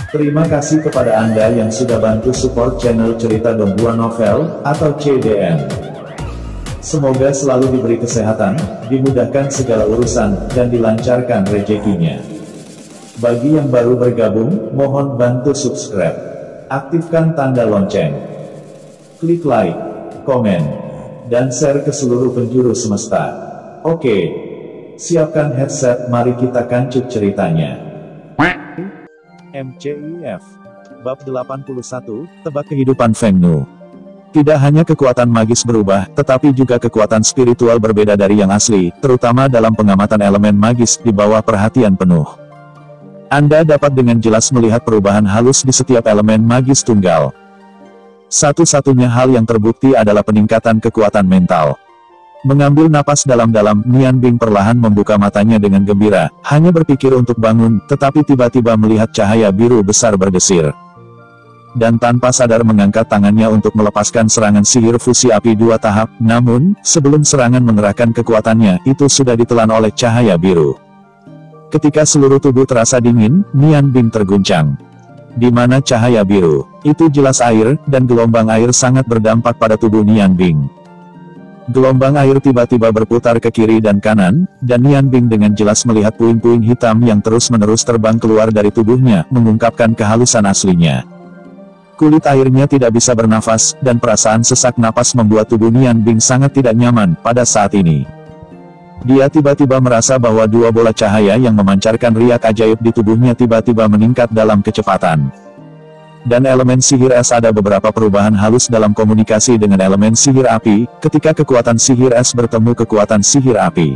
Terima kasih kepada Anda yang sudah bantu support channel Cerita Donghua Novel, atau CDN. Semoga selalu diberi kesehatan, dimudahkan segala urusan, dan dilancarkan rezekinya. Bagi yang baru bergabung, mohon bantu subscribe. Aktifkan tanda lonceng. Klik like, komen, dan share ke seluruh penjuru semesta. Oke. Siapkan headset, mari kita kancut ceritanya. MCIF Bab 81, Tebak Kehidupan Feng Nu. Tidak hanya kekuatan magis berubah, tetapi juga kekuatan spiritual berbeda dari yang asli, terutama dalam pengamatan elemen magis di bawah perhatian penuh. Anda dapat dengan jelas melihat perubahan halus di setiap elemen magis tunggal. Satu-satunya hal yang terbukti adalah peningkatan kekuatan mental. Mengambil napas dalam-dalam, Nian Bing perlahan membuka matanya dengan gembira, hanya berpikir untuk bangun, tetapi tiba-tiba melihat cahaya biru besar berdesir. Dan tanpa sadar mengangkat tangannya untuk melepaskan serangan sihir fusi api 2 tahap, namun, sebelum serangan mengerahkan kekuatannya, itu sudah ditelan oleh cahaya biru. Ketika seluruh tubuh terasa dingin, Nian Bing terguncang. Di mana cahaya biru? Itu jelas air, dan gelombang air sangat berdampak pada tubuh Nian Bing. Gelombang air tiba-tiba berputar ke kiri dan kanan, dan Nian Bing dengan jelas melihat puing-puing hitam yang terus-menerus terbang keluar dari tubuhnya, mengungkapkan kehalusan aslinya. Kulit airnya tidak bisa bernafas, dan perasaan sesak napas membuat tubuh Nian Bing sangat tidak nyaman pada saat ini. Dia tiba-tiba merasa bahwa 2 bola cahaya yang memancarkan riak ajaib di tubuhnya tiba-tiba meningkat dalam kecepatan. Dan elemen sihir es ada beberapa perubahan halus dalam komunikasi dengan elemen sihir api, ketika kekuatan sihir es bertemu kekuatan sihir api.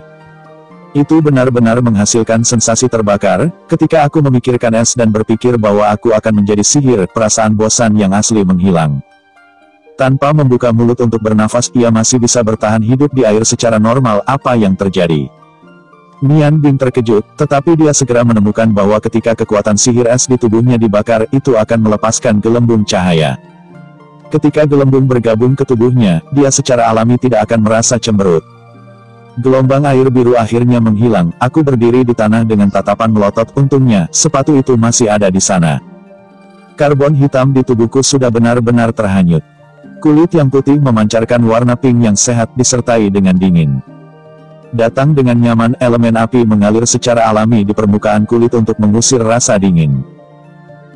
Itu benar-benar menghasilkan sensasi terbakar, ketika aku memikirkan es dan berpikir bahwa aku akan menjadi sihir, perasaan bosan yang asli menghilang. Tanpa membuka mulut untuk bernafas, ia masih bisa bertahan hidup di air secara normal. Apa yang terjadi? Nian Bing terkejut, tetapi dia segera menemukan bahwa ketika kekuatan sihir es di tubuhnya dibakar, itu akan melepaskan gelembung cahaya. Ketika gelembung bergabung ke tubuhnya, dia secara alami tidak akan merasa cemberut. Gelombang air biru akhirnya menghilang. Aku berdiri di tanah dengan tatapan melotot, untungnya, sepatu itu masih ada di sana. Karbon hitam di tubuhku sudah benar-benar terhanyut. Kulit yang putih memancarkan warna pink yang sehat disertai dengan dingin. Datang dengan nyaman, elemen api mengalir secara alami di permukaan kulit untuk mengusir rasa dingin.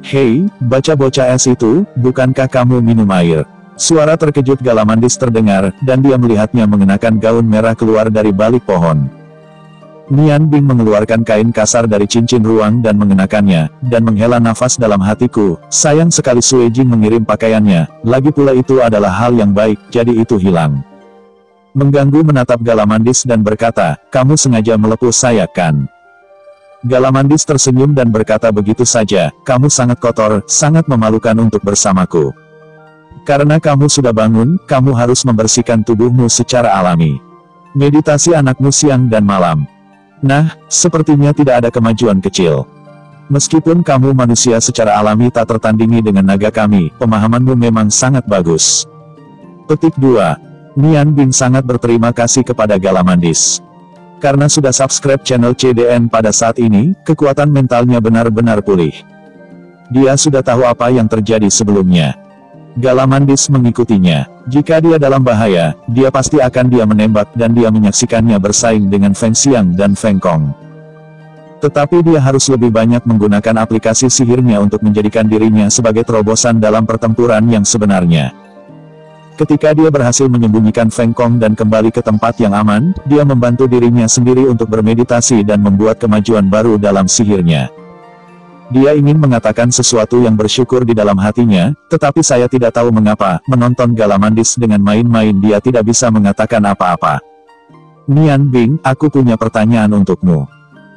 Hei, bocah-bocah es itu, bukankah kamu minum air? Suara terkejut Galamandis terdengar, dan dia melihatnya mengenakan gaun merah keluar dari balik pohon. Nian Bing mengeluarkan kain kasar dari cincin ruang dan mengenakannya, dan menghela nafas dalam hatiku. Sayang sekali Sue Jing mengirim pakaiannya, lagi pula itu adalah hal yang baik, jadi itu hilang. Mengganggu menatap Galamandis dan berkata, kamu sengaja melepuh saya kan? Galamandis tersenyum dan berkata begitu saja, kamu sangat kotor, sangat memalukan untuk bersamaku. Karena kamu sudah bangun, kamu harus membersihkan tubuhmu secara alami. Meditasi anakmu siang dan malam. Nah, sepertinya tidak ada kemajuan kecil. Meskipun kamu manusia secara alami tak tertandingi dengan naga kami, pemahamanmu memang sangat bagus. Petik 2. Nian Bing sangat berterima kasih kepada Galamandis. Karena sudah subscribe channel CDN pada saat ini, kekuatan mentalnya benar-benar pulih. Dia sudah tahu apa yang terjadi sebelumnya. Galamandis mengikutinya. Jika dia dalam bahaya, dia pasti akan menembak dan dia menyaksikannya bersaing dengan Feng Xiang dan Feng Kong. Tetapi dia harus lebih banyak menggunakan aplikasi sihirnya untuk menjadikan dirinya sebagai terobosan dalam pertempuran yang sebenarnya. Ketika dia berhasil menyembunyikan Feng Kong dan kembali ke tempat yang aman, dia membantu dirinya sendiri untuk bermeditasi dan membuat kemajuan baru dalam sihirnya. Dia ingin mengatakan sesuatu yang bersyukur di dalam hatinya, tetapi saya tidak tahu mengapa, menonton Galamandis dengan main-main dia tidak bisa mengatakan apa-apa. Nian Bing, aku punya pertanyaan untukmu.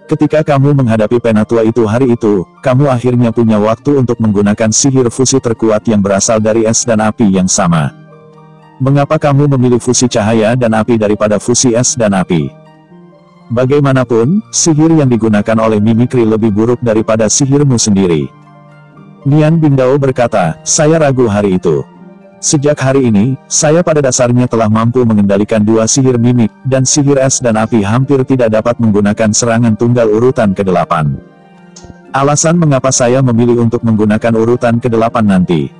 Ketika kamu menghadapi penatua itu hari itu, kamu akhirnya punya waktu untuk menggunakan sihir fusi terkuat yang berasal dari es dan api yang sama. Mengapa kamu memilih fusi cahaya dan api daripada fusi es dan api? Bagaimanapun, sihir yang digunakan oleh mimikri lebih buruk daripada sihirmu sendiri. Nian Bing Dao berkata, saya ragu hari itu. Sejak hari ini, saya pada dasarnya telah mampu mengendalikan 2 sihir mimik, dan sihir es dan api hampir tidak dapat menggunakan serangan tunggal urutan ke-8. Alasan mengapa saya memilih untuk menggunakan urutan ke-8 nanti.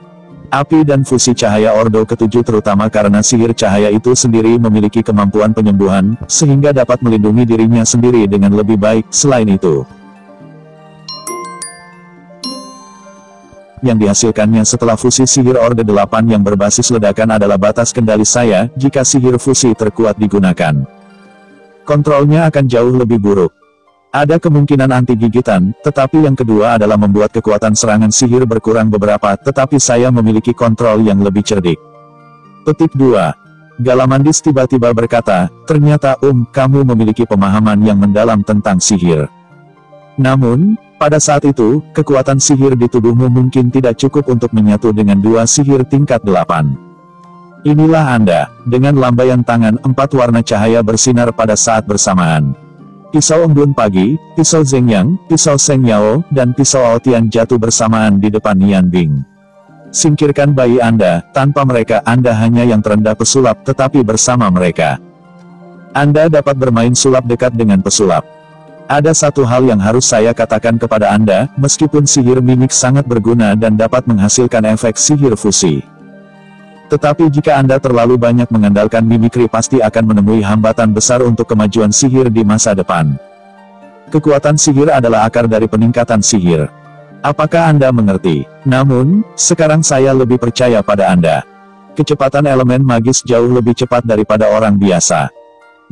Api dan fusi cahaya Ordo ke-7 terutama karena sihir cahaya itu sendiri memiliki kemampuan penyembuhan, sehingga dapat melindungi dirinya sendiri dengan lebih baik. Selain itu, yang dihasilkannya setelah fusi sihir Orde 8 yang berbasis ledakan adalah batas kendali saya, jika sihir fusi terkuat digunakan. Kontrolnya akan jauh lebih buruk. Ada kemungkinan anti gigitan, tetapi yang kedua adalah membuat kekuatan serangan sihir berkurang beberapa, tetapi saya memiliki kontrol yang lebih cerdik. Petik 2. Galamandis tiba-tiba berkata, ternyata kamu memiliki pemahaman yang mendalam tentang sihir. Namun, pada saat itu, kekuatan sihir di tubuhmu mungkin tidak cukup untuk menyatu dengan 2 sihir tingkat 8. Inilah Anda, dengan lambaian tangan 4 warna cahaya bersinar pada saat bersamaan. Pisau embun pagi, pisau Zhengyang, pisau Seng Yao, dan pisau Aotian jatuh bersamaan di depan Nian Bing. Singkirkan bayi Anda, tanpa mereka Anda hanya yang terendah pesulap tetapi bersama mereka. Anda dapat bermain sulap dekat dengan pesulap. Ada satu hal yang harus saya katakan kepada Anda, meskipun sihir mimik sangat berguna dan dapat menghasilkan efek sihir fusi. Tetapi jika Anda terlalu banyak mengandalkan mimikri pasti akan menemui hambatan besar untuk kemajuan sihir di masa depan. Kekuatan sihir adalah akar dari peningkatan sihir. Apakah Anda mengerti? Namun, sekarang saya lebih percaya pada Anda. Kecepatan elemen magis jauh lebih cepat daripada orang biasa.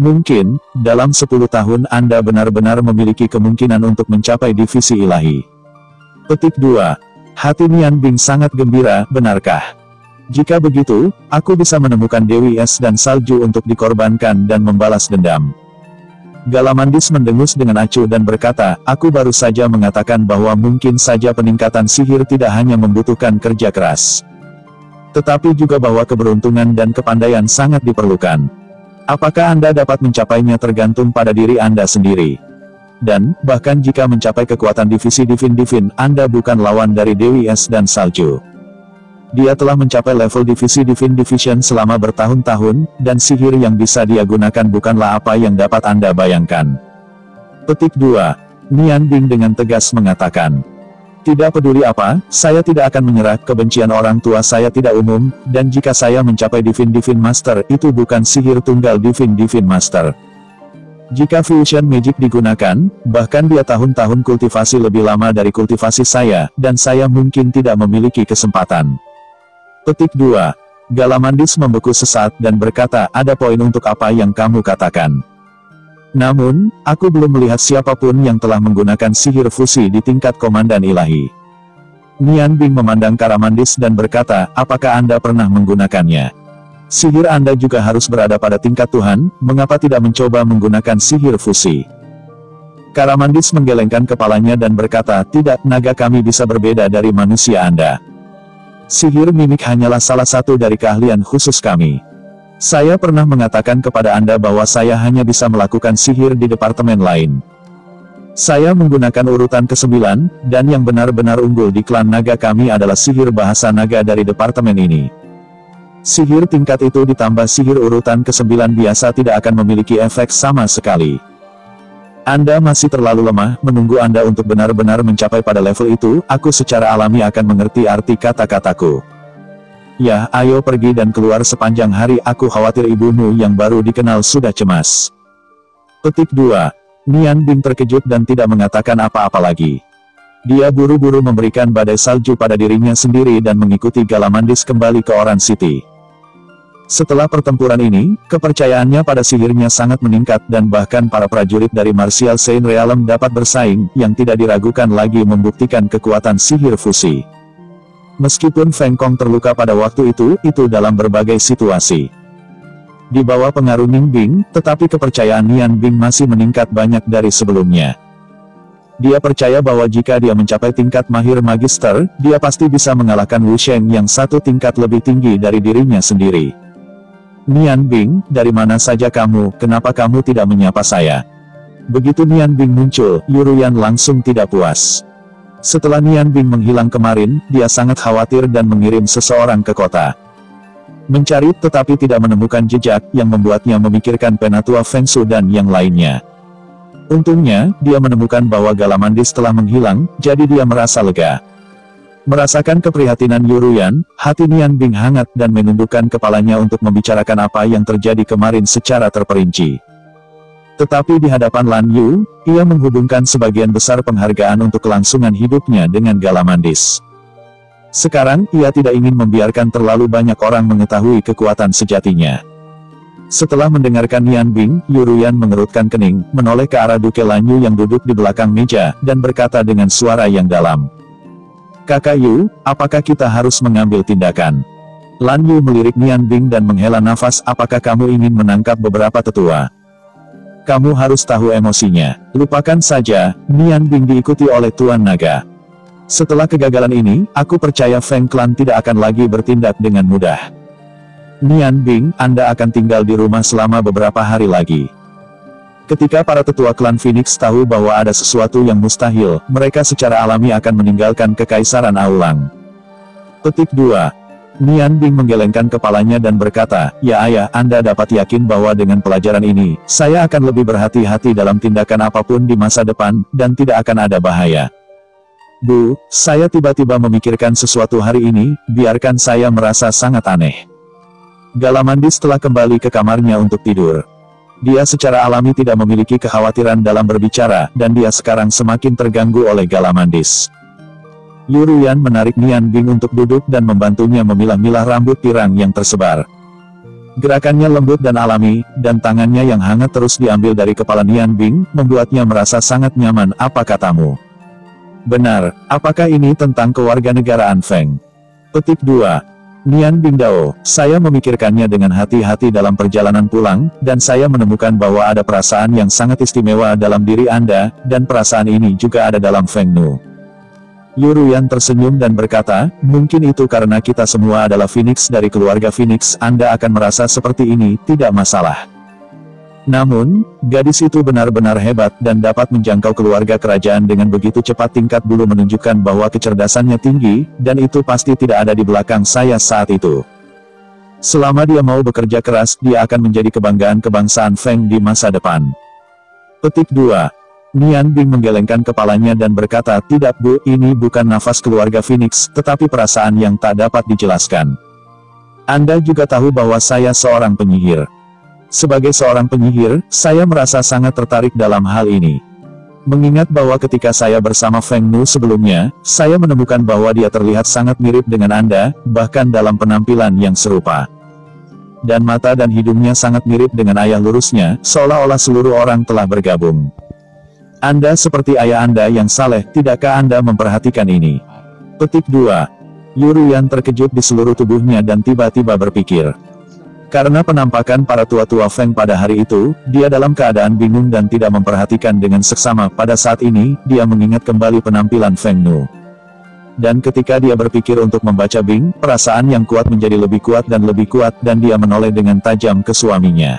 Mungkin, dalam 10 tahun Anda benar-benar memiliki kemungkinan untuk mencapai divisi ilahi. Petik 2. Hati Nian Bing sangat gembira, benarkah? Jika begitu, aku bisa menemukan Dewi Es dan Salju untuk dikorbankan dan membalas dendam. Galamandis mendengus dengan acuh dan berkata, aku baru saja mengatakan bahwa mungkin saja peningkatan sihir tidak hanya membutuhkan kerja keras. Tetapi juga bahwa keberuntungan dan kepandaian sangat diperlukan. Apakah Anda dapat mencapainya tergantung pada diri Anda sendiri. Dan, bahkan jika mencapai kekuatan divisi Divin, Anda bukan lawan dari Dewi Es dan Salju. Dia telah mencapai level divisi Divin Division selama bertahun-tahun, dan sihir yang bisa dia gunakan bukanlah apa yang dapat Anda bayangkan. Petik 2. Nian Bing dengan tegas mengatakan, tidak peduli apa, saya tidak akan menyerah, kebencian orang tua saya tidak umum, dan jika saya mencapai Divin Master, itu bukan sihir tunggal Divin Master. Jika Fusion Magic digunakan, bahkan dia tahun-tahun kultivasi lebih lama dari kultivasi saya, dan saya mungkin tidak memiliki kesempatan. Petik 2. Galamandis membeku sesaat dan berkata, ada poin untuk apa yang kamu katakan. Namun, aku belum melihat siapapun yang telah menggunakan sihir fusi di tingkat komandan ilahi. Nian Bing memandang Galamandis dan berkata, apakah Anda pernah menggunakannya? Sihir Anda juga harus berada pada tingkat Tuhan, mengapa tidak mencoba menggunakan sihir fusi? Galamandis menggelengkan kepalanya dan berkata, tidak, naga kami bisa berbeda dari manusia Anda. Sihir mimik hanyalah salah satu dari keahlian khusus kami. Saya pernah mengatakan kepada Anda bahwa saya hanya bisa melakukan sihir di departemen lain. Saya menggunakan urutan ke-9, dan yang benar-benar unggul di klan naga kami adalah sihir bahasa naga dari departemen ini. Sihir tingkat itu ditambah sihir urutan ke-9 biasa tidak akan memiliki efek sama sekali. Anda masih terlalu lemah, menunggu Anda untuk benar-benar mencapai pada level itu, aku secara alami akan mengerti arti kata-kataku. Ya, ayo pergi dan keluar sepanjang hari, aku khawatir ibumu yang baru dikenal sudah cemas. Petik 2. Nian Bing terkejut dan tidak mengatakan apa-apa lagi. Dia buru-buru memberikan badai salju pada dirinya sendiri dan mengikuti Galamandis kembali ke Oran City. Setelah pertempuran ini, kepercayaannya pada sihirnya sangat meningkat dan bahkan para prajurit dari Martial Saint Realm dapat bersaing, yang tidak diragukan lagi membuktikan kekuatan sihir fusi. Meskipun Feng Kong terluka pada waktu itu dalam berbagai situasi. Di bawah pengaruh Ning Bing, tetapi kepercayaan Nian Bing masih meningkat banyak dari sebelumnya. Dia percaya bahwa jika dia mencapai tingkat mahir magister, dia pasti bisa mengalahkan Wu Sheng yang satu tingkat lebih tinggi dari dirinya sendiri. Nian Bing, dari mana saja kamu, kenapa kamu tidak menyapa saya? Begitu Nian Bing muncul, Yuruyan langsung tidak puas. Setelah Nian Bing menghilang kemarin, dia sangat khawatir dan mengirim seseorang ke kota. Mencari tetapi tidak menemukan jejak, yang membuatnya memikirkan Penatua Feng Shu dan yang lainnya. Untungnya, dia menemukan bahwa Galamandis telah menghilang, jadi dia merasa lega. Merasakan keprihatinan Yuruyan, hati Nian Bing hangat dan menundukkan kepalanya untuk membicarakan apa yang terjadi kemarin secara terperinci. Tetapi di hadapan Lan Yu, ia menghubungkan sebagian besar penghargaan untuk kelangsungan hidupnya dengan Galamandis. Sekarang, ia tidak ingin membiarkan terlalu banyak orang mengetahui kekuatan sejatinya. Setelah mendengarkan Nian Bing, Yuruyan mengerutkan kening, menoleh ke arah Duke Lan Yu yang duduk di belakang meja, dan berkata dengan suara yang dalam. Kakak Yu, apakah kita harus mengambil tindakan? Lan Yu melirik Nian Bing dan menghela nafas. Apakah kamu ingin menangkap beberapa tetua? Kamu harus tahu emosinya. Lupakan saja, Nian Bing diikuti oleh Tuan Naga. Setelah kegagalan ini, aku percaya Feng Clan tidak akan lagi bertindak dengan mudah. Nian Bing, Anda akan tinggal di rumah selama beberapa hari lagi. Ketika para tetua klan Phoenix tahu bahwa ada sesuatu yang mustahil, mereka secara alami akan meninggalkan Kekaisaran Aulang. Petik 2. Nian Bing menggelengkan kepalanya dan berkata, ya ayah, Anda dapat yakin bahwa dengan pelajaran ini, saya akan lebih berhati-hati dalam tindakan apapun di masa depan, dan tidak akan ada bahaya. Bu, saya tiba-tiba memikirkan sesuatu hari ini, biarkan saya merasa sangat aneh. Galamandis telah kembali ke kamarnya untuk tidur. Dia secara alami tidak memiliki kekhawatiran dalam berbicara, dan dia sekarang semakin terganggu oleh Galamandis. Yuruyan menarik Nian Bing untuk duduk dan membantunya memilah-milah rambut pirang yang tersebar. Gerakannya lembut dan alami, dan tangannya yang hangat terus diambil dari kepala Nian Bing, membuatnya merasa sangat nyaman. Apa katamu? Benar, apakah ini tentang kewarganegaraan Feng? Petik 2. Nian Bing Dao, saya memikirkannya dengan hati-hati dalam perjalanan pulang, dan saya menemukan bahwa ada perasaan yang sangat istimewa dalam diri Anda, dan perasaan ini juga ada dalam Feng Nu. Yuruyan tersenyum dan berkata, mungkin itu karena kita semua adalah Phoenix dari keluarga Phoenix, Anda akan merasa seperti ini, tidak masalah. Namun, gadis itu benar-benar hebat dan dapat menjangkau keluarga kerajaan dengan begitu cepat. Tingkat bulu menunjukkan bahwa kecerdasannya tinggi, dan itu pasti tidak ada di belakang saya saat itu. Selama dia mau bekerja keras, dia akan menjadi kebanggaan kebangsaan Feng di masa depan. Petik 2. Nian Bing menggelengkan kepalanya dan berkata, tidak Bu, ini bukan nafas keluarga Phoenix, tetapi perasaan yang tak dapat dijelaskan. Anda juga tahu bahwa saya seorang penyihir. Sebagai seorang penyihir, saya merasa sangat tertarik dalam hal ini. Mengingat bahwa ketika saya bersama Feng Nu sebelumnya, saya menemukan bahwa dia terlihat sangat mirip dengan Anda, bahkan dalam penampilan yang serupa. Dan mata dan hidungnya sangat mirip dengan ayah lurusnya, seolah-olah seluruh orang telah bergabung. Anda seperti ayah Anda yang saleh, tidakkah Anda memperhatikan ini? Petik 2. Yuruyan terkejut di seluruh tubuhnya dan tiba-tiba berpikir. Karena penampakan para tua-tua Feng pada hari itu, dia dalam keadaan bingung dan tidak memperhatikan dengan seksama. Pada saat ini, dia mengingat kembali penampilan Feng Nu. Dan ketika dia berpikir untuk membaca Bing, perasaan yang kuat menjadi lebih kuat, dan dia menoleh dengan tajam ke suaminya.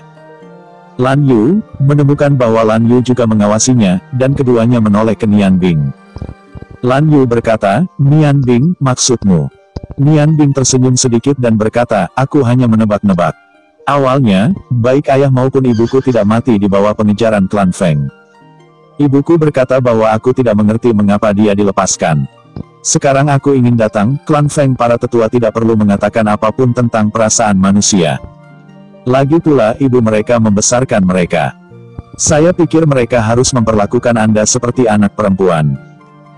Lan Yu menemukan bahwa Lan Yu juga mengawasinya, dan keduanya menoleh ke Nian Bing. Lan Yu berkata, Nian Bing, maksudmu? Nian Bing tersenyum sedikit dan berkata, aku hanya menebak-nebak. Awalnya, baik ayah maupun ibuku tidak mati di bawah pengejaran klan Feng. Ibuku berkata bahwa aku tidak mengerti mengapa dia dilepaskan. Sekarang aku ingin datang, klan Feng para tetua tidak perlu mengatakan apapun tentang perasaan manusia. Lagi pula ibu mereka membesarkan mereka. Saya pikir mereka harus memperlakukan Anda seperti anak perempuan.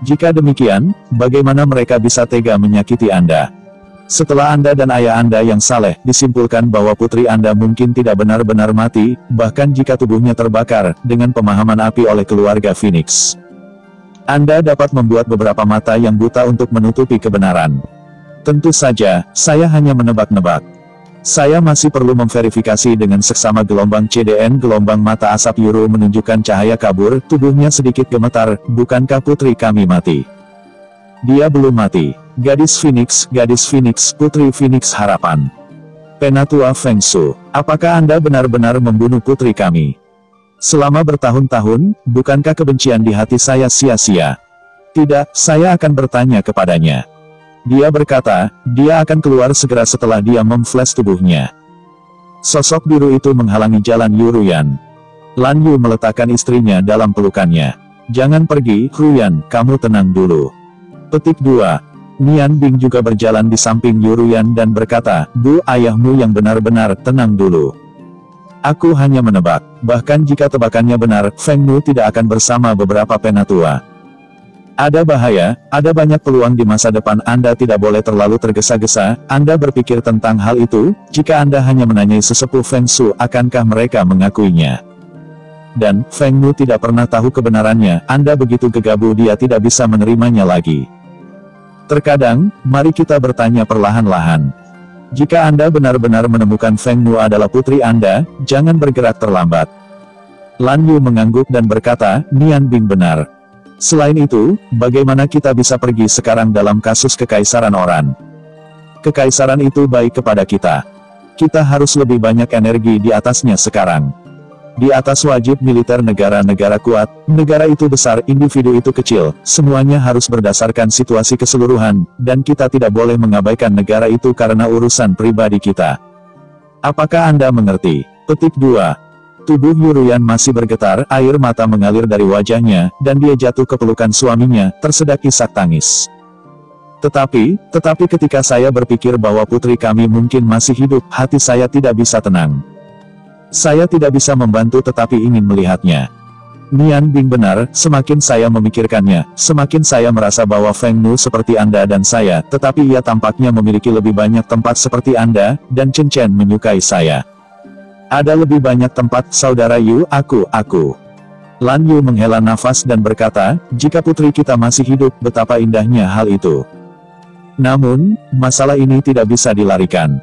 Jika demikian, bagaimana mereka bisa tega menyakiti Anda? Setelah Anda dan ayah Anda yang saleh, disimpulkan bahwa putri Anda mungkin tidak benar-benar mati, bahkan jika tubuhnya terbakar, dengan pemahaman api oleh keluarga Phoenix. Anda dapat membuat beberapa mata yang buta untuk menutupi kebenaran. Tentu saja, saya hanya menebak-nebak. Saya masih perlu memverifikasi dengan seksama. Gelombang CDN. Gelombang mata asap Yuru menunjukkan cahaya kabur, tubuhnya sedikit gemetar. Bukankah putri kami mati? Dia belum mati. Gadis Phoenix, putri Phoenix harapan. Penatua Feng Su, apakah Anda benar-benar membunuh putri kami? Selama bertahun-tahun, bukankah kebencian di hati saya sia-sia? Tidak, saya akan bertanya kepadanya. Dia berkata, dia akan keluar segera setelah dia memflash tubuhnya. Sosok biru itu menghalangi jalan Yuruyan. Lan Yu meletakkan istrinya dalam pelukannya. Jangan pergi, Ruyan, kamu tenang dulu. Petik 2. Nian Bing juga berjalan di samping Yu Ruyan dan berkata, Bu, ayahmu yang benar-benar tenang dulu. Aku hanya menebak, bahkan jika tebakannya benar, Feng Nu tidak akan bersama beberapa penatua. Ada bahaya, ada banyak peluang di masa depan. Anda tidak boleh terlalu tergesa-gesa. Anda berpikir tentang hal itu, jika Anda hanya menanyai sesepuh Feng Shu, akankah mereka mengakuinya? Dan, Feng Nu tidak pernah tahu kebenarannya. Anda begitu gegabah dia tidak bisa menerimanya lagi. Terkadang, mari kita bertanya perlahan-lahan. Jika Anda benar-benar menemukan Feng Nu adalah putri Anda, jangan bergerak terlambat. Lan Yu mengangguk dan berkata, Nian Bing benar. Selain itu, bagaimana kita bisa pergi sekarang dalam kasus Kekaisaran Oran? Kekaisaran itu baik kepada kita. Kita harus lebih banyak energi di atasnya sekarang. Di atas wajib militer negara-negara kuat, negara itu besar, individu itu kecil, semuanya harus berdasarkan situasi keseluruhan, dan kita tidak boleh mengabaikan negara itu karena urusan pribadi kita. Apakah Anda mengerti? Petik 2. Tubuh Yu Ruyan masih bergetar, air mata mengalir dari wajahnya, dan dia jatuh ke pelukan suaminya, tersedak isak tangis. Tetapi ketika saya berpikir bahwa putri kami mungkin masih hidup, hati saya tidak bisa tenang. Saya tidak bisa membantu tetapi ingin melihatnya. Nian Bing benar, semakin saya memikirkannya, semakin saya merasa bahwa Feng Nu seperti Anda dan saya, tetapi ia tampaknya memiliki lebih banyak tempat seperti Anda, dan Chen Chen menyukai saya. Ada lebih banyak tempat, saudara Yu, aku. Lan Yu menghela nafas dan berkata, jika putri kita masih hidup, betapa indahnya hal itu. Namun, masalah ini tidak bisa dilarikan.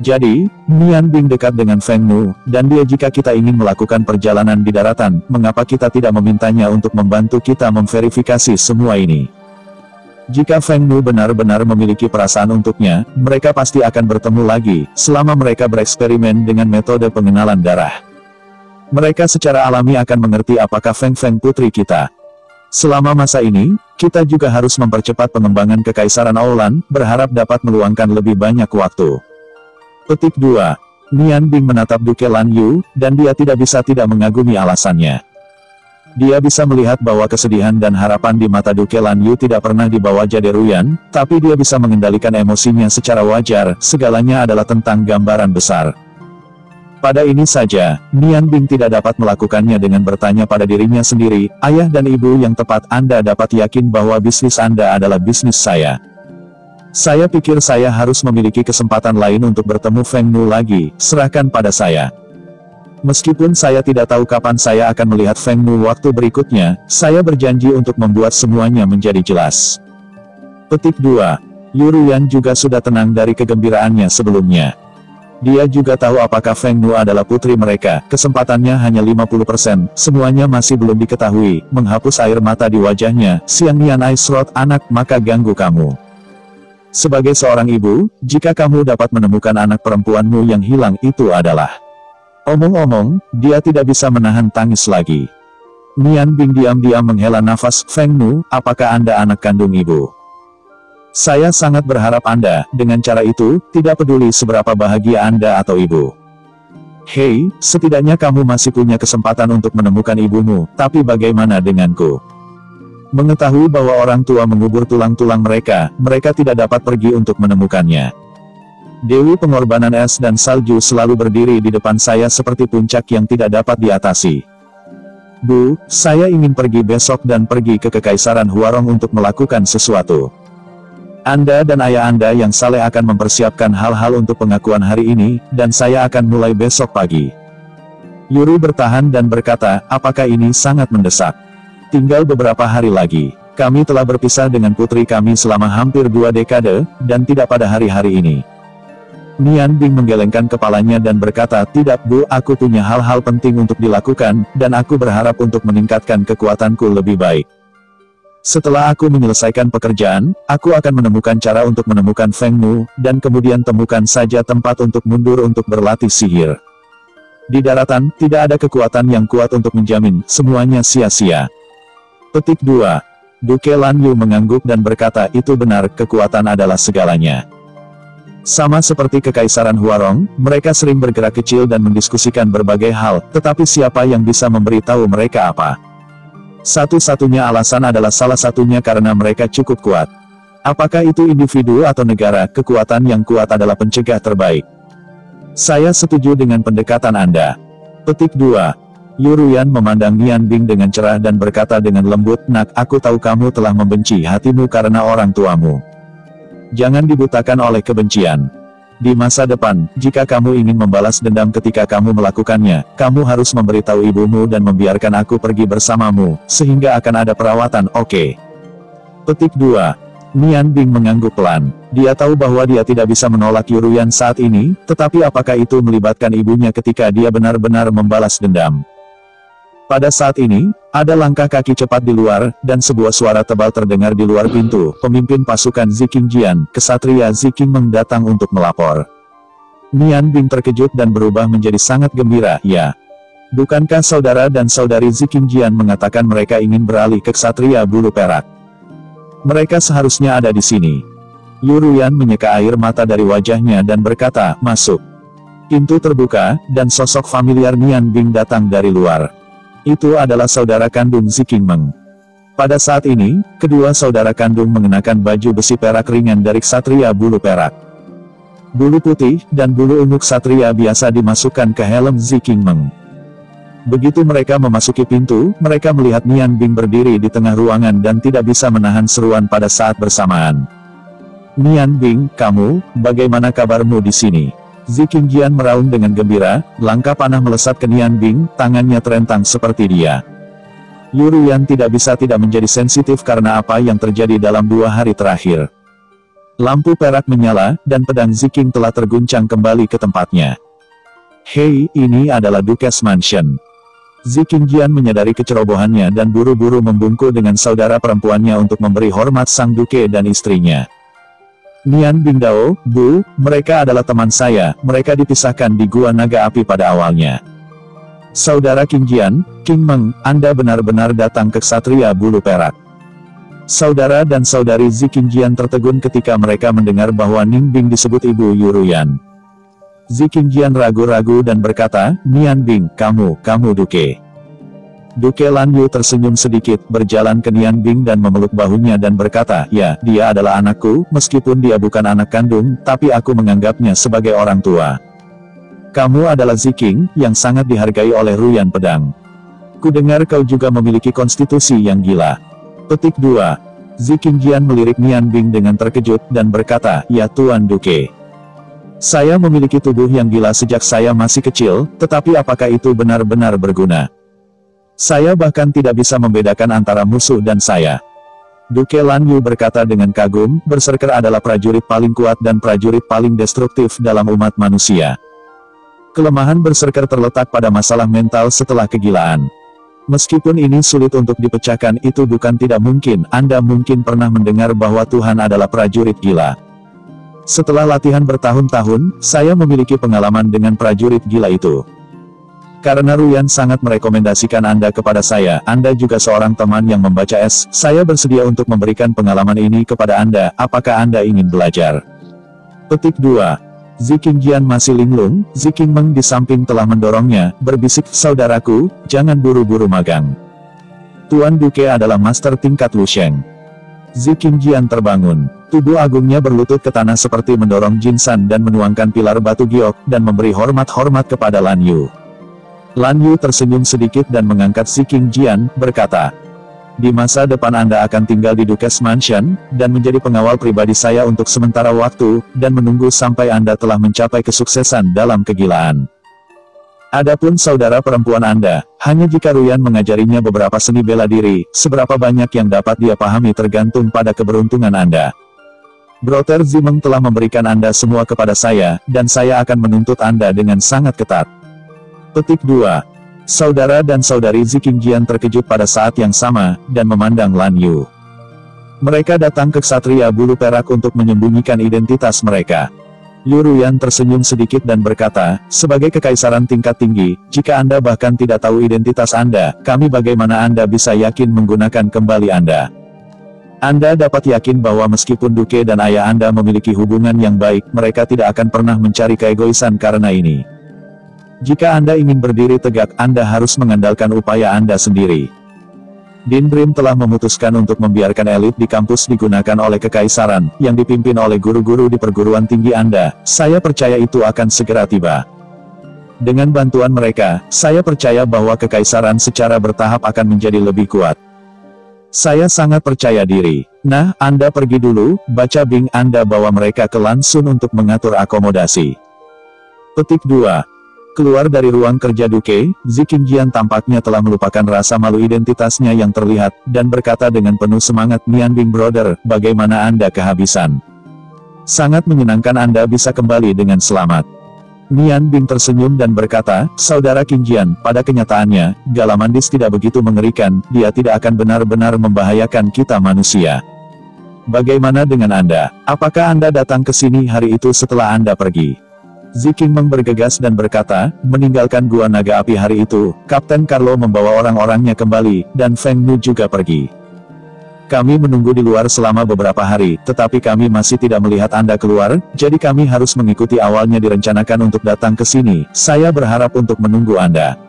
Jadi, Nian Bing dekat dengan Feng Nu, dan dia jika kita ingin melakukan perjalanan di daratan, mengapa kita tidak memintanya untuk membantu kita memverifikasi semua ini? Jika Feng Nu benar-benar memiliki perasaan untuknya, mereka pasti akan bertemu lagi, selama mereka bereksperimen dengan metode pengenalan darah. Mereka secara alami akan mengerti apakah Feng putri kita. Selama masa ini, kita juga harus mempercepat pengembangan Kekaisaran Aolan, berharap dapat meluangkan lebih banyak waktu. Petik 2. Nian Bing menatap Duke Lan Yu, dan dia tidak bisa tidak mengagumi alasannya. Dia bisa melihat bahwa kesedihan dan harapan di mata Duke Lan Yu tidak pernah dibawa Jade Ruyan, tapi dia bisa mengendalikan emosinya secara wajar, segalanya adalah tentang gambaran besar. Pada ini saja, Nian Bing tidak dapat melakukannya dengan bertanya pada dirinya sendiri, ayah dan ibu yang tepat, Anda dapat yakin bahwa bisnis Anda adalah bisnis saya. Saya pikir saya harus memiliki kesempatan lain untuk bertemu Feng Nu lagi, serahkan pada saya. Meskipun saya tidak tahu kapan saya akan melihat Feng Nu waktu berikutnya, saya berjanji untuk membuat semuanya menjadi jelas. Petik 2. Yu Ruyan juga sudah tenang dari kegembiraannya sebelumnya. Dia juga tahu apakah Feng Nu adalah putri mereka, kesempatannya hanya 50%, semuanya masih belum diketahui, menghapus air mata di wajahnya, Siang Nian Aisrot anak, maka ganggu kamu. Sebagai seorang ibu, jika kamu dapat menemukan anak perempuanmu yang hilang itu adalah... Omong-omong, dia tidak bisa menahan tangis lagi. Nian Bing diam-diam menghela nafas, Feng Nu, apakah Anda anak kandung ibu? Saya sangat berharap Anda, dengan cara itu, tidak peduli seberapa bahagia Anda atau ibu. Hei, setidaknya kamu masih punya kesempatan untuk menemukan ibumu, tapi bagaimana denganku? Mengetahui bahwa orang tua mengubur tulang-tulang mereka, mereka tidak dapat pergi untuk menemukannya. Dewi pengorbanan es dan salju selalu berdiri di depan saya seperti puncak yang tidak dapat diatasi. Bu, saya ingin pergi besok dan pergi ke Kekaisaran Huarong untuk melakukan sesuatu. Anda dan ayah Anda yang saleh akan mempersiapkan hal-hal untuk pengakuan hari ini, dan saya akan mulai besok pagi. Yuru bertahan dan berkata, apakah ini sangat mendesak? Tinggal beberapa hari lagi. Kami telah berpisah dengan putri kami selama hampir 2 dekade, dan tidak pada hari-hari ini. Nian Bing menggelengkan kepalanya dan berkata, tidak Bu, aku punya hal-hal penting untuk dilakukan, dan aku berharap untuk meningkatkan kekuatanku lebih baik. Setelah aku menyelesaikan pekerjaan, aku akan menemukan cara untuk menemukan Feng Nu, dan kemudian temukan saja tempat untuk mundur untuk berlatih sihir. Di daratan, tidak ada kekuatan yang kuat untuk menjamin, semuanya sia-sia. Petik 2. Duke Lan Yu mengangguk dan berkata, itu benar, kekuatan adalah segalanya. Sama seperti Kekaisaran Huarong, mereka sering bergerak kecil dan mendiskusikan berbagai hal, tetapi siapa yang bisa memberitahu mereka apa? Satu-satunya alasan adalah salah satunya karena mereka cukup kuat. Apakah itu individu atau negara, kekuatan yang kuat adalah pencegah terbaik. Saya setuju dengan pendekatan Anda. Petik 2. Yuruyan memandang Nian Bing dengan cerah dan berkata dengan lembut, "Nak, aku tahu kamu telah membenci hatimu karena orang tuamu. Jangan dibutakan oleh kebencian. Di masa depan, jika kamu ingin membalas dendam ketika kamu melakukannya, kamu harus memberitahu ibumu dan membiarkan aku pergi bersamamu, sehingga akan ada perawatan, oke?" Petik 2. Nian Bing mengangguk pelan. Dia tahu bahwa dia tidak bisa menolak Yuruyan saat ini, tetapi apakah itu melibatkan ibunya ketika dia benar-benar membalas dendam? Pada saat ini, ada langkah kaki cepat di luar, dan sebuah suara tebal terdengar di luar pintu. Pemimpin pasukan Zikingjian, Kesatria Zikingmeng datang untuk melapor. Nian Bing terkejut dan berubah menjadi sangat gembira, "Ya. Bukankah saudara dan saudari Zikingjian mengatakan mereka ingin beralih ke Ksatria Bulu Perak? Mereka seharusnya ada di sini." Yuruyan menyeka air mata dari wajahnya dan berkata, "Masuk." Pintu terbuka, dan sosok familiar Nian Bing datang dari luar. Itu adalah saudara kandung Zikingmeng. Pada saat ini, kedua saudara kandung mengenakan baju besi perak ringan dari Ksatria Bulu Perak. Bulu putih dan bulu ungu Ksatria biasa dimasukkan ke helm Zikingmeng. Begitu mereka memasuki pintu, mereka melihat Nian Bing berdiri di tengah ruangan dan tidak bisa menahan seruan pada saat bersamaan. "Nian Bing, kamu, bagaimana kabarmu di sini?" Zikingjian meraung dengan gembira, langkah panah melesat ke Nian Bing, tangannya terentang seperti dia. Yuruyan tidak bisa tidak menjadi sensitif karena apa yang terjadi dalam 2 hari terakhir. Lampu perak menyala, dan pedang Ziking telah terguncang kembali ke tempatnya. "Hei, ini adalah Dukes Mansion." Zikingjian menyadari kecerobohannya dan buru-buru membungkuk dengan saudara perempuannya untuk memberi hormat sang duke dan istrinya. "Nian Bing Dao, Bu, mereka adalah teman saya, mereka dipisahkan di Gua Naga Api pada awalnya." "Saudara Qingjian, Qingmeng, Anda benar-benar datang ke Ksatria Bulu Perak." Saudara dan saudari Zikingjian tertegun ketika mereka mendengar bahwa Ning Bing disebut Ibu Yuruyan. Zikingjian ragu-ragu dan berkata, "Nian Bing, kamu Duke." Duke Lan Yu tersenyum sedikit, berjalan ke Nian Bing dan memeluk bahunya dan berkata, "Ya, dia adalah anakku, meskipun dia bukan anak kandung, tapi aku menganggapnya sebagai orang tua. Kamu adalah Ziking, yang sangat dihargai oleh Ruyan Pedang. Kudengar kau juga memiliki konstitusi yang gila." Petik 2. Zikingjian melirik Nian Bing dengan terkejut, dan berkata, "Ya Tuan Duke. Saya memiliki tubuh yang gila sejak saya masih kecil, tetapi apakah itu benar-benar berguna? Saya bahkan tidak bisa membedakan antara musuh dan saya." Duke Lan Yu berkata dengan kagum, "Berserker adalah prajurit paling kuat dan prajurit paling destruktif dalam umat manusia. Kelemahan berserker terletak pada masalah mental setelah kegilaan. Meskipun ini sulit untuk dipecahkan, itu bukan tidak mungkin. Anda mungkin pernah mendengar bahwa Tuhan adalah prajurit gila. Setelah latihan bertahun-tahun, saya memiliki pengalaman dengan prajurit gila itu. Karena Ruyan sangat merekomendasikan Anda kepada saya, Anda juga seorang teman yang membaca es, saya bersedia untuk memberikan pengalaman ini kepada Anda, apakah Anda ingin belajar?" Petik 2. Zikingjian masih linglung, Zikingmeng di samping telah mendorongnya, berbisik, "Saudaraku, jangan buru-buru magang. Tuan Duke adalah master tingkat Lusheng." Zikingjian terbangun. Tubuh agungnya berlutut ke tanah seperti mendorong Jinsan dan menuangkan pilar batu giok, dan memberi hormat-hormat kepada Lan Yu. Lan Yu tersenyum sedikit dan mengangkat Zikingjian, berkata, "Di masa depan Anda akan tinggal di Dukes Mansion, dan menjadi pengawal pribadi saya untuk sementara waktu, dan menunggu sampai Anda telah mencapai kesuksesan dalam kegilaan. Adapun saudara perempuan Anda, hanya jika Ruyan mengajarinya beberapa seni bela diri, seberapa banyak yang dapat dia pahami tergantung pada keberuntungan Anda. Brother Zimeng telah memberikan Anda semua kepada saya, dan saya akan menuntut Anda dengan sangat ketat." Petik 2. Saudara dan saudari Zikingjian terkejut pada saat yang sama, dan memandang Lan Yu. Mereka datang ke Ksatria Bulu Perak untuk menyembunyikan identitas mereka. Yuruyan tersenyum sedikit dan berkata, "Sebagai kekaisaran tingkat tinggi, jika Anda bahkan tidak tahu identitas Anda, kami bagaimana Anda bisa yakin menggunakan kembali Anda?" Anda dapat yakin bahwa meskipun Duke dan ayah Anda memiliki hubungan yang baik, mereka tidak akan pernah mencari keegoisan karena ini. Jika Anda ingin berdiri tegak, Anda harus mengandalkan upaya Anda sendiri. Dean Brim telah memutuskan untuk membiarkan elit di kampus digunakan oleh kekaisaran, yang dipimpin oleh guru-guru di perguruan tinggi Anda. Saya percaya itu akan segera tiba. Dengan bantuan mereka, saya percaya bahwa kekaisaran secara bertahap akan menjadi lebih kuat. Saya sangat percaya diri. Nah, Anda pergi dulu, baca Bing. Anda bawa mereka ke Lansun untuk mengatur akomodasi. Petik 2. Keluar dari ruang kerja Duke, Ziqingjian tampaknya telah melupakan rasa malu identitasnya yang terlihat, dan berkata dengan penuh semangat, Nian Bing brother, bagaimana Anda kehabisan? Sangat menyenangkan Anda bisa kembali dengan selamat. Nian Bing tersenyum dan berkata, Saudara Qingjian, pada kenyataannya, Galamandis tidak begitu mengerikan, dia tidak akan benar-benar membahayakan kita manusia. Bagaimana dengan Anda? Apakah Anda datang ke sini hari itu setelah Anda pergi? Ziqingmeng bergegas dan berkata, meninggalkan Gua Naga Api hari itu, Kapten Carlo membawa orang-orangnya kembali, dan Feng Nu juga pergi. Kami menunggu di luar selama beberapa hari, tetapi kami masih tidak melihat Anda keluar, jadi kami harus mengikuti awalnya direncanakan untuk datang ke sini. Saya berharap untuk menunggu Anda.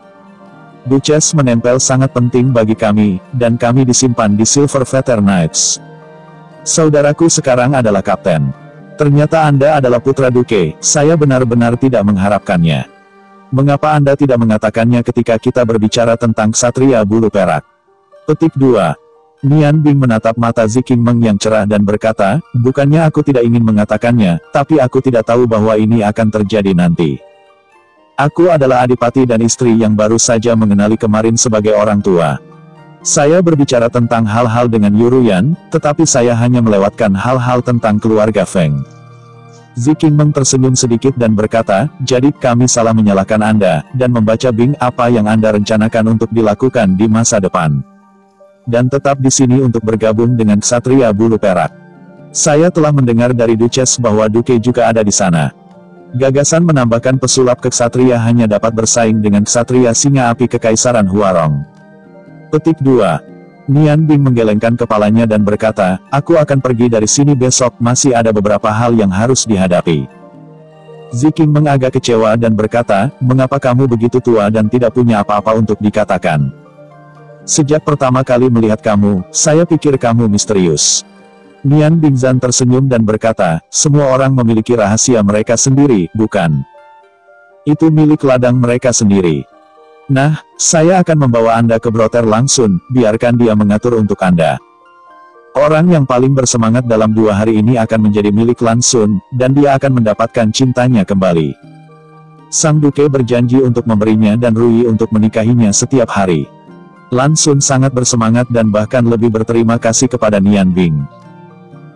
Duchess menempel sangat penting bagi kami, dan kami disimpan di Silver Feather Knights. Saudaraku sekarang adalah kapten. Ternyata Anda adalah putra Duke, saya benar-benar tidak mengharapkannya. Mengapa Anda tidak mengatakannya ketika kita berbicara tentang Ksatria Bulu Perak? Petik 2. Nian Bing menatap mata Ziqingmeng yang cerah dan berkata, bukannya aku tidak ingin mengatakannya, tapi aku tidak tahu bahwa ini akan terjadi nanti. Aku adalah adipati dan istri yang baru saja mengenali kemarin sebagai orang tua. Saya berbicara tentang hal-hal dengan Yuruyan, tetapi saya hanya melewatkan hal-hal tentang keluarga Feng. Ziqingmeng tersenyum sedikit dan berkata, jadi kami salah menyalahkan Anda, dan membaca Bing apa yang Anda rencanakan untuk dilakukan di masa depan. Dan tetap di sini untuk bergabung dengan Ksatria Bulu Perak. Saya telah mendengar dari Duchess bahwa Duke juga ada di sana. Gagasan menambahkan pesulap ke Ksatria hanya dapat bersaing dengan Ksatria Singa Api Kekaisaran Huarong. Petik 2. Nian Bing menggelengkan kepalanya dan berkata, aku akan pergi dari sini besok, masih ada beberapa hal yang harus dihadapi. Ziqingmeng agak kecewa dan berkata, mengapa kamu begitu tua dan tidak punya apa-apa untuk dikatakan? Sejak pertama kali melihat kamu, saya pikir kamu misterius. Nian Bingzan tersenyum dan berkata, semua orang memiliki rahasia mereka sendiri, bukan? Itu milik ladang mereka sendiri. Nah, saya akan membawa Anda ke Broter Langsun, biarkan dia mengatur untuk Anda. Orang yang paling bersemangat dalam 2 hari ini akan menjadi milik Langsun, dan dia akan mendapatkan cintanya kembali. Sang Duke berjanji untuk memberinya dan Rui untuk menikahinya setiap hari. Langsun sangat bersemangat dan bahkan lebih berterima kasih kepada Nian Bing.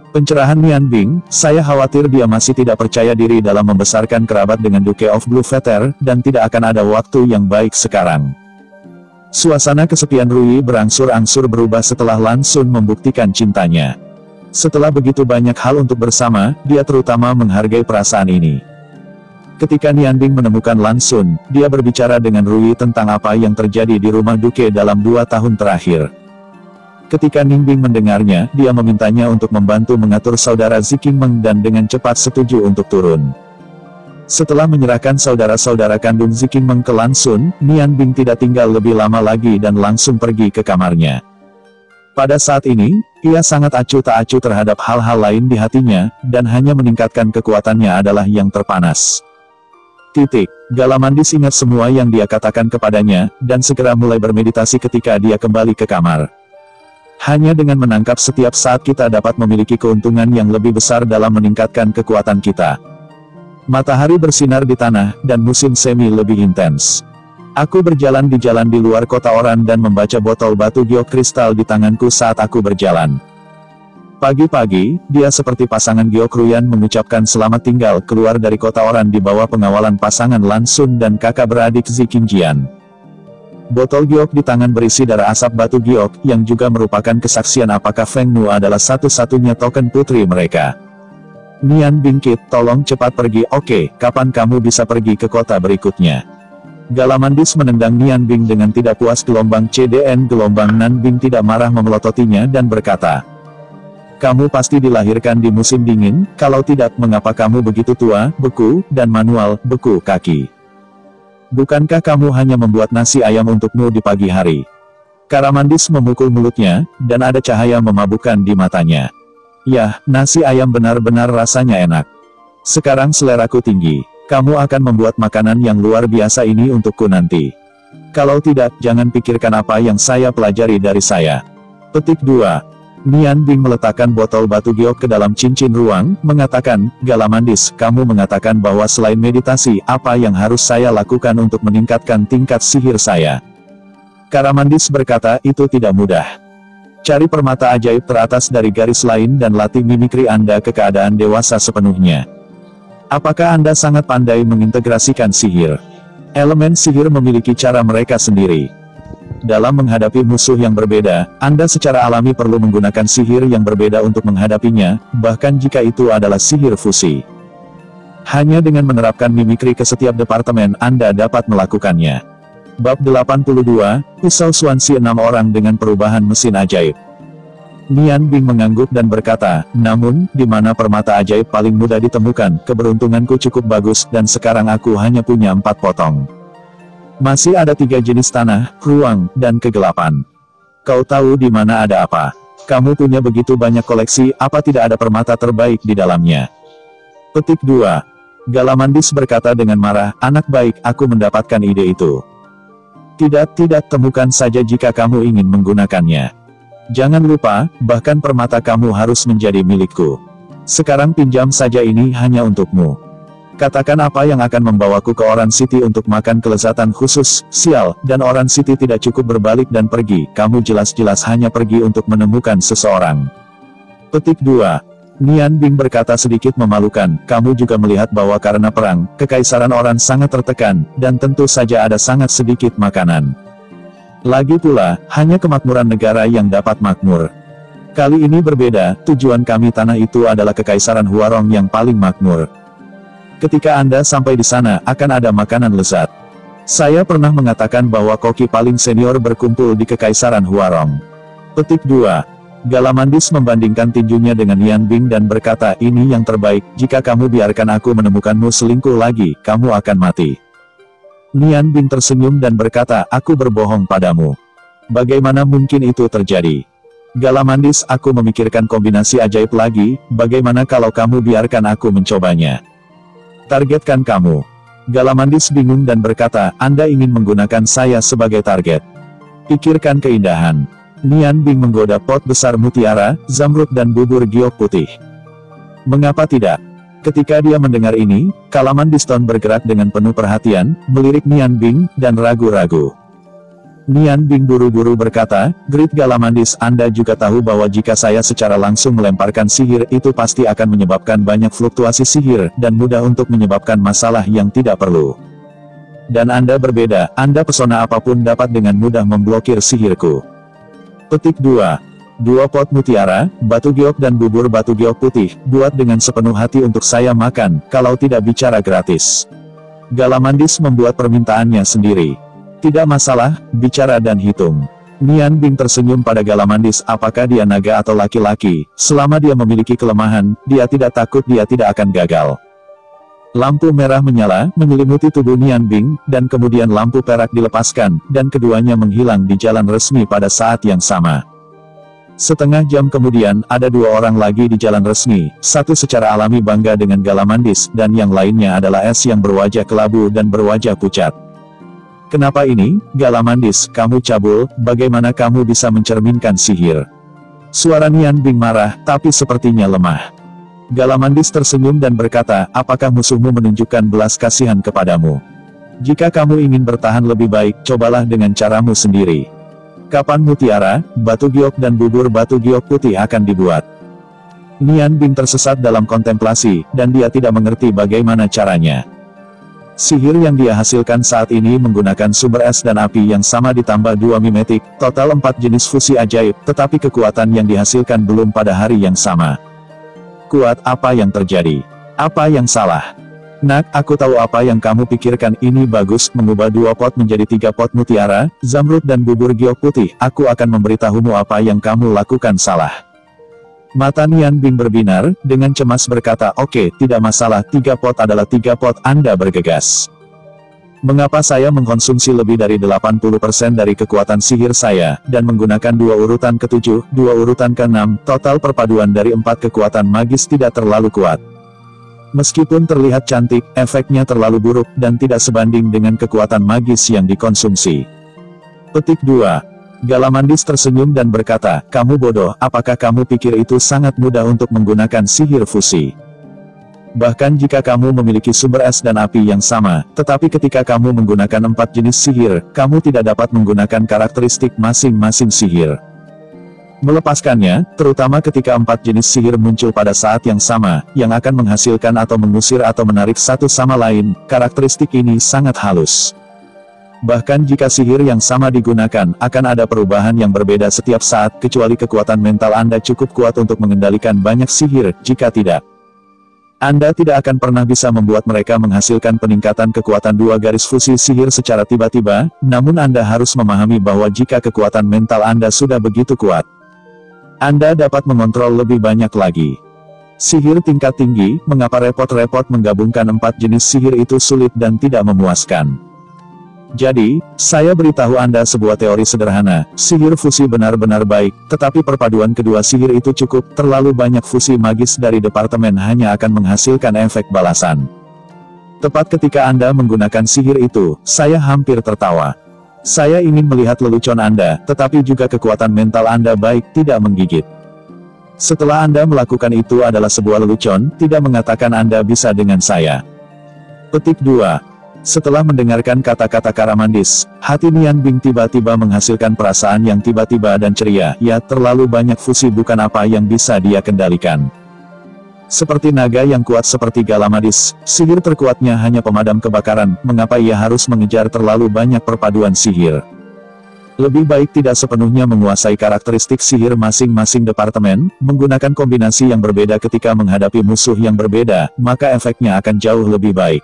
Pencerahan Nian Bing, saya khawatir dia masih tidak percaya diri dalam membesarkan kerabat dengan Duke of Blue Feather, dan tidak akan ada waktu yang baik sekarang. Suasana kesepian Rui berangsur-angsur berubah setelah Langsun membuktikan cintanya. Setelah begitu banyak hal untuk bersama, dia terutama menghargai perasaan ini. Ketika Nian Bing menemukan Langsun, dia berbicara dengan Rui tentang apa yang terjadi di rumah Duke dalam 2 tahun terakhir. Ketika Ning Bing mendengarnya, dia memintanya untuk membantu mengatur saudara Ziqingmeng dan dengan cepat setuju untuk turun. Setelah menyerahkan saudara-saudara kandung Ziqingmeng ke Langsun, Nian Bing tidak tinggal lebih lama lagi dan langsung pergi ke kamarnya. Pada saat ini, ia sangat acuh tak acuh terhadap hal-hal lain di hatinya, dan hanya meningkatkan kekuatannya adalah yang terpanas. Galamandis ingat semua yang dia katakan kepadanya, dan segera mulai bermeditasi ketika dia kembali ke kamar. Hanya dengan menangkap setiap saat kita dapat memiliki keuntungan yang lebih besar dalam meningkatkan kekuatan kita. Matahari bersinar di tanah, dan musim semi lebih intens. Aku berjalan di jalan di luar kota Oran dan membaca botol batu giok kristal di tanganku saat aku berjalan. Pagi-pagi, dia seperti pasangan Giok Ruyan mengucapkan selamat tinggal keluar dari kota Oran di bawah pengawalan pasangan Langsun dan kakak beradik Ziqingjian. Botol giok di tangan berisi darah asap batu giok, yang juga merupakan kesaksian apakah Feng Nu adalah satu-satunya token putri mereka. Nian Bing Kit, tolong cepat pergi. Oke, kapan kamu bisa pergi ke kota berikutnya? Galamandis menendang Nian Bing dengan tidak puas. Gelombang CDN Gelombang Nan Bing tidak marah memelototinya dan berkata, Kamu pasti dilahirkan di musim dingin, kalau tidak mengapa kamu begitu tua, beku, dan manual, beku kaki. Bukankah kamu hanya membuat nasi ayam untukmu di pagi hari? Karamandis memukul mulutnya, dan ada cahaya memabukkan di matanya. Yah, nasi ayam benar-benar rasanya enak. Sekarang seleraku tinggi. Kamu akan membuat makanan yang luar biasa ini untukku nanti. Kalau tidak, jangan pikirkan apa yang saya pelajari dari saya. Petik 2. Nian Bing meletakkan botol batu giok ke dalam cincin ruang, mengatakan, Galamandis, kamu mengatakan bahwa selain meditasi, apa yang harus saya lakukan untuk meningkatkan tingkat sihir saya? Karamandis berkata, itu tidak mudah. Cari permata ajaib teratas dari garis lain dan latih mimikri Anda ke keadaan dewasa sepenuhnya. Apakah Anda sangat pandai mengintegrasikan sihir? Elemen sihir memiliki cara mereka sendiri. Dalam menghadapi musuh yang berbeda, Anda secara alami perlu menggunakan sihir yang berbeda untuk menghadapinya, bahkan jika itu adalah sihir fusi. Hanya dengan menerapkan mimikri ke setiap departemen Anda dapat melakukannya. Bab 82, Pisau Swansea 6 orang dengan perubahan mesin ajaib. Nian Bing mengangguk dan berkata, namun, di mana permata ajaib paling mudah ditemukan, keberuntunganku cukup bagus, dan sekarang aku hanya punya 4 potong. Masih ada 3 jenis tanah, ruang, dan kegelapan. Kau tahu di mana ada apa? Kamu punya begitu banyak koleksi, apa tidak ada permata terbaik di dalamnya? Petik 2. Galamandis berkata dengan marah, anak baik, aku mendapatkan ide itu. Tidak, temukan saja jika kamu ingin menggunakannya. Jangan lupa, bahkan permata kamu harus menjadi milikku. Sekarang pinjam saja ini hanya untukmu. Katakan apa yang akan membawaku ke Oran City untuk makan kelezatan khusus, sial, dan Oran City tidak cukup berbalik dan pergi, kamu jelas-jelas hanya pergi untuk menemukan seseorang. Petik 2. Nian Bing berkata sedikit memalukan, kamu juga melihat bahwa karena perang, kekaisaran Oran sangat tertekan, dan tentu saja ada sangat sedikit makanan. Lagi pula, hanya kemakmuran negara yang dapat makmur. Kali ini berbeda, tujuan kami tanah itu adalah kekaisaran Huarong yang paling makmur. Ketika Anda sampai di sana, akan ada makanan lezat. Saya pernah mengatakan bahwa koki paling senior berkumpul di Kekaisaran Huarong. Petik 2. Galamandis membandingkan tinjunya dengan Nian Bing dan berkata, ini yang terbaik, jika kamu biarkan aku menemukanmu selingkuh lagi, kamu akan mati. Nian Bing tersenyum dan berkata, aku berbohong padamu. Bagaimana mungkin itu terjadi? Galamandis, aku memikirkan kombinasi ajaib lagi, bagaimana kalau kamu biarkan aku mencobanya? Targetkan kamu. Galamandis bingung dan berkata, Anda ingin menggunakan saya sebagai target. Pikirkan keindahan. Nian Bing menggoda pot besar mutiara, zamrud dan bubur giok putih. Mengapa tidak? Ketika dia mendengar ini, Galamandis bergerak dengan penuh perhatian, melirik Nian Bing, dan ragu-ragu. Nian Bing buru-buru berkata, Great Galamandis, Anda juga tahu bahwa jika saya secara langsung melemparkan sihir itu pasti akan menyebabkan banyak fluktuasi sihir, dan mudah untuk menyebabkan masalah yang tidak perlu. Dan Anda berbeda, Anda pesona apapun dapat dengan mudah memblokir sihirku. Petik 2. 2 pot mutiara, batu giok dan bubur batu giok putih, buat dengan sepenuh hati untuk saya makan, kalau tidak bicara gratis. Galamandis membuat permintaannya sendiri. Tidak masalah, bicara dan hitung. Nian Bing tersenyum pada Galamandis, apakah dia naga atau laki-laki, selama dia memiliki kelemahan, dia tidak takut dia tidak akan gagal. Lampu merah menyala, menyelimuti tubuh Nian Bing, dan kemudian lampu perak dilepaskan, dan keduanya menghilang di jalan resmi pada saat yang sama. Setengah jam kemudian, ada 2 orang lagi di jalan resmi, satu secara alami bangga dengan Galamandis, dan yang lainnya adalah Es yang berwajah kelabu dan berwajah pucat. Kenapa ini, Galamandis, kamu cabul, bagaimana kamu bisa mencerminkan sihir? Suara Nian Bing marah, tapi sepertinya lemah. Galamandis tersenyum dan berkata, apakah musuhmu menunjukkan belas kasihan kepadamu? Jika kamu ingin bertahan lebih baik, cobalah dengan caramu sendiri. Kapan mutiara, batu giok dan bubur batu giok putih akan dibuat? Nian Bing tersesat dalam kontemplasi, dan dia tidak mengerti bagaimana caranya. Sihir yang dia hasilkan saat ini menggunakan sumber es dan api yang sama ditambah 2 mimetik, total 4 jenis fusi ajaib, tetapi kekuatan yang dihasilkan belum pada hari yang sama. Kuat, apa yang terjadi? Apa yang salah? Nak, aku tahu apa yang kamu pikirkan, ini bagus, mengubah 2 pot menjadi 3 pot mutiara, zamrud dan bubur giok putih, aku akan memberitahumu apa yang kamu lakukan salah. Mata Nian Bing berbinar, dengan cemas berkata, "Oke, tidak masalah, 3 pot adalah 3 pot," Anda bergegas. "Mengapa saya mengkonsumsi lebih dari 80% dari kekuatan sihir saya, dan menggunakan 2 urutan ke-7, 2 urutan ke-6, total perpaduan dari 4 kekuatan magis tidak terlalu kuat. Meskipun terlihat cantik, efeknya terlalu buruk, dan tidak sebanding dengan kekuatan magis yang dikonsumsi." Petik 2. Galamandis tersenyum dan berkata, "Kamu bodoh, apakah kamu pikir itu sangat mudah untuk menggunakan sihir fusi? Bahkan jika kamu memiliki sumber es dan api yang sama, tetapi ketika kamu menggunakan 4 jenis sihir, kamu tidak dapat menggunakan karakteristik masing-masing sihir. Melepaskannya, terutama ketika 4 jenis sihir muncul pada saat yang sama, yang akan menghasilkan atau mengusir atau menarik satu sama lain, karakteristik ini sangat halus. Bahkan jika sihir yang sama digunakan, akan ada perubahan yang berbeda setiap saat, kecuali kekuatan mental Anda cukup kuat untuk mengendalikan banyak sihir. Jika tidak, Anda tidak akan pernah bisa membuat mereka menghasilkan peningkatan kekuatan 2 garis fusi sihir secara tiba-tiba. Namun Anda harus memahami bahwa jika kekuatan mental Anda sudah begitu kuat, Anda dapat mengontrol lebih banyak lagi. Sihir tingkat tinggi, mengapa repot-repot menggabungkan 4 jenis sihir itu sulit dan tidak memuaskan. Jadi, saya beritahu Anda sebuah teori sederhana, sihir fusi benar-benar baik, tetapi perpaduan kedua sihir itu cukup, terlalu banyak fusi magis dari departemen hanya akan menghasilkan efek balasan. Tepat ketika Anda menggunakan sihir itu, saya hampir tertawa. Saya ingin melihat lelucon Anda, tetapi juga kekuatan mental Anda baik, tidak menggigit. Setelah Anda melakukan itu adalah sebuah lelucon, tidak mengatakan Anda bisa dengan saya. Petik 2. Setelah mendengarkan kata-kata Galamandis, hati Nian Bing tiba-tiba menghasilkan perasaan yang tiba-tiba dan ceria. Ya, terlalu banyak fusi bukan apa yang bisa dia kendalikan. Seperti naga yang kuat seperti Galamandis, sihir terkuatnya hanya pemadam kebakaran. Mengapa ia harus mengejar terlalu banyak perpaduan sihir? Lebih baik tidak sepenuhnya menguasai karakteristik sihir masing-masing departemen, menggunakan kombinasi yang berbeda ketika menghadapi musuh yang berbeda, maka efeknya akan jauh lebih baik.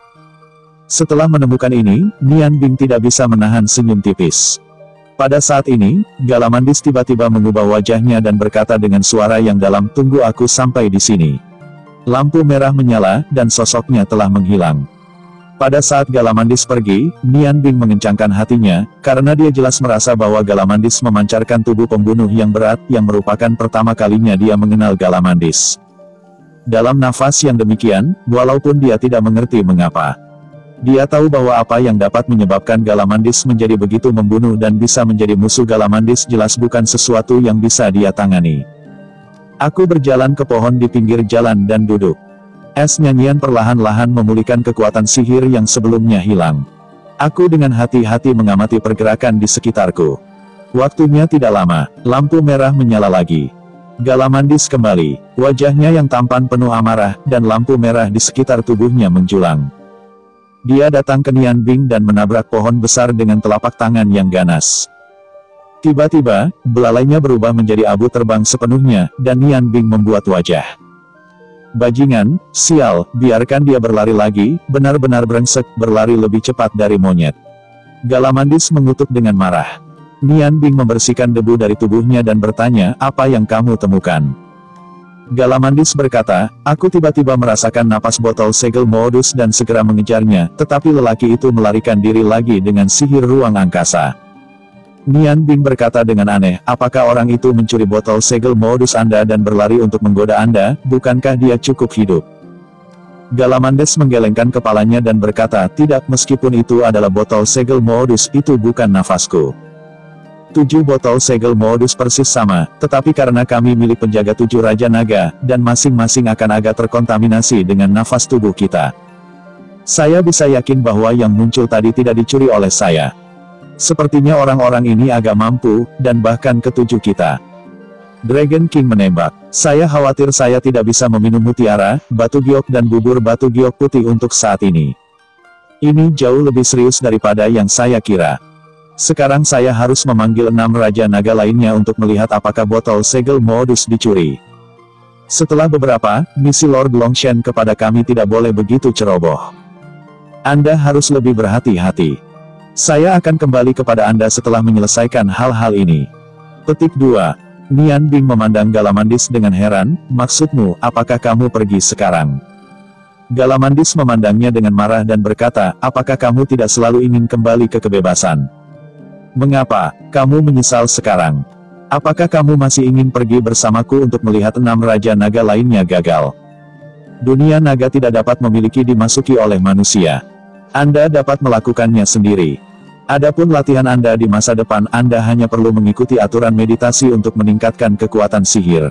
Setelah menemukan ini, Nian Bing tidak bisa menahan senyum tipis. Pada saat ini, Galamandis tiba-tiba mengubah wajahnya dan berkata dengan suara yang dalam, "Tunggu aku sampai di sini." Lampu merah menyala, dan sosoknya telah menghilang. Pada saat Galamandis pergi, Nian Bing mengencangkan hatinya, karena dia jelas merasa bahwa Galamandis memancarkan tubuh pembunuh yang berat, yang merupakan pertama kalinya dia mengenal Galamandis. Dalam nafas yang demikian, walaupun dia tidak mengerti mengapa, dia tahu bahwa apa yang dapat menyebabkan Galamandis menjadi begitu membunuh dan bisa menjadi musuh Galamandis jelas bukan sesuatu yang bisa dia tangani. Aku berjalan ke pohon di pinggir jalan dan duduk. Es nyanyian perlahan-lahan memulihkan kekuatan sihir yang sebelumnya hilang. Aku dengan hati-hati mengamati pergerakan di sekitarku. Waktunya tidak lama, lampu merah menyala lagi. Galamandis kembali, wajahnya yang tampan penuh amarah, dan lampu merah di sekitar tubuhnya menjulang. Dia datang ke Nian Bing dan menabrak pohon besar dengan telapak tangan yang ganas. Tiba-tiba, belalainya berubah menjadi abu terbang sepenuhnya, dan Nian Bing membuat wajah. "Bajingan, sial, biarkan dia berlari lagi, benar-benar brengsek, berlari lebih cepat dari monyet." Galamandis mengutuk dengan marah. Nian Bing membersihkan debu dari tubuhnya dan bertanya, "Apa yang kamu temukan?" Galamandis berkata, "Aku tiba-tiba merasakan napas botol segel modus dan segera mengejarnya, tetapi lelaki itu melarikan diri lagi dengan sihir ruang angkasa." Nian Bing berkata dengan aneh, "Apakah orang itu mencuri botol segel modus Anda dan berlari untuk menggoda Anda? Bukankah dia cukup hidup?" Galamandis menggelengkan kepalanya dan berkata, "Tidak, meskipun itu adalah botol segel modus, itu bukan nafasku. 7 botol segel modus persis sama, tetapi karena kami milik penjaga 7 Raja Naga, dan masing-masing akan agak terkontaminasi dengan nafas tubuh kita. Saya bisa yakin bahwa yang muncul tadi tidak dicuri oleh saya. Sepertinya orang-orang ini agak mampu, dan bahkan ke-7 kita." Dragon King menembak, "Saya khawatir saya tidak bisa meminum mutiara, batu giok dan bubur batu giok putih untuk saat ini. Ini jauh lebih serius daripada yang saya kira. Sekarang saya harus memanggil 6 Raja Naga lainnya untuk melihat apakah botol segel modus dicuri. Setelah beberapa, misi Lord Longshan kepada kami tidak boleh begitu ceroboh. Anda harus lebih berhati-hati. Saya akan kembali kepada Anda setelah menyelesaikan hal-hal ini." Petik 2. Nian Bing memandang Galamandis dengan heran, maksudmu, apakah kamu pergi sekarang? Galamandis memandangnya dengan marah dan berkata, apakah kamu tidak selalu ingin kembali ke kebebasan? Mengapa kamu menyesal sekarang? Apakah kamu masih ingin pergi bersamaku untuk melihat 6 raja naga lainnya gagal? Dunia naga tidak dapat dimasuki oleh manusia. Anda dapat melakukannya sendiri. Adapun latihan Anda di masa depan, Anda hanya perlu mengikuti aturan meditasi untuk meningkatkan kekuatan sihir.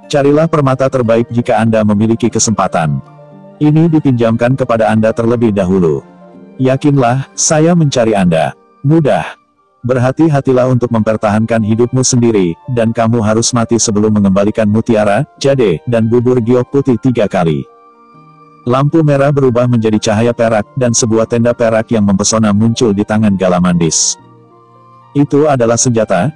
Carilah permata terbaik jika Anda memiliki kesempatan. Ini dipinjamkan kepada Anda terlebih dahulu. Yakinlah, saya mencari Anda. Mudah. Berhati-hatilah untuk mempertahankan hidupmu sendiri, dan kamu harus mati sebelum mengembalikan mutiara, jade, dan bubur giok putih 3 kali. Lampu merah berubah menjadi cahaya perak, dan sebuah tenda perak yang mempesona muncul di tangan Galamandis. Itu adalah senjata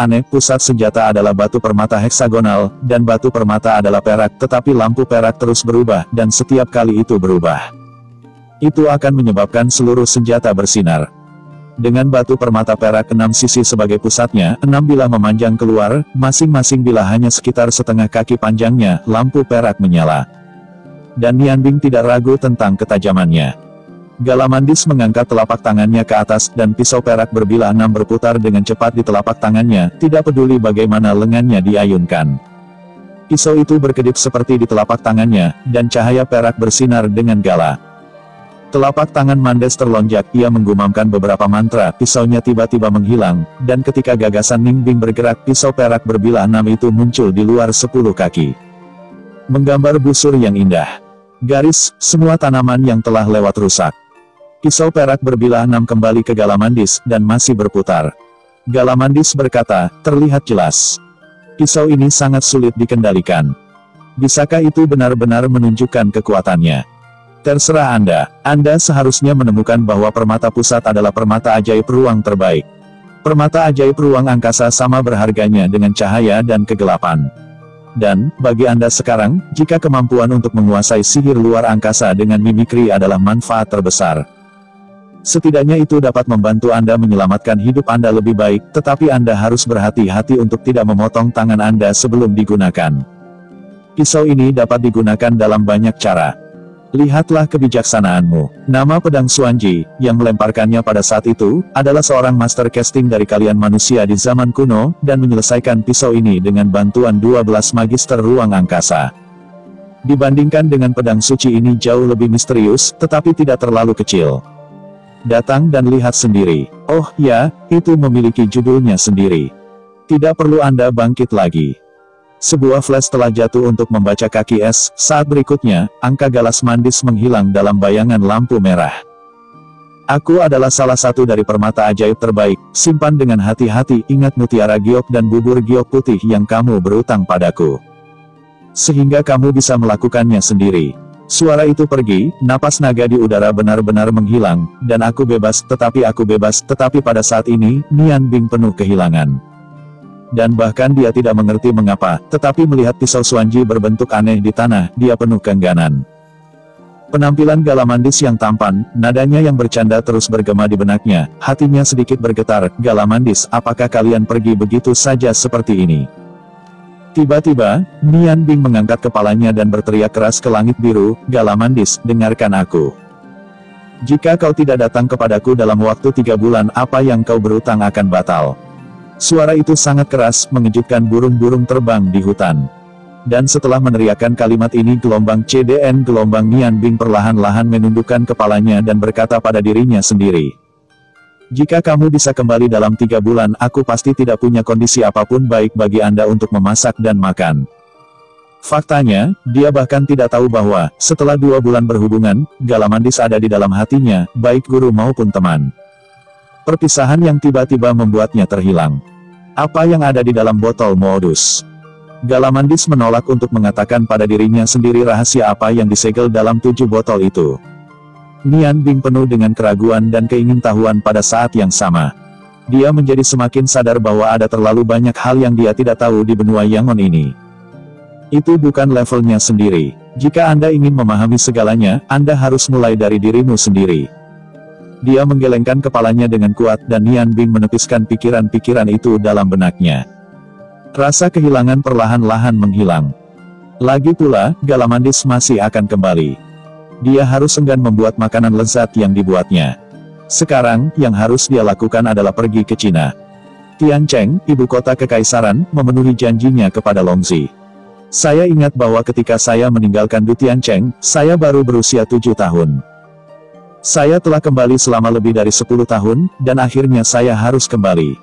aneh. Pusat senjata adalah batu permata heksagonal, dan batu permata adalah perak, tetapi lampu perak terus berubah, dan setiap kali itu berubah, itu akan menyebabkan seluruh senjata bersinar. Dengan batu permata perak 6 sisi sebagai pusatnya, 6 bilah memanjang keluar, masing-masing bilah hanya sekitar setengah kaki panjangnya, lampu perak menyala. Dan Nian Bing tidak ragu tentang ketajamannya. Galamandis mengangkat telapak tangannya ke atas, dan pisau perak berbilah 6 berputar dengan cepat di telapak tangannya, tidak peduli bagaimana lengannya diayunkan. Pisau itu berkedip seperti di telapak tangannya, dan cahaya perak bersinar dengan gala. Telapak tangan Mandes terlonjak, ia menggumamkan beberapa mantra, pisaunya tiba-tiba menghilang, dan ketika gagasan Ning Bing bergerak, pisau perak berbilah 6 itu muncul di luar 10 kaki. Menggambar busur yang indah. Garis, semua tanaman yang telah lewat rusak. Pisau perak berbilah 6 kembali ke Galamandis, dan masih berputar. Galamandis berkata, terlihat jelas. Pisau ini sangat sulit dikendalikan. Bisakah itu benar-benar menunjukkan kekuatannya? Terserah Anda seharusnya menemukan bahwa permata pusat adalah permata ajaib ruang terbaik. Permata ajaib ruang angkasa sama berharganya dengan cahaya dan kegelapan. Dan, bagi Anda sekarang, jika kemampuan untuk menguasai sihir luar angkasa dengan mimikri adalah manfaat terbesar. Setidaknya itu dapat membantu Anda menyelamatkan hidup Anda lebih baik, tetapi Anda harus berhati-hati untuk tidak memotong tangan Anda sebelum digunakan. Pisau ini dapat digunakan dalam banyak cara. Lihatlah kebijaksanaanmu. Nama pedang Xuanji, yang melemparkannya pada saat itu, adalah seorang master casting dari kalian manusia di zaman kuno, dan menyelesaikan pisau ini dengan bantuan 12 magister ruang angkasa. Dibandingkan dengan pedang suci ini jauh lebih misterius, tetapi tidak terlalu kecil. Datang dan lihat sendiri. Oh ya, itu memiliki judulnya sendiri. Tidak perlu Anda bangkit lagi. Sebuah flash telah jatuh untuk membaca kaki es. Saat berikutnya, angka Galamandis menghilang dalam bayangan lampu merah. Aku adalah salah satu dari permata ajaib terbaik. Simpan dengan hati-hati, ingat mutiara giok dan bubur giok putih yang kamu berutang padaku. Sehingga kamu bisa melakukannya sendiri. Suara itu pergi, napas naga di udara benar-benar menghilang, dan aku bebas, tetapi pada saat ini, Nian Bing penuh kehilangan. Dan bahkan dia tidak mengerti mengapa, tetapi melihat pisau Xuanji berbentuk aneh di tanah, dia penuh keengganan. Penampilan Galamandis yang tampan, nadanya yang bercanda terus bergema di benaknya, hatinya sedikit bergetar. Galamandis, apakah kalian pergi begitu saja seperti ini? Tiba-tiba, Nian Bing mengangkat kepalanya dan berteriak keras ke langit biru, Galamandis, dengarkan aku. Jika kau tidak datang kepadaku dalam waktu 3 bulan, apa yang kau berutang akan batal. Suara itu sangat keras, mengejutkan burung-burung terbang di hutan. Dan setelah meneriakkan kalimat ini, gelombang Nian Bing perlahan-lahan menundukkan kepalanya dan berkata pada dirinya sendiri. Jika kamu bisa kembali dalam 3 bulan, aku pasti tidak punya kondisi apapun baik bagi Anda untuk memasak dan makan. Faktanya, dia bahkan tidak tahu bahwa, setelah 2 bulan berhubungan, Galamandis ada di dalam hatinya, baik guru maupun teman. Perpisahan yang tiba-tiba membuatnya terhilang. Apa yang ada di dalam botol modus? Galamandis menolak untuk mengatakan pada dirinya sendiri rahasia apa yang disegel dalam 7 botol itu. Nian Bing penuh dengan keraguan dan keingintahuan pada saat yang sama. Dia menjadi semakin sadar bahwa ada terlalu banyak hal yang dia tidak tahu di benua Yangon ini. Itu bukan levelnya sendiri. Jika Anda ingin memahami segalanya, Anda harus mulai dari dirimu sendiri. Dia menggelengkan kepalanya dengan kuat dan Nian Bing menepiskan pikiran-pikiran itu dalam benaknya. Rasa kehilangan perlahan-lahan menghilang. Lagi pula, Galamandis masih akan kembali. Dia harus enggan membuat makanan lezat yang dibuatnya. Sekarang, yang harus dia lakukan adalah pergi ke Cina. Tiancheng, ibu kota kekaisaran, memenuhi janjinya kepada Longzi. Saya ingat bahwa ketika saya meninggalkan Du Tiancheng, saya baru berusia 7 tahun. Saya telah kembali selama lebih dari 10 tahun, dan akhirnya saya harus kembali.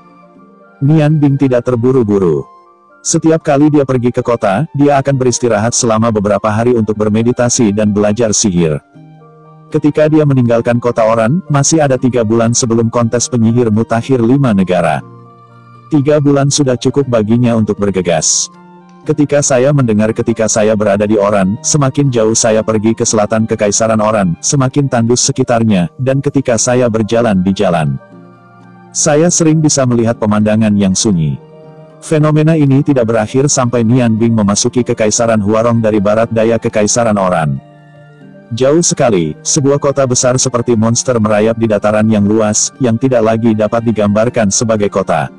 Nian Bing tidak terburu-buru. Setiap kali dia pergi ke kota, dia akan beristirahat selama beberapa hari untuk bermeditasi dan belajar sihir. Ketika dia meninggalkan kota Oran, masih ada 3 bulan sebelum kontes penyihir mutakhir 5 negara. 3 bulan sudah cukup baginya untuk bergegas. Ketika saya berada di Oran, semakin jauh saya pergi ke selatan Kekaisaran Oran, semakin tandus sekitarnya, dan ketika saya berjalan di jalan, saya sering bisa melihat pemandangan yang sunyi. Fenomena ini tidak berakhir sampai Nian Bing memasuki Kekaisaran Huarong dari barat daya Kekaisaran Oran. Jauh sekali, sebuah kota besar seperti monster merayap di dataran yang luas, yang tidak lagi dapat digambarkan sebagai kota.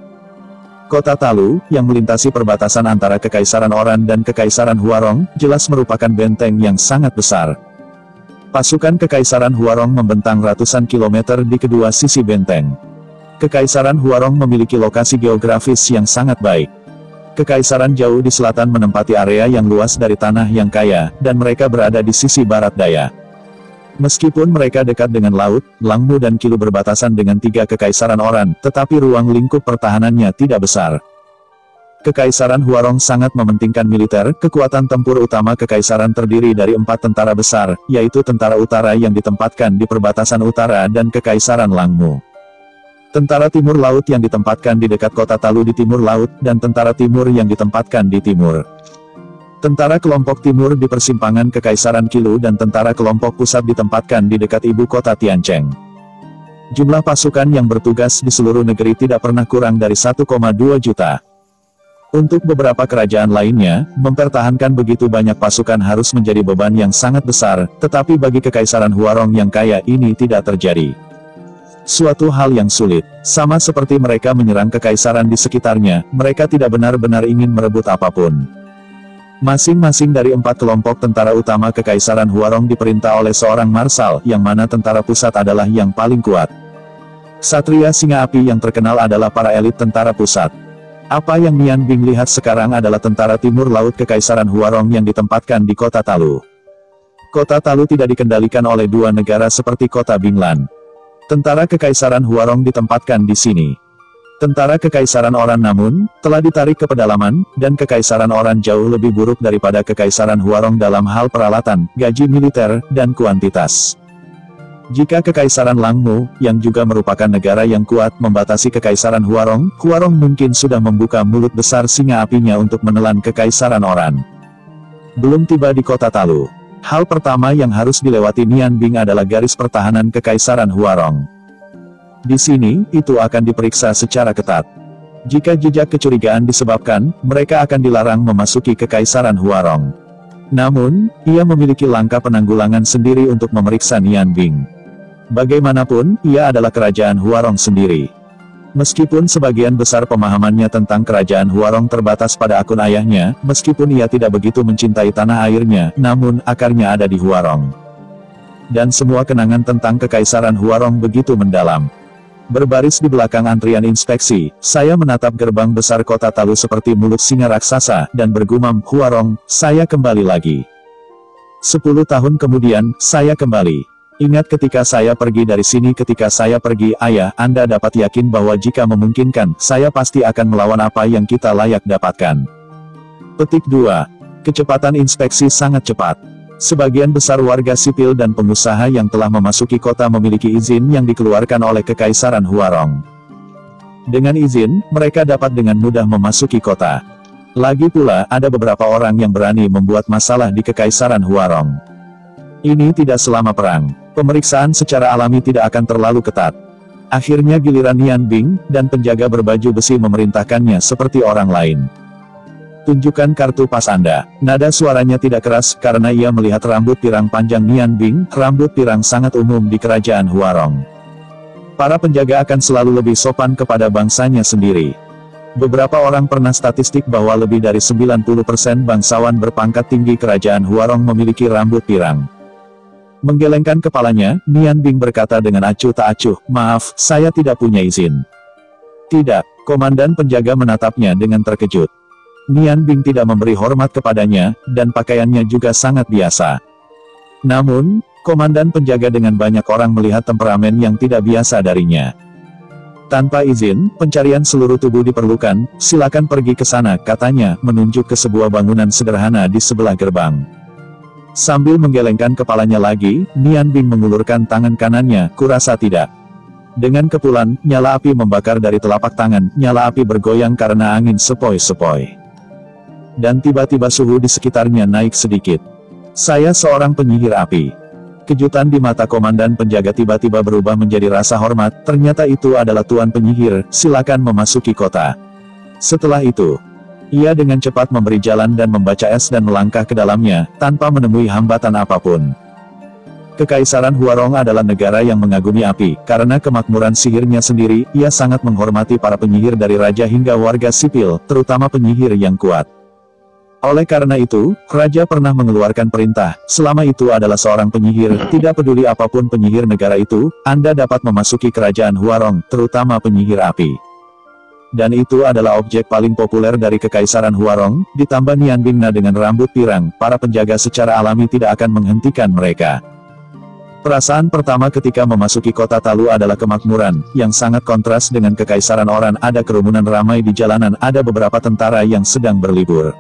Kota Talu, yang melintasi perbatasan antara Kekaisaran Oran dan Kekaisaran Huarong, jelas merupakan benteng yang sangat besar. Pasukan Kekaisaran Huarong membentang ratusan kilometer di kedua sisi benteng. Kekaisaran Huarong memiliki lokasi geografis yang sangat baik. Kekaisaran jauh di selatan menempati area yang luas dari tanah yang kaya, dan mereka berada di sisi barat daya. Meskipun mereka dekat dengan laut, Langmu dan Qilu berbatasan dengan 3 Kekaisaran Oran, tetapi ruang lingkup pertahanannya tidak besar. Kekaisaran Huarong sangat mementingkan militer. Kekuatan tempur utama Kekaisaran terdiri dari 4 tentara besar, yaitu tentara utara yang ditempatkan di perbatasan utara dan Kekaisaran Langmu. Tentara timur laut yang ditempatkan di dekat kota Talu di timur laut, dan tentara timur yang ditempatkan di timur. Tentara kelompok timur di persimpangan Kekaisaran Qilu dan tentara kelompok pusat ditempatkan di dekat ibu kota Tiancheng. Jumlah pasukan yang bertugas di seluruh negeri tidak pernah kurang dari 1,2 juta. Untuk beberapa kerajaan lainnya, mempertahankan begitu banyak pasukan harus menjadi beban yang sangat besar, tetapi bagi Kekaisaran Huarong yang kaya ini tidak terjadi. Suatu hal yang sulit, sama seperti mereka menyerang kekaisaran di sekitarnya, mereka tidak benar-benar ingin merebut apapun. Masing-masing dari 4 kelompok tentara utama Kekaisaran Huarong diperintah oleh seorang marsal, yang mana tentara pusat adalah yang paling kuat. Satria Singa Api yang terkenal adalah para elit tentara pusat. Apa yang Nian Bing lihat sekarang adalah tentara timur laut Kekaisaran Huarong yang ditempatkan di kota Talu. Kota Talu tidak dikendalikan oleh 2 negara seperti kota Binglan. Tentara Kekaisaran Huarong ditempatkan di sini. Tentara Kekaisaran Oran namun, telah ditarik ke pedalaman, dan Kekaisaran Oran jauh lebih buruk daripada Kekaisaran Huarong dalam hal peralatan, gaji militer, dan kuantitas. Jika Kekaisaran Langmu, yang juga merupakan negara yang kuat, membatasi Kekaisaran Huarong, Huarong mungkin sudah membuka mulut besar singa apinya untuk menelan Kekaisaran Oran. Belum tiba di kota Talu. Hal pertama yang harus dilewati Nian Bing adalah garis pertahanan Kekaisaran Huarong. Di sini, itu akan diperiksa secara ketat. Jika jejak kecurigaan disebabkan, mereka akan dilarang memasuki Kekaisaran Huarong. Namun, ia memiliki langkah penanggulangan sendiri untuk memeriksa Nian Bing. Bagaimanapun, ia adalah kerajaan Huarong sendiri. Meskipun sebagian besar pemahamannya tentang kerajaan Huarong terbatas pada akun ayahnya, meskipun ia tidak begitu mencintai tanah airnya, namun akarnya ada di Huarong. Dan semua kenangan tentang Kekaisaran Huarong begitu mendalam. Berbaris di belakang antrian inspeksi, saya menatap gerbang besar kota Talu seperti mulut singa raksasa, dan bergumam, Huarong, saya kembali lagi. 10 tahun kemudian, saya kembali. Ingat ketika saya pergi dari sini, ketika saya pergi, ayah, Anda dapat yakin bahwa jika memungkinkan, saya pasti akan melawan apa yang kita layak dapatkan. Petik 2. Kecepatan inspeksi sangat cepat. Sebagian besar warga sipil dan pengusaha yang telah memasuki kota memiliki izin yang dikeluarkan oleh Kekaisaran Huarong. Dengan izin, mereka dapat dengan mudah memasuki kota. Lagi pula, ada beberapa orang yang berani membuat masalah di Kekaisaran Huarong. Ini tidak selama perang. Pemeriksaan secara alami tidak akan terlalu ketat. Akhirnya giliran Nian Bing, dan penjaga berbaju besi memerintahkannya seperti orang lain. Tunjukkan kartu pas Anda. Nada suaranya tidak keras, karena ia melihat rambut pirang panjang Nian Bing, rambut pirang sangat umum di kerajaan Huarong. Para penjaga akan selalu lebih sopan kepada bangsanya sendiri. Beberapa orang pernah statistik bahwa lebih dari 90% bangsawan berpangkat tinggi kerajaan Huarong memiliki rambut pirang. Menggelengkan kepalanya, Nian Bing berkata dengan acuh tak acuh, "Maaf, saya tidak punya izin." "Tidak," komandan penjaga menatapnya dengan terkejut. Nian Bing tidak memberi hormat kepadanya, dan pakaiannya juga sangat biasa. Namun, komandan penjaga dengan banyak orang melihat temperamen yang tidak biasa darinya. "Tanpa izin, pencarian seluruh tubuh diperlukan, silakan pergi ke sana," katanya, menunjuk ke sebuah bangunan sederhana di sebelah gerbang. Sambil menggelengkan kepalanya lagi, Nian Bing mengulurkan tangan kanannya, "Kurasa tidak." Dengan kepulan, nyala api membakar dari telapak tangan, nyala api bergoyang karena angin sepoi-sepoi. Dan tiba-tiba suhu di sekitarnya naik sedikit. "Saya seorang penyihir api." Kejutan di mata komandan penjaga tiba-tiba berubah menjadi rasa hormat, ternyata itu adalah tuan penyihir, silakan memasuki kota. Setelah itu, ia dengan cepat memberi jalan dan membaca es dan melangkah ke dalamnya, tanpa menemui hambatan apapun. Kekaisaran Huarong adalah negara yang mengagumi api, karena kemakmuran sihirnya sendiri, ia sangat menghormati para penyihir dari raja hingga warga sipil, terutama penyihir yang kuat. Oleh karena itu, raja pernah mengeluarkan perintah, selama itu adalah seorang penyihir, tidak peduli apapun penyihir negara itu, Anda dapat memasuki kerajaan Huarong, terutama penyihir api. Dan itu adalah objek paling populer dari kekaisaran Huarong, ditambah Nian Bingna dengan rambut pirang, para penjaga secara alami tidak akan menghentikan mereka. Perasaan pertama ketika memasuki kota Talu adalah kemakmuran, yang sangat kontras dengan kekaisaran Oran. Ada kerumunan ramai di jalanan, ada beberapa tentara yang sedang berlibur.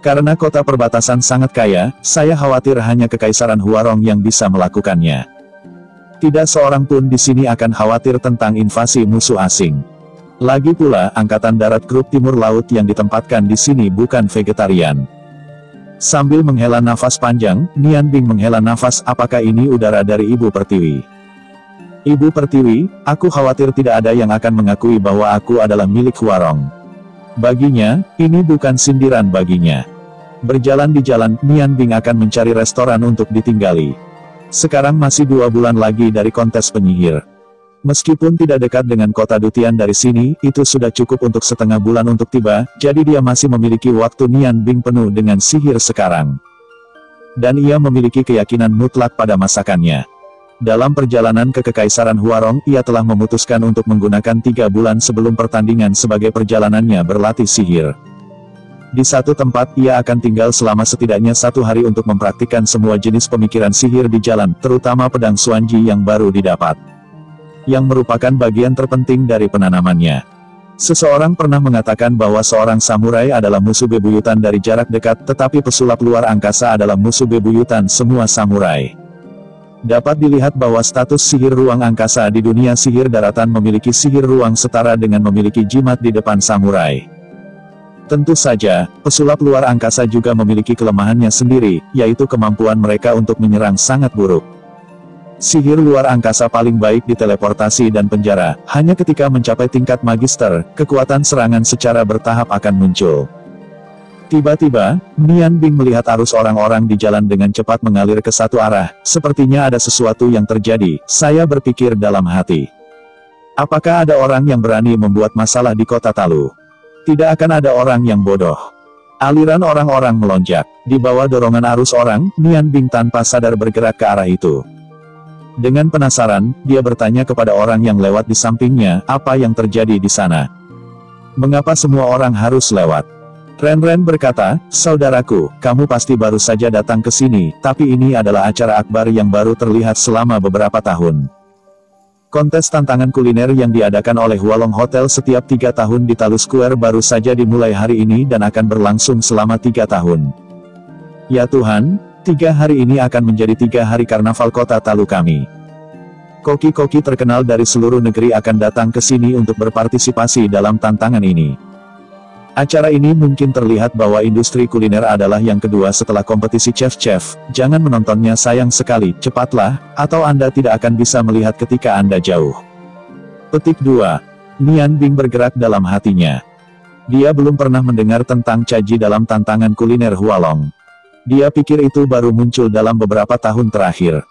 Karena kota perbatasan sangat kaya, saya khawatir hanya kekaisaran Huarong yang bisa melakukannya. Tidak seorang pun di sini akan khawatir tentang invasi musuh asing. Lagi pula, Angkatan Darat Grup Timur Laut yang ditempatkan di sini bukan vegetarian. Sambil menghela nafas panjang, Nian Bing menghela nafas. Apakah ini udara dari Ibu Pertiwi? Ibu Pertiwi, aku khawatir tidak ada yang akan mengakui bahwa aku adalah milik Huarong. Baginya, ini bukan sindiran baginya. Berjalan di jalan, Nian Bing akan mencari restoran untuk ditinggali. Sekarang masih 2 bulan lagi dari kontes penyihir. Meskipun tidak dekat dengan kota Dutian dari sini, itu sudah cukup untuk setengah bulan untuk tiba, jadi dia masih memiliki waktu. Nian Bing penuh dengan sihir sekarang. Dan ia memiliki keyakinan mutlak pada masakannya. Dalam perjalanan ke Kekaisaran Huarong, ia telah memutuskan untuk menggunakan 3 bulan sebelum pertandingan sebagai perjalanannya berlatih sihir. Di satu tempat, ia akan tinggal selama setidaknya 1 hari untuk mempraktikkan semua jenis pemikiran sihir di jalan, terutama pedang Xuanji yang baru didapat. Yang merupakan bagian terpenting dari penanamannya. Seseorang pernah mengatakan bahwa seorang samurai adalah musuh bebuyutan dari jarak dekat, tetapi pesulap luar angkasa adalah musuh bebuyutan semua samurai. Dapat dilihat bahwa status sihir ruang angkasa di dunia sihir daratan memiliki sihir ruang setara dengan memiliki jimat di depan samurai. Tentu saja, pesulap luar angkasa juga memiliki kelemahannya sendiri, yaitu kemampuan mereka untuk menyerang sangat buruk. Sihir luar angkasa paling baik di teleportasi dan penjara, hanya ketika mencapai tingkat magister, kekuatan serangan secara bertahap akan muncul. Tiba-tiba, Nian Bing melihat arus orang-orang di jalan dengan cepat mengalir ke satu arah, sepertinya ada sesuatu yang terjadi, saya berpikir dalam hati. Apakah ada orang yang berani membuat masalah di kota Talu? Tidak akan ada orang yang bodoh. Aliran orang-orang melonjak, di bawah dorongan arus orang, Nian Bing tanpa sadar bergerak ke arah itu. Dengan penasaran, dia bertanya kepada orang yang lewat di sampingnya, apa yang terjadi di sana? Mengapa semua orang harus lewat? Ren berkata, saudaraku, kamu pasti baru saja datang ke sini, tapi ini adalah acara akbar yang baru terlihat selama beberapa tahun. Kontes tantangan kuliner yang diadakan oleh Hualong Hotel setiap 3 tahun di Talu Square baru saja dimulai hari ini dan akan berlangsung selama 3 tahun. Ya Tuhan, 3 hari ini akan menjadi 3 hari karnaval kota Talu kami. Koki-koki terkenal dari seluruh negeri akan datang ke sini untuk berpartisipasi dalam tantangan ini. Acara ini mungkin terlihat bahwa industri kuliner adalah yang kedua setelah kompetisi chef-chef, jangan menontonnya sayang sekali, cepatlah, atau Anda tidak akan bisa melihat ketika Anda jauh. Petik 2. Nian Bing bergerak dalam hatinya. Dia belum pernah mendengar tentang caji dalam tantangan kuliner Hualong. Dia pikir itu baru muncul dalam beberapa tahun terakhir.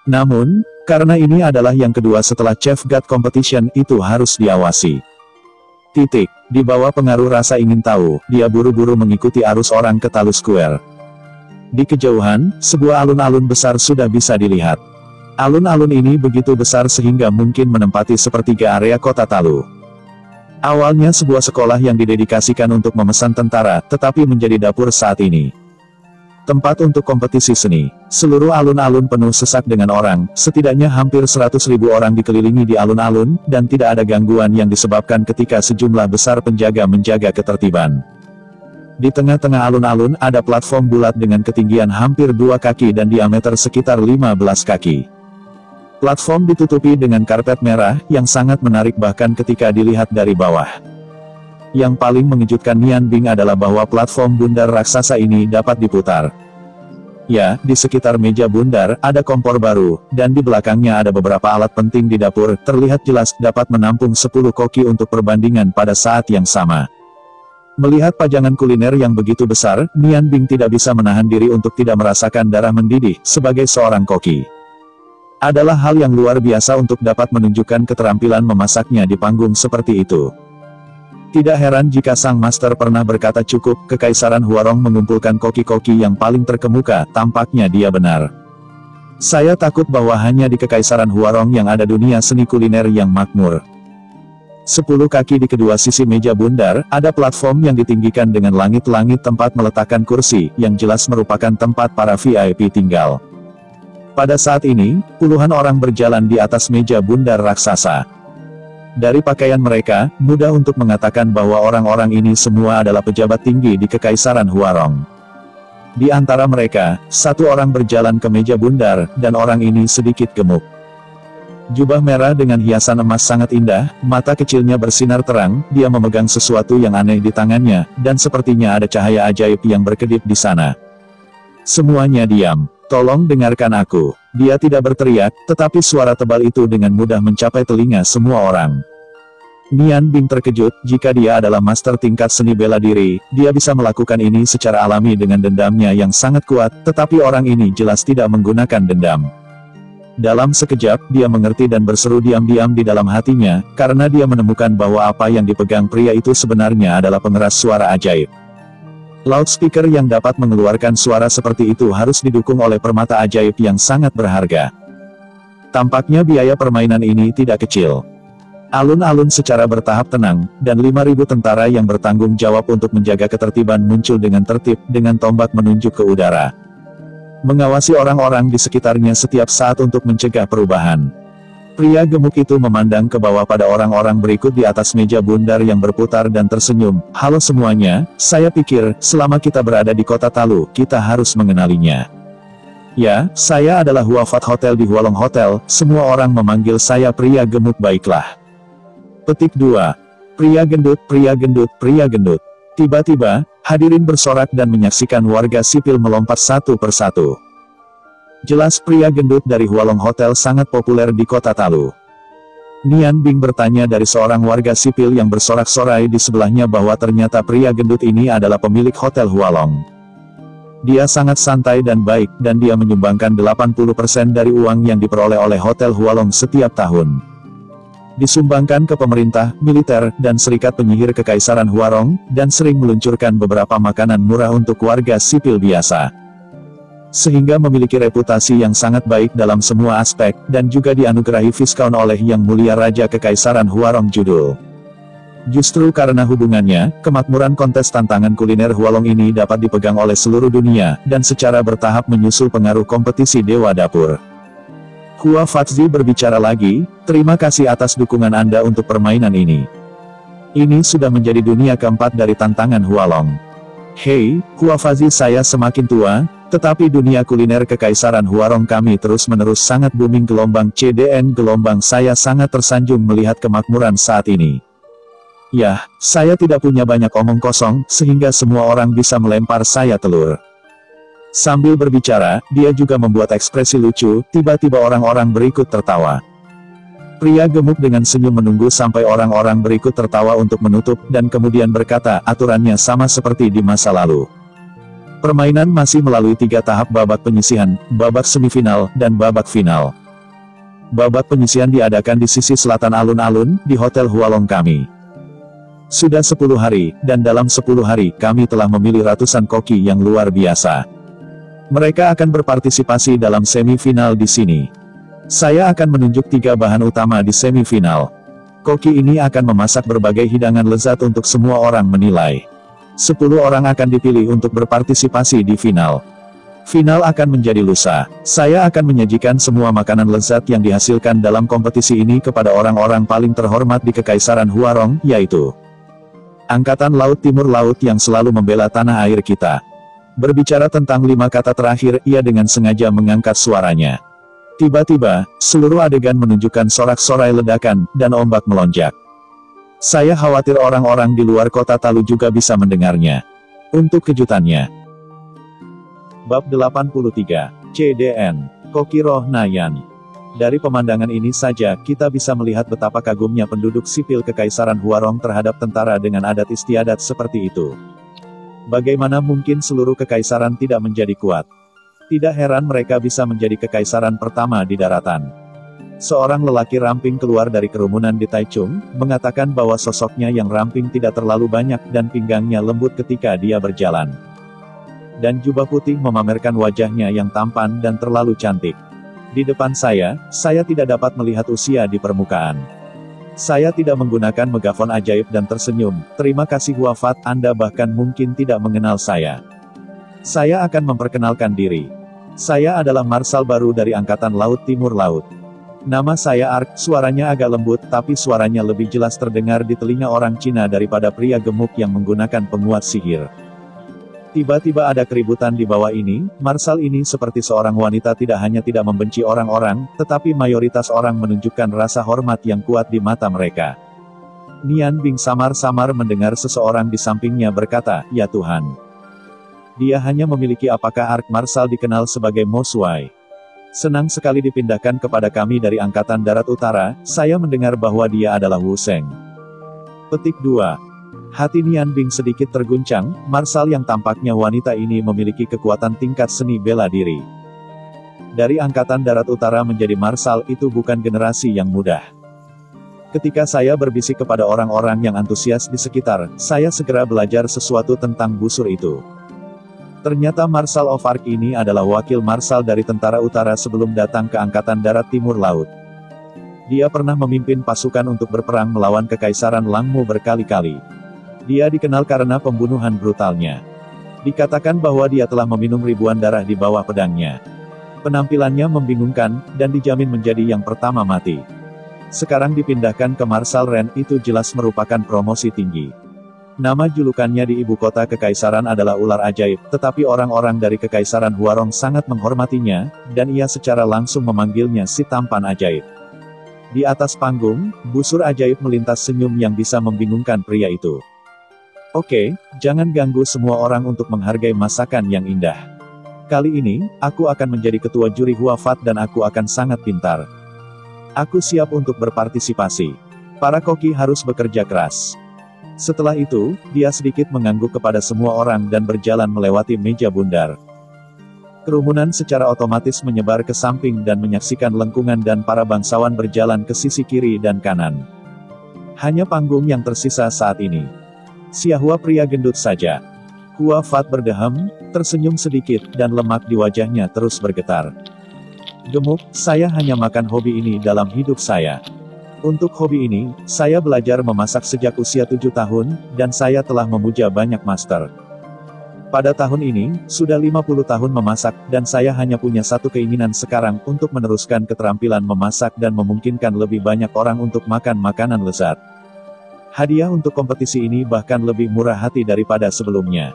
Namun, karena ini adalah yang kedua setelah Chef God Competition, itu harus diawasi. Di bawah pengaruh rasa ingin tahu, dia buru-buru mengikuti arus orang ke Talu Square. Di kejauhan, sebuah alun-alun besar sudah bisa dilihat. Alun-alun ini begitu besar sehingga mungkin menempati sepertiga area kota Talu. Awalnya sebuah sekolah yang didedikasikan untuk memesan tentara, tetapi menjadi dapur saat ini. Tempat untuk kompetisi seni. Seluruh alun-alun penuh sesak dengan orang, setidaknya hampir 100.000 orang dikelilingi di alun-alun, dan tidak ada gangguan yang disebabkan ketika sejumlah besar penjaga menjaga ketertiban. Di tengah-tengah alun-alun ada platform bulat dengan ketinggian hampir 2 kaki dan diameter sekitar 15 kaki. Platform ditutupi dengan karpet merah, yang sangat menarik bahkan ketika dilihat dari bawah. Yang paling mengejutkan Nian Bing adalah bahwa platform bundar raksasa ini dapat diputar. Ya, di sekitar meja bundar, ada kompor baru, dan di belakangnya ada beberapa alat penting di dapur, terlihat jelas dapat menampung 10 koki untuk perbandingan pada saat yang sama. Melihat pajangan kuliner yang begitu besar, Nian Bing tidak bisa menahan diri untuk tidak merasakan darah mendidih, sebagai seorang koki. Adalah hal yang luar biasa untuk dapat menunjukkan keterampilan memasaknya di panggung seperti itu. Tidak heran jika sang master pernah berkata cukup, Kekaisaran Huarong mengumpulkan koki-koki yang paling terkemuka, tampaknya dia benar. Saya takut bahwa hanya di Kekaisaran Huarong yang ada dunia seni kuliner yang makmur. 10 kaki di kedua sisi meja bundar, ada platform yang ditinggikan dengan langit-langit tempat meletakkan kursi, yang jelas merupakan tempat para VIP tinggal. Pada saat ini, puluhan orang berjalan di atas meja bundar raksasa. Dari pakaian mereka, mudah untuk mengatakan bahwa orang-orang ini semua adalah pejabat tinggi di Kekaisaran Huarong. Di antara mereka, satu orang berjalan ke meja bundar, dan orang ini sedikit gemuk. Jubah merah dengan hiasan emas sangat indah, mata kecilnya bersinar terang, dia memegang sesuatu yang aneh di tangannya, dan sepertinya ada cahaya ajaib yang berkedip di sana. Semuanya diam. Tolong dengarkan aku. Dia tidak berteriak, tetapi suara tebal itu dengan mudah mencapai telinga semua orang. Nian Bing terkejut, jika dia adalah master tingkat seni bela diri, dia bisa melakukan ini secara alami dengan dendamnya yang sangat kuat, tetapi orang ini jelas tidak menggunakan dendam. Dalam sekejap, dia mengerti dan berseru diam-diam di dalam hatinya, karena dia menemukan bahwa apa yang dipegang pria itu sebenarnya adalah pengeras suara ajaib. Loudspeaker yang dapat mengeluarkan suara seperti itu harus didukung oleh permata ajaib yang sangat berharga. Tampaknya biaya permainan ini tidak kecil. Alun-alun secara bertahap tenang, dan 5.000 tentara yang bertanggung jawab untuk menjaga ketertiban muncul dengan tertib, dengan tombak menunjuk ke udara. Mengawasi orang-orang di sekitarnya setiap saat untuk mencegah perubahan. Pria gemuk itu memandang ke bawah pada orang-orang berikut di atas meja bundar yang berputar dan tersenyum. Halo semuanya, saya pikir, selama kita berada di kota Talu, kita harus mengenalinya. Ya, saya adalah Huafat Hotel di Hualong Hotel, semua orang memanggil saya pria gemuk baiklah. Petik 2. Pria gendut, pria gendut, pria gendut. Tiba-tiba, hadirin bersorak dan menyaksikan warga sipil melompat satu persatu. Jelas pria gendut dari Hualong Hotel sangat populer di kota Talu. Nian Bing bertanya dari seorang warga sipil yang bersorak-sorai di sebelahnya bahwa ternyata pria gendut ini adalah pemilik Hotel Hualong. Dia sangat santai dan baik, dan dia menyumbangkan 80% dari uang yang diperoleh oleh Hotel Hualong setiap tahun. Disumbangkan ke pemerintah, militer, dan serikat penyihir Kekaisaran Huarong, dan sering meluncurkan beberapa makanan murah untuk warga sipil biasa. Sehingga memiliki reputasi yang sangat baik dalam semua aspek, dan juga dianugerahi Viscount oleh Yang Mulia Raja Kekaisaran Huarong Judul. Justru karena hubungannya, kemakmuran kontes tantangan kuliner Hualong ini dapat dipegang oleh seluruh dunia, dan secara bertahap menyusul pengaruh kompetisi Dewa Dapur. Hua Fatzi berbicara lagi, terima kasih atas dukungan Anda untuk permainan ini. Ini sudah menjadi dunia keempat dari tantangan Hualong. Hei, Hua Fatzi, saya semakin tua, tetapi dunia kuliner Kekaisaran Huarong kami terus-menerus sangat booming. Gelombang CDN gelombang saya sangat tersanjung melihat kemakmuran saat ini. Yah, saya tidak punya banyak omong kosong, sehingga semua orang bisa melempar saya telur. Sambil berbicara, dia juga membuat ekspresi lucu, tiba-tiba orang-orang berikut tertawa. Pria gemuk dengan senyum menunggu sampai orang-orang berikut tertawa untuk menutup, dan kemudian berkata, aturannya sama seperti di masa lalu. Permainan masih melalui 3 tahap: babak penyisihan, babak semifinal, dan babak final. Babak penyisihan diadakan di sisi selatan alun-alun, di Hotel Hualong kami. Sudah 10 hari, dan dalam 10 hari kami telah memilih ratusan koki yang luar biasa. Mereka akan berpartisipasi dalam semifinal di sini. Saya akan menunjuk 3 bahan utama di semifinal. Koki ini akan memasak berbagai hidangan lezat untuk semua orang menilai. 10 orang akan dipilih untuk berpartisipasi di final. Final akan menjadi lusa. Saya akan menyajikan semua makanan lezat yang dihasilkan dalam kompetisi ini kepada orang-orang paling terhormat di Kekaisaran Huarong, yaitu Angkatan Laut Timur Laut yang selalu membela tanah air kita. Berbicara tentang 5 kata terakhir, ia dengan sengaja mengangkat suaranya. Tiba-tiba, seluruh adegan menunjukkan sorak-sorai ledakan, dan ombak melonjak. Saya khawatir orang-orang di luar kota Talu juga bisa mendengarnya. Untuk kejutannya. Bab 83, CDN, Koki Roh Nayan. Dari pemandangan ini saja, kita bisa melihat betapa kagumnya penduduk sipil Kekaisaran Huarong terhadap tentara dengan adat istiadat seperti itu. Bagaimana mungkin seluruh kekaisaran tidak menjadi kuat? Tidak heran mereka bisa menjadi kekaisaran pertama di daratan. Seorang lelaki ramping keluar dari kerumunan di Taichung, mengatakan bahwa sosoknya yang ramping tidak terlalu banyak dan pinggangnya lembut ketika dia berjalan. Dan jubah putih memamerkan wajahnya yang tampan dan terlalu cantik. Di depan saya tidak dapat melihat usia di permukaan. Saya tidak menggunakan megafon ajaib dan tersenyum. Terima kasih wafat, Anda bahkan mungkin tidak mengenal saya. Saya akan memperkenalkan diri. Saya adalah Marsal baru dari Angkatan Laut Timur Laut. Nama saya Ark, suaranya agak lembut, tapi suaranya lebih jelas terdengar di telinga orang Cina daripada pria gemuk yang menggunakan penguat sihir. Tiba-tiba ada keributan di bawah ini. Marsal ini seperti seorang wanita tidak hanya tidak membenci orang-orang, tetapi mayoritas orang menunjukkan rasa hormat yang kuat di mata mereka. Nian Bing samar-samar mendengar seseorang di sampingnya berkata, "Ya Tuhan. Dia hanya memiliki apakah Ark Marsal dikenal sebagai Mo Suai? Senang sekali dipindahkan kepada kami dari Angkatan Darat Utara, saya mendengar bahwa dia adalah Wu Seng." Petik 2. Hati Nian Bing sedikit terguncang. Marsal yang tampaknya wanita ini memiliki kekuatan tingkat seni bela diri. Dari Angkatan Darat Utara menjadi Marsal itu bukan generasi yang mudah. Ketika saya berbisik kepada orang-orang yang antusias di sekitar, saya segera belajar sesuatu tentang busur itu. Ternyata Marsal of Ark ini adalah wakil Marsal dari Tentara Utara sebelum datang ke Angkatan Darat Timur Laut. Dia pernah memimpin pasukan untuk berperang melawan Kekaisaran Langmu berkali-kali. Dia dikenal karena pembunuhan brutalnya. Dikatakan bahwa dia telah meminum ribuan darah di bawah pedangnya. Penampilannya membingungkan, dan dijamin menjadi yang pertama mati. Sekarang dipindahkan ke Marsal Ren, itu jelas merupakan promosi tinggi. Nama julukannya di ibu kota Kekaisaran adalah Ular Ajaib, tetapi orang-orang dari Kekaisaran Huarong sangat menghormatinya, dan ia secara langsung memanggilnya si tampan ajaib. Di atas panggung, busur ajaib melintas senyum yang bisa membingungkan pria itu. Oke, jangan ganggu semua orang untuk menghargai masakan yang indah. Kali ini, aku akan menjadi ketua juri Huafat dan aku akan sangat pintar. Aku siap untuk berpartisipasi. Para koki harus bekerja keras. Setelah itu, dia sedikit mengangguk kepada semua orang dan berjalan melewati meja bundar. Kerumunan secara otomatis menyebar ke samping dan menyaksikan lengkungan dan para bangsawan berjalan ke sisi kiri dan kanan. Hanya panggung yang tersisa saat ini. Xiahua pria gendut saja. Hua Fat berdeham, tersenyum sedikit, dan lemak di wajahnya terus bergetar. Gemuk, saya hanya makan hobi ini dalam hidup saya. Untuk hobi ini, saya belajar memasak sejak usia 7 tahun, dan saya telah memuja banyak master. Pada tahun ini, sudah 50 tahun memasak, dan saya hanya punya satu keinginan sekarang untuk meneruskan keterampilan memasak dan memungkinkan lebih banyak orang untuk makan makanan lezat. Hadiah untuk kompetisi ini bahkan lebih murah hati daripada sebelumnya.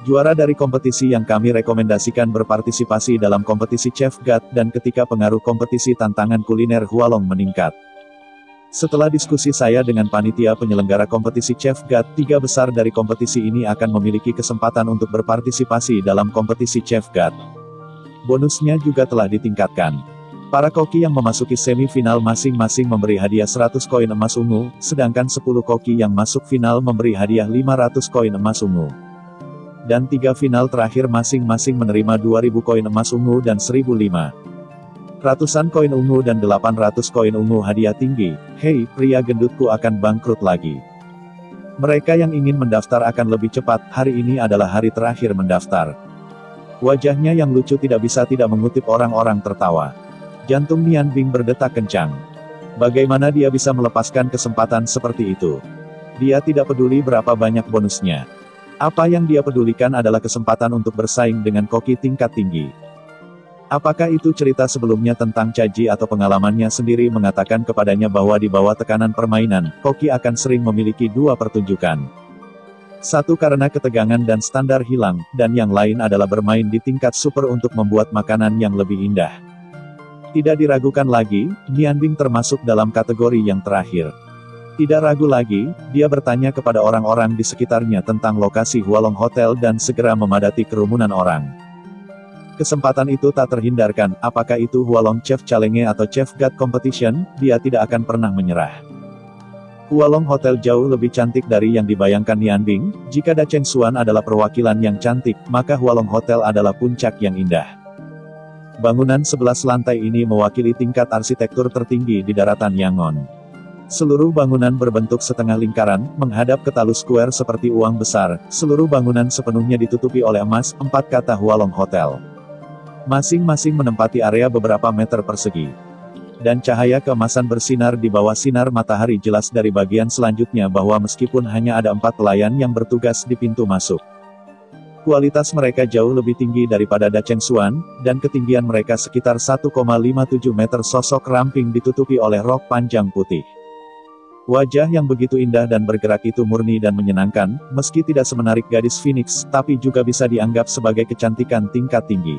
Juara dari kompetisi yang kami rekomendasikan berpartisipasi dalam kompetisi Chef God, dan ketika pengaruh kompetisi tantangan kuliner Hualong meningkat. Setelah diskusi saya dengan panitia penyelenggara kompetisi Chef God, 3 besar dari kompetisi ini akan memiliki kesempatan untuk berpartisipasi dalam kompetisi Chef God. Bonusnya juga telah ditingkatkan. Para koki yang memasuki semifinal masing-masing memberi hadiah 100 koin emas ungu, sedangkan 10 koki yang masuk final memberi hadiah 500 koin emas ungu. Dan 3 final terakhir masing-masing menerima 2000 koin emas ungu dan 1005. Ratusan koin ungu dan 800 koin ungu hadiah tinggi. Hei, pria gendutku akan bangkrut lagi. Mereka yang ingin mendaftar akan lebih cepat, hari ini adalah hari terakhir mendaftar. Wajahnya yang lucu tidak bisa tidak mengutip orang-orang tertawa. Jantung Nian Bing berdetak kencang. Bagaimana dia bisa melepaskan kesempatan seperti itu? Dia tidak peduli berapa banyak bonusnya. Apa yang dia pedulikan adalah kesempatan untuk bersaing dengan koki tingkat tinggi. Apakah itu cerita sebelumnya tentang Caji atau pengalamannya sendiri mengatakan kepadanya bahwa di bawah tekanan permainan, koki akan sering memiliki dua pertunjukan. Satu karena ketegangan dan standar hilang, dan yang lain adalah bermain di tingkat super untuk membuat makanan yang lebih indah. Tidak diragukan lagi, Nian Bing termasuk dalam kategori yang terakhir. Tidak ragu lagi, dia bertanya kepada orang-orang di sekitarnya tentang lokasi Hualong Hotel dan segera memadati kerumunan orang. Kesempatan itu tak terhindarkan, apakah itu Hualong Chef Challenge atau Chef God Competition, dia tidak akan pernah menyerah. Hualong Hotel jauh lebih cantik dari yang dibayangkan Nian Bing. Jika Da Cheng Xuan adalah perwakilan yang cantik, maka Hualong Hotel adalah puncak yang indah. Bangunan 11 lantai ini mewakili tingkat arsitektur tertinggi di daratan Yangon. Seluruh bangunan berbentuk setengah lingkaran, menghadap ke Talus Square seperti uang besar. Seluruh bangunan sepenuhnya ditutupi oleh emas, 4 kata Hualong Hotel. Masing-masing menempati area beberapa meter persegi. Dan cahaya keemasan bersinar di bawah sinar matahari jelas dari bagian selanjutnya bahwa meskipun hanya ada 4 pelayan yang bertugas di pintu masuk. Kualitas mereka jauh lebih tinggi daripada Da Cheng Xuan, dan ketinggian mereka sekitar 1,57 meter. Sosok ramping ditutupi oleh rok panjang putih. Wajah yang begitu indah dan bergerak itu murni dan menyenangkan, meski tidak semenarik gadis Phoenix, tapi juga bisa dianggap sebagai kecantikan tingkat tinggi.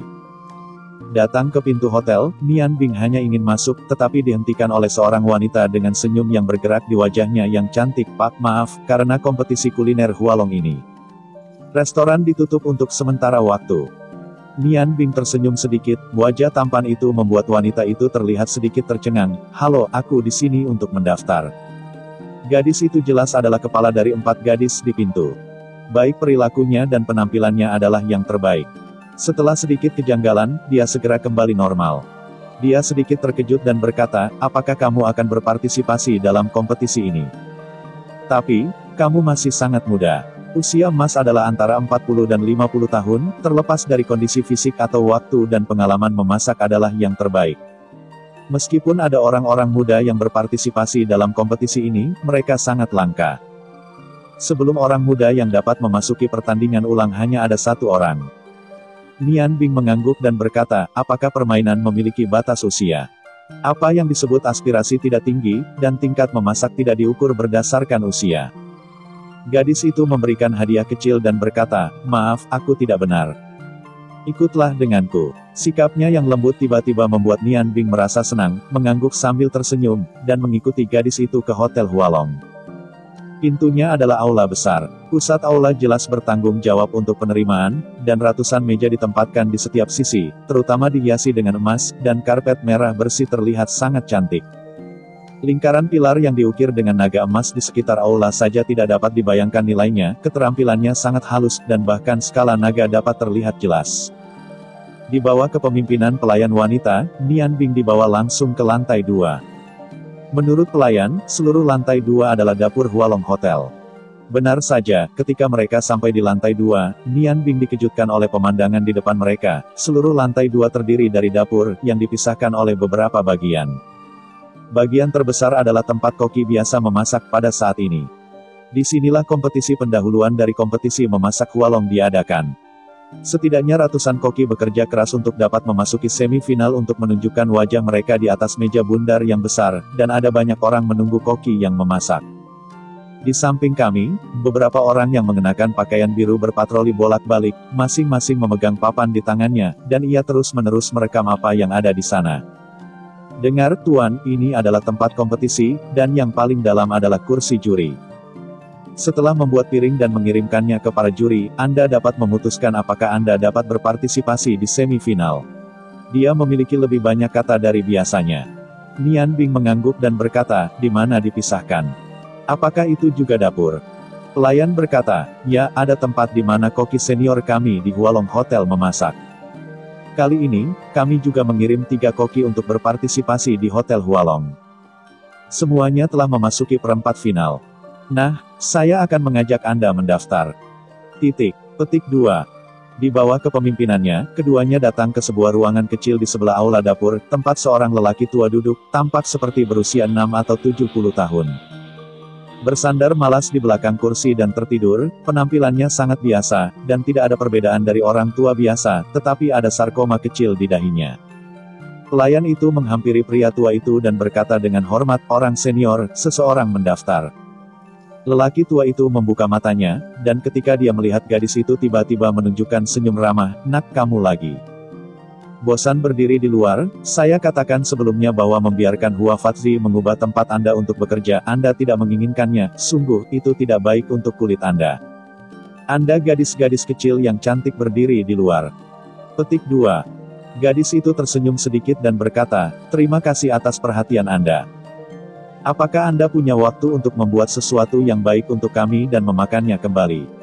Datang ke pintu hotel, Nian Bing hanya ingin masuk, tetapi dihentikan oleh seorang wanita dengan senyum yang bergerak di wajahnya yang cantik. Pak, maaf, karena kompetisi kuliner Hualong ini. Restoran ditutup untuk sementara waktu. Nian Bing tersenyum sedikit, wajah tampan itu membuat wanita itu terlihat sedikit tercengang. Halo, aku di sini untuk mendaftar. Gadis itu jelas adalah kepala dari 4 gadis di pintu. Baik perilakunya dan penampilannya adalah yang terbaik. Setelah sedikit kejanggalan, dia segera kembali normal. Dia sedikit terkejut dan berkata, apakah kamu akan berpartisipasi dalam kompetisi ini? Tapi, kamu masih sangat muda. Usia Mas adalah antara 40 dan 50 tahun, terlepas dari kondisi fisik atau waktu dan pengalaman memasak adalah yang terbaik. Meskipun ada orang-orang muda yang berpartisipasi dalam kompetisi ini, mereka sangat langka. Sebelum orang muda yang dapat memasuki pertandingan ulang hanya ada 1 orang. Nian Bing mengangguk dan berkata, apakah permainan memiliki batas usia? Apa yang disebut aspirasi tidak tinggi, dan tingkat memasak tidak diukur berdasarkan usia. Gadis itu memberikan hadiah kecil dan berkata, maaf, aku tidak benar. Ikutlah denganku. Sikapnya yang lembut tiba-tiba membuat Nian Bing merasa senang, mengangguk sambil tersenyum, dan mengikuti gadis itu ke Hotel Hualong. Pintunya adalah aula besar. Pusat aula jelas bertanggung jawab untuk penerimaan, dan ratusan meja ditempatkan di setiap sisi, terutama dihiasi dengan emas, dan karpet merah bersih terlihat sangat cantik. Lingkaran pilar yang diukir dengan naga emas di sekitar aula saja tidak dapat dibayangkan nilainya, keterampilannya sangat halus, dan bahkan skala naga dapat terlihat jelas. Di bawah kepemimpinan pelayan wanita, Nian Bing dibawa langsung ke lantai 2. Menurut pelayan, seluruh lantai 2 adalah dapur Hualong Hotel. Benar saja, ketika mereka sampai di lantai 2, Nian Bing dikejutkan oleh pemandangan di depan mereka. Seluruh lantai 2 terdiri dari dapur, yang dipisahkan oleh beberapa bagian. Bagian terbesar adalah tempat koki biasa memasak pada saat ini. Disinilah kompetisi pendahuluan dari kompetisi memasak Hualong diadakan. Setidaknya ratusan koki bekerja keras untuk dapat memasuki semifinal untuk menunjukkan wajah mereka di atas meja bundar yang besar, dan ada banyak orang menunggu koki yang memasak. Di samping kami, beberapa orang yang mengenakan pakaian biru berpatroli bolak-balik, masing-masing memegang papan di tangannya, dan ia terus-menerus merekam apa yang ada di sana. Dengar Tuan, ini adalah tempat kompetisi, dan yang paling dalam adalah kursi juri. Setelah membuat piring dan mengirimkannya ke para juri, Anda dapat memutuskan apakah Anda dapat berpartisipasi di semifinal. Dia memiliki lebih banyak kata dari biasanya. Nian Bing mengangguk dan berkata, di mana dipisahkan? Apakah itu juga dapur? Pelayan berkata, ya, ada tempat di mana koki senior kami di Hualong Hotel memasak. Kali ini, kami juga mengirim 3 koki untuk berpartisipasi di Hotel Hualong. Semuanya telah memasuki perempat final. Nah, saya akan mengajak Anda mendaftar. Petik 2. Di bawah kepemimpinannya, keduanya datang ke sebuah ruangan kecil di sebelah aula dapur, tempat seorang lelaki tua duduk, tampak seperti berusia 6 atau 70 tahun. Bersandar malas di belakang kursi dan tertidur, penampilannya sangat biasa, dan tidak ada perbedaan dari orang tua biasa, tetapi ada sarkoma kecil di dahinya. Pelayan itu menghampiri pria tua itu dan berkata dengan hormat, "Orang senior, seseorang mendaftar." Lelaki tua itu membuka matanya, dan ketika dia melihat gadis itu tiba-tiba menunjukkan senyum ramah, "Nak, kamu lagi bosan berdiri di luar? Saya katakan sebelumnya bahwa membiarkan Hua Fatzi mengubah tempat Anda untuk bekerja, Anda tidak menginginkannya, sungguh, itu tidak baik untuk kulit Anda. Anda gadis-gadis kecil yang cantik berdiri di luar." Petik 2. Gadis itu tersenyum sedikit dan berkata, "Terima kasih atas perhatian Anda. Apakah Anda punya waktu untuk membuat sesuatu yang baik untuk kami dan memakannya kembali?"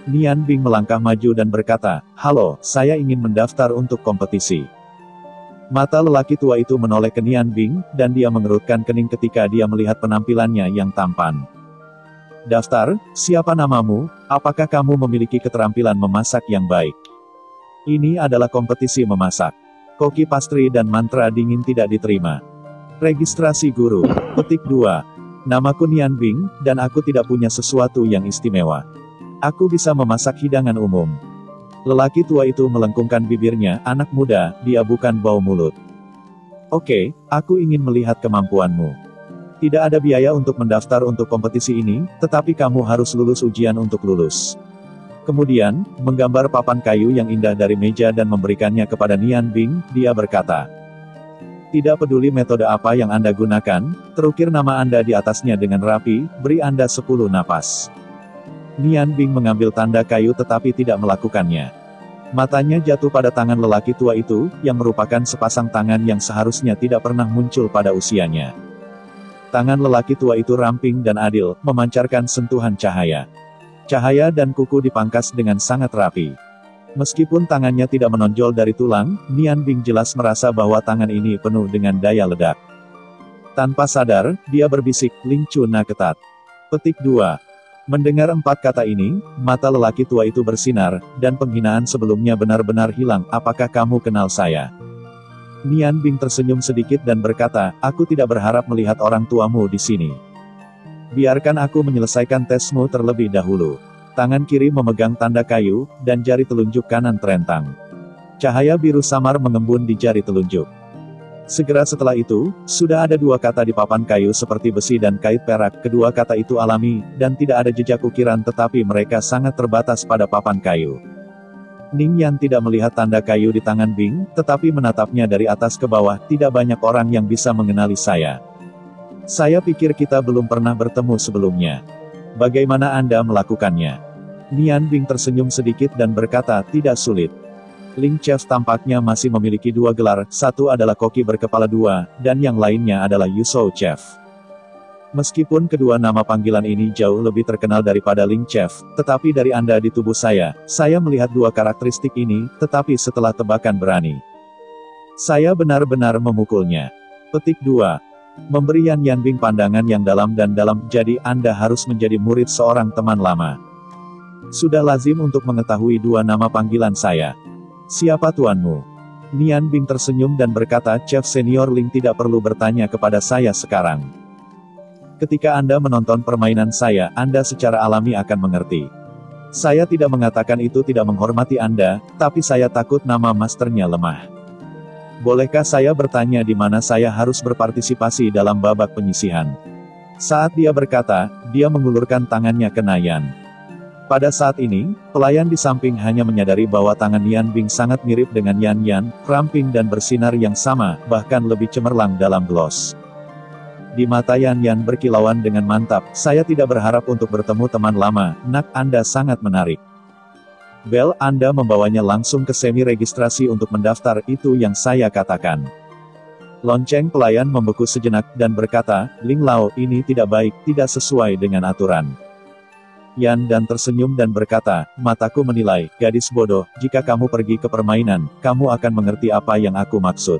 Nian Bing melangkah maju dan berkata, "Halo, saya ingin mendaftar untuk kompetisi." Mata lelaki tua itu menoleh ke Nian Bing, dan dia mengerutkan kening ketika dia melihat penampilannya yang tampan. "Daftar? Siapa namamu? Apakah kamu memiliki keterampilan memasak yang baik?" "Ini adalah kompetisi memasak. Koki pastry dan mantra dingin tidak diterima. Registrasi guru." Petik 2. Namaku Nian Bing, dan aku tidak punya sesuatu yang istimewa. Aku bisa memasak hidangan umum. Lelaki tua itu melengkungkan bibirnya, "Anak muda, dia bukan bau mulut. Oke, aku ingin melihat kemampuanmu. Tidak ada biaya untuk mendaftar untuk kompetisi ini, tetapi kamu harus lulus ujian untuk lulus." Kemudian, menggambar papan kayu yang indah dari meja dan memberikannya kepada Nian Bing, dia berkata, "Tidak peduli metode apa yang Anda gunakan, terukir nama Anda di atasnya dengan rapi, beri Anda 10 napas." Nian Bing mengambil tanda kayu tetapi tidak melakukannya. Matanya jatuh pada tangan lelaki tua itu, yang merupakan sepasang tangan yang seharusnya tidak pernah muncul pada usianya. Tangan lelaki tua itu ramping dan adil, memancarkan sentuhan cahaya. Cahaya dan kuku dipangkas dengan sangat rapi. Meskipun tangannya tidak menonjol dari tulang, Nian Bing jelas merasa bahwa tangan ini penuh dengan daya ledak. Tanpa sadar, dia berbisik, "Ling Chu Na ketat." Petik 2. Mendengar 4 kata ini, mata lelaki tua itu bersinar, dan penghinaan sebelumnya benar-benar hilang. "Apakah kamu kenal saya?" Nian Bing tersenyum sedikit dan berkata, "Aku tidak berharap melihat orang tuamu di sini. Biarkan aku menyelesaikan tesmu terlebih dahulu." Tangan kiri memegang tanda kayu, dan jari telunjuk kanan terentang. Cahaya biru samar mengembun di jari telunjuk. Segera setelah itu, sudah ada 2 kata di papan kayu seperti besi dan kait perak. Kedua kata itu alami, dan tidak ada jejak ukiran tetapi mereka sangat terbatas pada papan kayu. Ning Yan tidak melihat tanda kayu di tangan Bing, tetapi menatapnya dari atas ke bawah. "Tidak banyak orang yang bisa mengenali saya. Saya pikir kita belum pernah bertemu sebelumnya. Bagaimana Anda melakukannya?" Nian Bing tersenyum sedikit dan berkata, "Tidak sulit. Ling Chef tampaknya masih memiliki 2 gelar, satu adalah koki berkepala 2, dan yang lainnya adalah Yusou Chef." Meskipun kedua nama panggilan ini jauh lebih terkenal daripada Ling Chef, tetapi dari Anda di tubuh saya melihat 2 karakteristik ini, tetapi setelah tebakan berani, saya benar-benar memukulnya. Petik 2. Memberi Yan Bing pandangan yang dalam dan dalam, "Jadi Anda harus menjadi murid seorang teman lama. Sudah lazim untuk mengetahui 2 nama panggilan saya. Siapa tuanmu?" Nian Bing tersenyum dan berkata, "Chef Senior Ling tidak perlu bertanya kepada saya sekarang. Ketika Anda menonton permainan saya, Anda secara alami akan mengerti. Saya tidak mengatakan itu tidak menghormati Anda, tapi saya takut nama masternya lemah. Bolehkah saya bertanya di mana saya harus berpartisipasi dalam babak penyisihan?" Saat dia berkata, dia mengulurkan tangannya ke Nian. Pada saat ini, pelayan di samping hanya menyadari bahwa tangan Nian Bing sangat mirip dengan Yan, ramping dan bersinar yang sama, bahkan lebih cemerlang dalam gloss. Di mata Yan berkilauan dengan mantap. "Saya tidak berharap untuk bertemu teman lama, Nak, Anda sangat menarik. Bel, Anda membawanya langsung ke semi-registrasi untuk mendaftar, itu yang saya katakan." Lonceng pelayan membeku sejenak, dan berkata, "Ling Lao, ini tidak baik, tidak sesuai dengan aturan." Yan dan tersenyum dan berkata, "Mataku menilai, gadis bodoh, jika kamu pergi ke permainan, kamu akan mengerti apa yang aku maksud.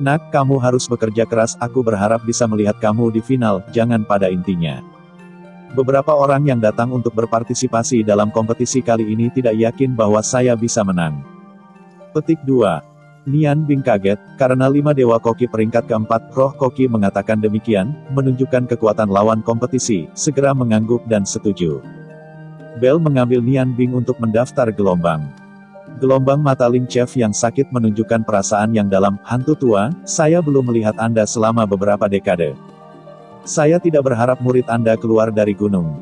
Nak, kamu harus bekerja keras, aku berharap bisa melihat kamu di final, jangan pada intinya." Beberapa orang yang datang untuk berpartisipasi dalam kompetisi kali ini tidak yakin bahwa saya bisa menang. Petik 2. Nian Bing kaget, karena 5 dewa koki peringkat keempat roh koki mengatakan demikian, menunjukkan kekuatan lawan kompetisi, segera mengangguk dan setuju. Bell mengambil Nian Bing untuk mendaftar gelombang. Gelombang mata Ling Chef yang sakit menunjukkan perasaan yang dalam. Hantu tua, saya belum melihat Anda selama beberapa dekade. Saya tidak berharap murid Anda keluar dari gunung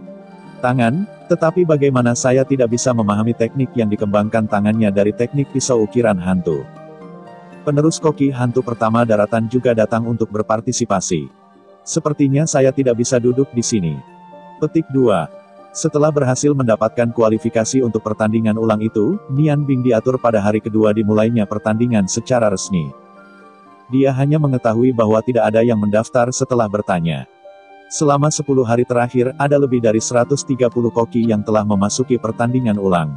tangan, tetapi bagaimana saya tidak bisa memahami teknik yang dikembangkan tangannya dari teknik pisau ukiran hantu. Penerus koki hantu pertama daratan juga datang untuk berpartisipasi. Sepertinya saya tidak bisa duduk di sini. Petik 2. Setelah berhasil mendapatkan kualifikasi untuk pertandingan ulang itu, Nian Bing diatur pada hari kedua dimulainya pertandingan secara resmi. Dia hanya mengetahui bahwa tidak ada yang mendaftar setelah bertanya. Selama 10 hari terakhir, ada lebih dari 130 koki yang telah memasuki pertandingan ulang.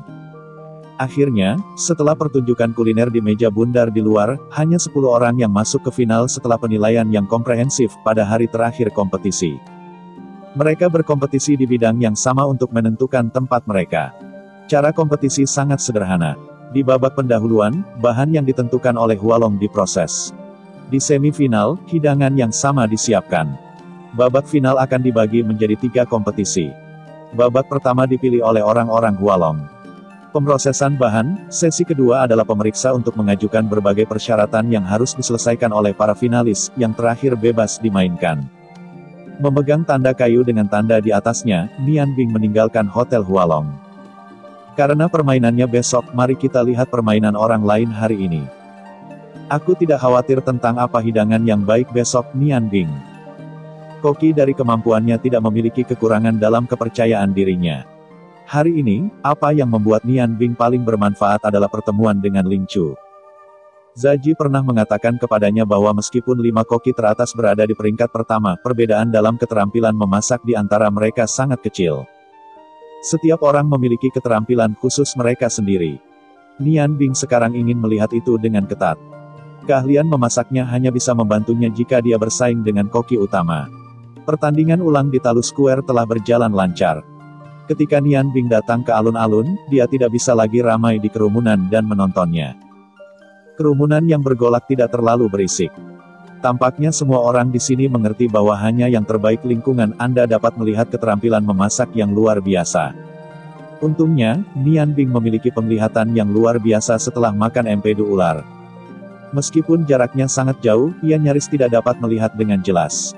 Akhirnya, setelah pertunjukan kuliner di meja bundar di luar, hanya 10 orang yang masuk ke final setelah penilaian yang komprehensif pada hari terakhir kompetisi. Mereka berkompetisi di bidang yang sama untuk menentukan tempat mereka. Cara kompetisi sangat sederhana. Di babak pendahuluan, bahan yang ditentukan oleh Hualong diproses. Di semifinal, hidangan yang sama disiapkan. Babak final akan dibagi menjadi 3 kompetisi. Babak pertama dipilih oleh orang-orang Hualong. Pemrosesan bahan, sesi kedua adalah pemeriksa untuk mengajukan berbagai persyaratan yang harus diselesaikan oleh para finalis, yang terakhir bebas dimainkan. Memegang tanda kayu dengan tanda di atasnya, Nian Bing meninggalkan Hotel Hualong. Karena permainannya besok, mari kita lihat permainan orang lain hari ini. Aku tidak khawatir tentang apa hidangan yang baik besok, Nian Bing. Koki dari kemampuannya tidak memiliki kekurangan dalam kepercayaan dirinya. Hari ini, apa yang membuat Nian Bing paling bermanfaat adalah pertemuan dengan Ling Chu. Zaji pernah mengatakan kepadanya bahwa meskipun 5 koki teratas berada di peringkat pertama, perbedaan dalam keterampilan memasak di antara mereka sangat kecil. Setiap orang memiliki keterampilan khusus mereka sendiri. Nian Bing sekarang ingin melihat itu dengan ketat. Keahlian memasaknya hanya bisa membantunya jika dia bersaing dengan koki utama. Pertandingan ulang di Talu Square telah berjalan lancar. Ketika Nian Bing datang ke alun-alun, dia tidak bisa lagi ramai di kerumunan dan menontonnya. Kerumunan yang bergolak tidak terlalu berisik. Tampaknya semua orang di sini mengerti bahwa hanya yang terbaik lingkungan Anda dapat melihat keterampilan memasak yang luar biasa. Untungnya, Nian Bing memiliki penglihatan yang luar biasa setelah makan empedu ular. Meskipun jaraknya sangat jauh, ia nyaris tidak dapat melihat dengan jelas.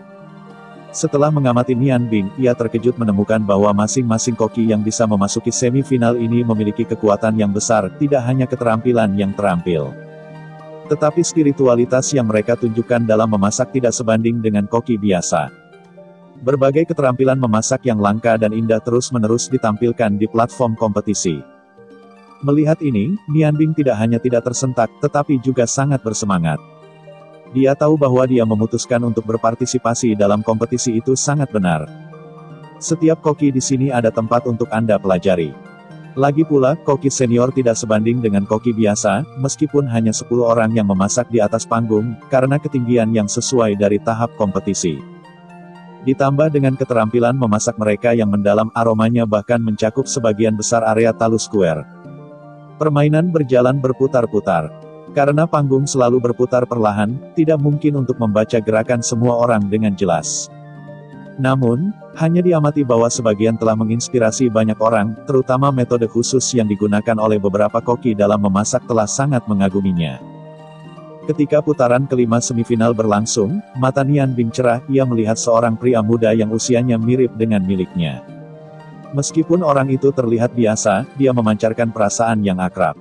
Setelah mengamati Nian Bing, ia terkejut menemukan bahwa masing-masing koki yang bisa memasuki semifinal ini memiliki kekuatan yang besar, tidak hanya keterampilan yang terampil. Tetapi spiritualitas yang mereka tunjukkan dalam memasak tidak sebanding dengan koki biasa. Berbagai keterampilan memasak yang langka dan indah terus-menerus ditampilkan di platform kompetisi. Melihat ini, Nian Bing tidak hanya tidak tersentak, tetapi juga sangat bersemangat. Dia tahu bahwa dia memutuskan untuk berpartisipasi dalam kompetisi itu sangat benar. Setiap koki di sini ada tempat untuk Anda pelajari. Lagi pula, koki senior tidak sebanding dengan koki biasa, meskipun hanya 10 orang yang memasak di atas panggung, karena ketinggian yang sesuai dari tahap kompetisi. Ditambah dengan keterampilan memasak mereka yang mendalam, aromanya bahkan mencakup sebagian besar area Talu Square. Permainan berjalan berputar-putar. Karena panggung selalu berputar perlahan, tidak mungkin untuk membaca gerakan semua orang dengan jelas. Namun, hanya diamati bahwa sebagian telah menginspirasi banyak orang, terutama metode khusus yang digunakan oleh beberapa koki dalam memasak telah sangat mengaguminya. Ketika putaran kelima semifinal berlangsung, mata Nian Bing cerah, ia melihat seorang pria muda yang usianya mirip dengan miliknya. Meskipun orang itu terlihat biasa, dia memancarkan perasaan yang akrab.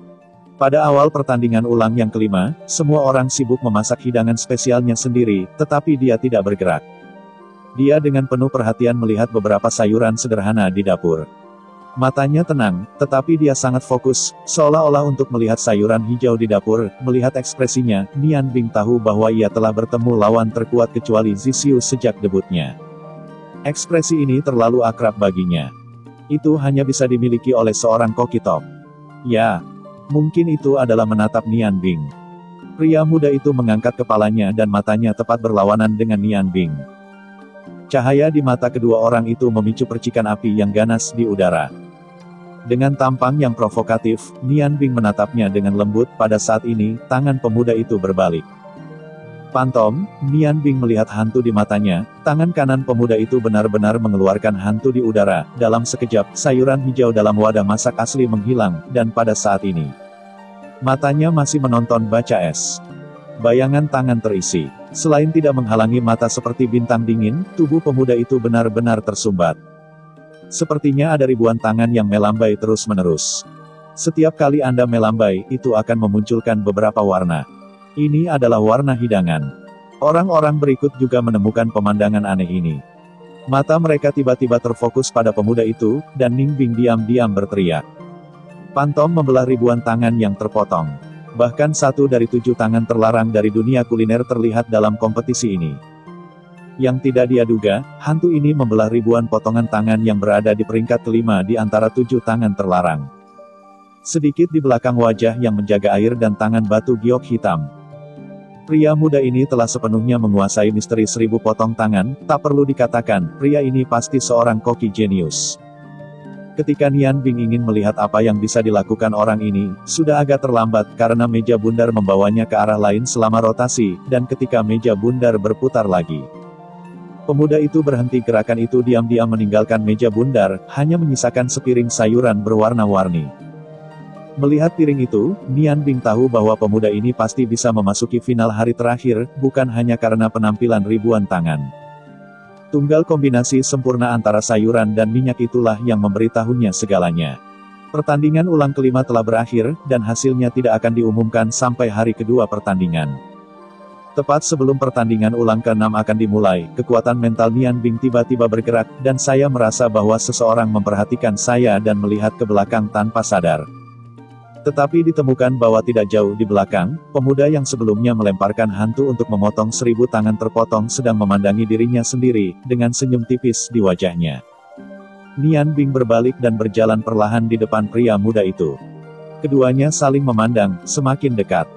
Pada awal pertandingan ulang yang kelima, semua orang sibuk memasak hidangan spesialnya sendiri, tetapi dia tidak bergerak. Dia dengan penuh perhatian melihat beberapa sayuran sederhana di dapur. Matanya tenang, tetapi dia sangat fokus, seolah-olah untuk melihat sayuran hijau di dapur. Melihat ekspresinya, Nian Bing tahu bahwa ia telah bertemu lawan terkuat kecuali Zisiu sejak debutnya. Ekspresi ini terlalu akrab baginya. Itu hanya bisa dimiliki oleh seorang koki top. Ya, mungkin itu adalah menatap Nian Bing. Pria muda itu mengangkat kepalanya dan matanya tepat berlawanan dengan Nian Bing. Cahaya di mata kedua orang itu memicu percikan api yang ganas di udara. Dengan tampang yang provokatif, Nian Bing menatapnya dengan lembut. Pada saat ini, tangan pemuda itu berbalik. Pantom, Nian Bing melihat hantu di matanya. Tangan kanan pemuda itu benar-benar mengeluarkan hantu di udara. Dalam sekejap, sayuran hijau dalam wadah masak asli menghilang, dan pada saat ini, matanya masih menonton baca es. Bayangan tangan terisi. Selain tidak menghalangi mata seperti bintang dingin, tubuh pemuda itu benar-benar tersumbat. Sepertinya ada ribuan tangan yang melambai terus-menerus. Setiap kali Anda melambai, itu akan memunculkan beberapa warna. Ini adalah warna hidangan. Orang-orang berikut juga menemukan pemandangan aneh ini. Mata mereka tiba-tiba terfokus pada pemuda itu, dan Ning Bing diam-diam berteriak. Pantom membelah ribuan tangan yang terpotong. Bahkan 1 dari 7 tangan terlarang dari dunia kuliner terlihat dalam kompetisi ini. Yang tidak dia duga, hantu ini membelah ribuan potongan tangan yang berada di peringkat kelima di antara 7 tangan terlarang. Sedikit di belakang wajah yang menjaga air dan tangan batu giok hitam. Pria muda ini telah sepenuhnya menguasai misteri 1000 potong tangan. Tak perlu dikatakan, pria ini pasti seorang koki jenius. Ketika Nian Bing ingin melihat apa yang bisa dilakukan orang ini, sudah agak terlambat karena meja bundar membawanya ke arah lain selama rotasi, dan ketika meja bundar berputar lagi, pemuda itu berhenti gerakan itu diam-diam meninggalkan meja bundar, hanya menyisakan sepiring sayuran berwarna-warni. Melihat piring itu, Nian Bing tahu bahwa pemuda ini pasti bisa memasuki final hari terakhir, bukan hanya karena penampilan ribuan tangan. Tunggal kombinasi sempurna antara sayuran dan minyak itulah yang memberitahunya segalanya. Pertandingan ulang kelima telah berakhir, dan hasilnya tidak akan diumumkan sampai hari kedua pertandingan. Tepat sebelum pertandingan ulang ke-6 akan dimulai, kekuatan mental Nian Bing tiba-tiba bergerak, dan saya merasa bahwa seseorang memperhatikan saya dan melihat ke belakang tanpa sadar. Tetapi ditemukan bahwa tidak jauh di belakang, pemuda yang sebelumnya melemparkan hantu untuk memotong 1000 tangan terpotong sedang memandangi dirinya sendiri, dengan senyum tipis di wajahnya. Nian Bing berbalik dan berjalan perlahan di depan pria muda itu. Keduanya saling memandang, semakin dekat.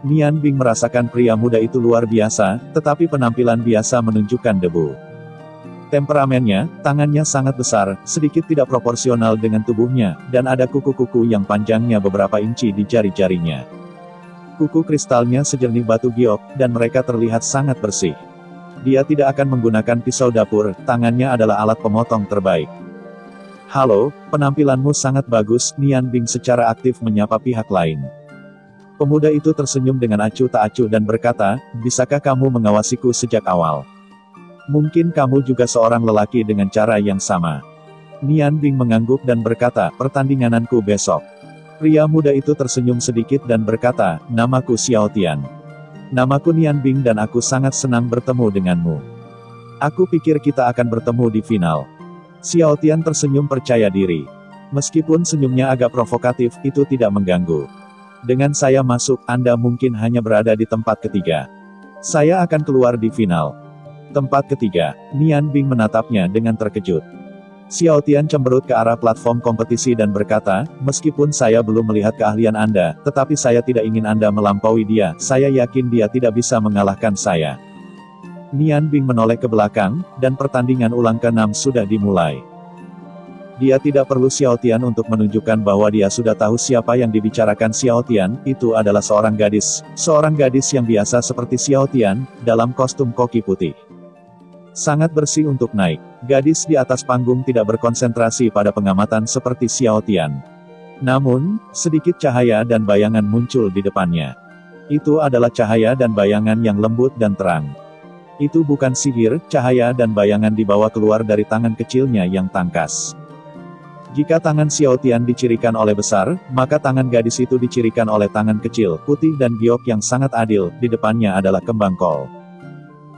Nian Bing merasakan pria muda itu luar biasa, tetapi penampilan biasa menunjukkan debu. Temperamennya, tangannya sangat besar, sedikit tidak proporsional dengan tubuhnya, dan ada kuku-kuku yang panjangnya beberapa inci di jari-jarinya. Kuku kristalnya sejernih batu giok, dan mereka terlihat sangat bersih. Dia tidak akan menggunakan pisau dapur, tangannya adalah alat pemotong terbaik. Halo, penampilanmu sangat bagus, Nian Bing secara aktif menyapa pihak lain. Pemuda itu tersenyum dengan acuh tak acuh dan berkata, bisakah kamu mengawasiku sejak awal? Mungkin kamu juga seorang lelaki dengan cara yang sama. Nian Bing mengangguk dan berkata, pertandinganku besok. Pria muda itu tersenyum sedikit dan berkata, namaku Xiao Tian. Namaku Nian Bing dan aku sangat senang bertemu denganmu. Aku pikir kita akan bertemu di final. Xiao Tian tersenyum percaya diri. Meskipun senyumnya agak provokatif, itu tidak mengganggu. Dengan saya masuk, Anda mungkin hanya berada di tempat ketiga. Saya akan keluar di final. Tempat ketiga. Nian Bing menatapnya dengan terkejut. Xiao Tian cemberut ke arah platform kompetisi dan berkata, meskipun saya belum melihat keahlian Anda, tetapi saya tidak ingin Anda melampaui dia, saya yakin dia tidak bisa mengalahkan saya. Nian Bing menoleh ke belakang, dan pertandingan ulang ke-6 sudah dimulai. Dia tidak perlu Xiao Tian untuk menunjukkan bahwa dia sudah tahu siapa yang dibicarakan Xiao Tian, itu adalah seorang gadis yang biasa seperti Xiao Tian, dalam kostum koki putih. Sangat bersih untuk naik. Gadis di atas panggung tidak berkonsentrasi pada pengamatan seperti Xiao Tian. Namun, sedikit cahaya dan bayangan muncul di depannya. Itu adalah cahaya dan bayangan yang lembut dan terang. Itu bukan sihir, cahaya dan bayangan dibawa keluar dari tangan kecilnya yang tangkas. Jika tangan Xiao Tian dicirikan oleh besar, maka tangan gadis itu dicirikan oleh tangan kecil, putih dan giok yang sangat adil, di depannya adalah kembang kol.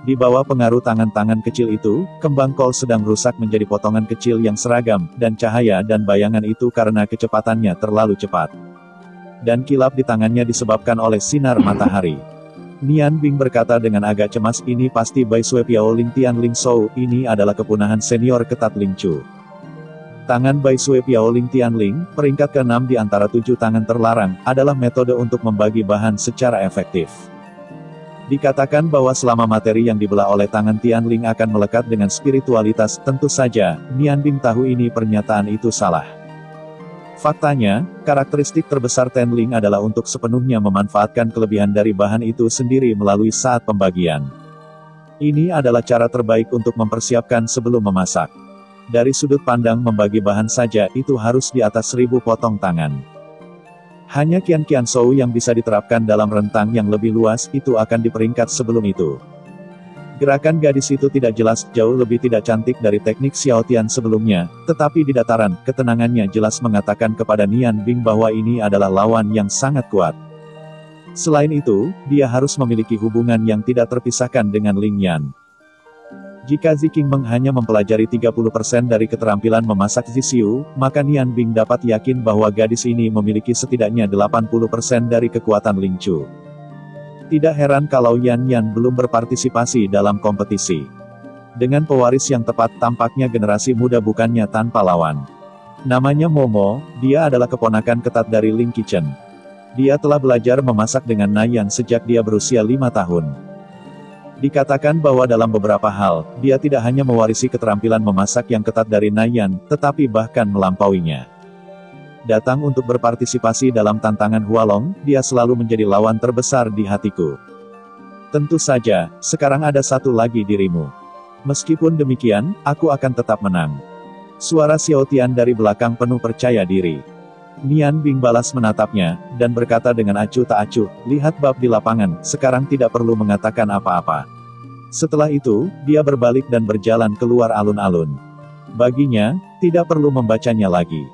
Di bawah pengaruh tangan-tangan kecil itu, kembang kol sedang rusak menjadi potongan kecil yang seragam, dan cahaya dan bayangan itu karena kecepatannya terlalu cepat. Dan kilap di tangannya disebabkan oleh sinar matahari. Nian Bing berkata dengan agak cemas, ini pasti Bai Sui Piao Ling Tian Ling Shou, ini adalah kepunahan senior ketat Ling Chu. Tangan Bai Sui Piao Ling Tian Ling, peringkat ke-6 di antara 7 tangan terlarang, adalah metode untuk membagi bahan secara efektif. Dikatakan bahwa selama materi yang dibelah oleh tangan Tianling akan melekat dengan spiritualitas, tentu saja, Nian Bing tahu ini pernyataan itu salah. Faktanya, karakteristik terbesar Tianling adalah untuk sepenuhnya memanfaatkan kelebihan dari bahan itu sendiri melalui saat pembagian. Ini adalah cara terbaik untuk mempersiapkan sebelum memasak. Dari sudut pandang membagi bahan saja, itu harus di atas 1000 potong tangan. Hanya Qian Qianzhou yang bisa diterapkan dalam rentang yang lebih luas, itu akan diperingkat sebelum itu. Gerakan gadis itu tidak jelas, jauh lebih tidak cantik dari teknik Xiao Tian sebelumnya, tetapi di dataran, ketenangannya jelas mengatakan kepada Nian Bing bahwa ini adalah lawan yang sangat kuat. Selain itu, dia harus memiliki hubungan yang tidak terpisahkan dengan Ling Yan. Jika Zi Qingmeng hanya mempelajari 30% dari keterampilan memasak Zixiu, maka Nian Bing dapat yakin bahwa gadis ini memiliki setidaknya 80% dari kekuatan Ling Chu. Tidak heran kalau Yan Yan belum berpartisipasi dalam kompetisi. Dengan pewaris yang tepat, tampaknya generasi muda bukannya tanpa lawan. Namanya Momo, dia adalah keponakan ketat dari Ling Qichen. Dia telah belajar memasak dengan Nayan sejak dia berusia 5 tahun. Dikatakan bahwa dalam beberapa hal, dia tidak hanya mewarisi keterampilan memasak yang ketat dari Nayan, tetapi bahkan melampauinya. Datang untuk berpartisipasi dalam tantangan Hualong, dia selalu menjadi lawan terbesar di hatiku. Tentu saja, sekarang ada satu lagi dirimu. Meskipun demikian, aku akan tetap menang. Suara Xiao Tian dari belakang penuh percaya diri. Nian Bing balas menatapnya, dan berkata dengan acuh tak acuh, lihat bab di lapangan, sekarang tidak perlu mengatakan apa-apa. Setelah itu, dia berbalik dan berjalan keluar alun-alun. Baginya, tidak perlu membacanya lagi.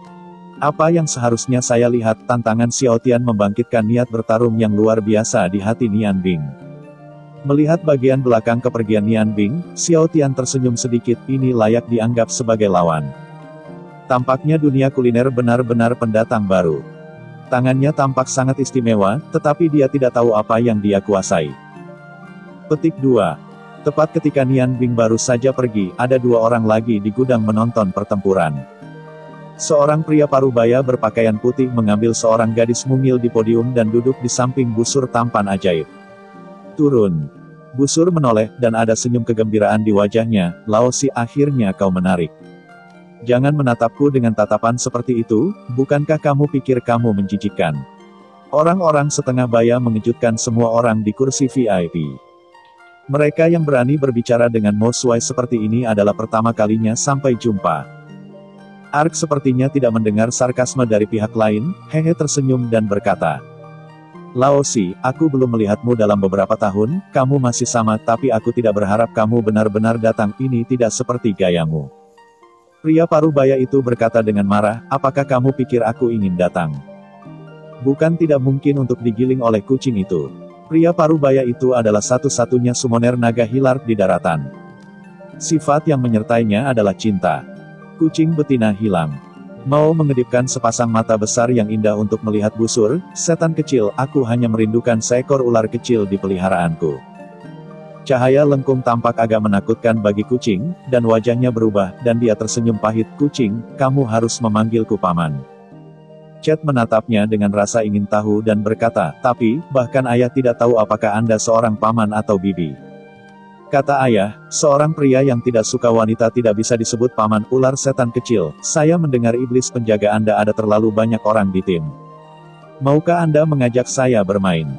Apa yang seharusnya saya lihat, tantangan Xiao Tian membangkitkan niat bertarung yang luar biasa di hati Nian Bing. Melihat bagian belakang kepergian Nian Bing, Xiao Tian tersenyum sedikit, ini layak dianggap sebagai lawan. Tampaknya dunia kuliner benar-benar pendatang baru. Tangannya tampak sangat istimewa, tetapi dia tidak tahu apa yang dia kuasai. Petik 2. Tepat ketika Nian Bing baru saja pergi, ada 2 orang lagi di gudang menonton pertempuran. Seorang pria parubaya berpakaian putih mengambil seorang gadis mungil di podium dan duduk di samping busur tampan ajaib. Turun. Busur menoleh, dan ada senyum kegembiraan di wajahnya, Laosi, akhirnya kau menarik. Jangan menatapku dengan tatapan seperti itu, bukankah kamu pikir kamu menjijikkan? Orang-orang setengah baya mengejutkan semua orang di kursi VIP. Mereka yang berani berbicara dengan Mo Xuai seperti ini adalah pertama kalinya sampai jumpa. Ark sepertinya tidak mendengar sarkasme dari pihak lain, Hehe tersenyum dan berkata, Laosi, aku belum melihatmu dalam beberapa tahun, kamu masih sama, tapi aku tidak berharap kamu benar-benar datang, ini tidak seperti gayamu. Pria parubaya itu berkata dengan marah, apakah kamu pikir aku ingin datang? Bukan tidak mungkin untuk digiling oleh kucing itu. Pria parubaya itu adalah satu-satunya summoner naga Hilard di daratan. Sifat yang menyertainya adalah cinta. Kucing betina hilang. Mau mengedipkan sepasang mata besar yang indah untuk melihat busur, setan kecil, aku hanya merindukan seekor ular kecil di peliharaanku. Cahaya lengkung tampak agak menakutkan bagi kucing, dan wajahnya berubah, dan dia tersenyum pahit, kucing, kamu harus memanggilku paman. Chet menatapnya dengan rasa ingin tahu dan berkata, tapi, bahkan ayah tidak tahu apakah Anda seorang paman atau bibi. Kata ayah, seorang pria yang tidak suka wanita tidak bisa disebut paman. Ular setan kecil, saya mendengar iblis penjaga Anda ada terlalu banyak orang di tim. Maukah Anda mengajak saya bermain?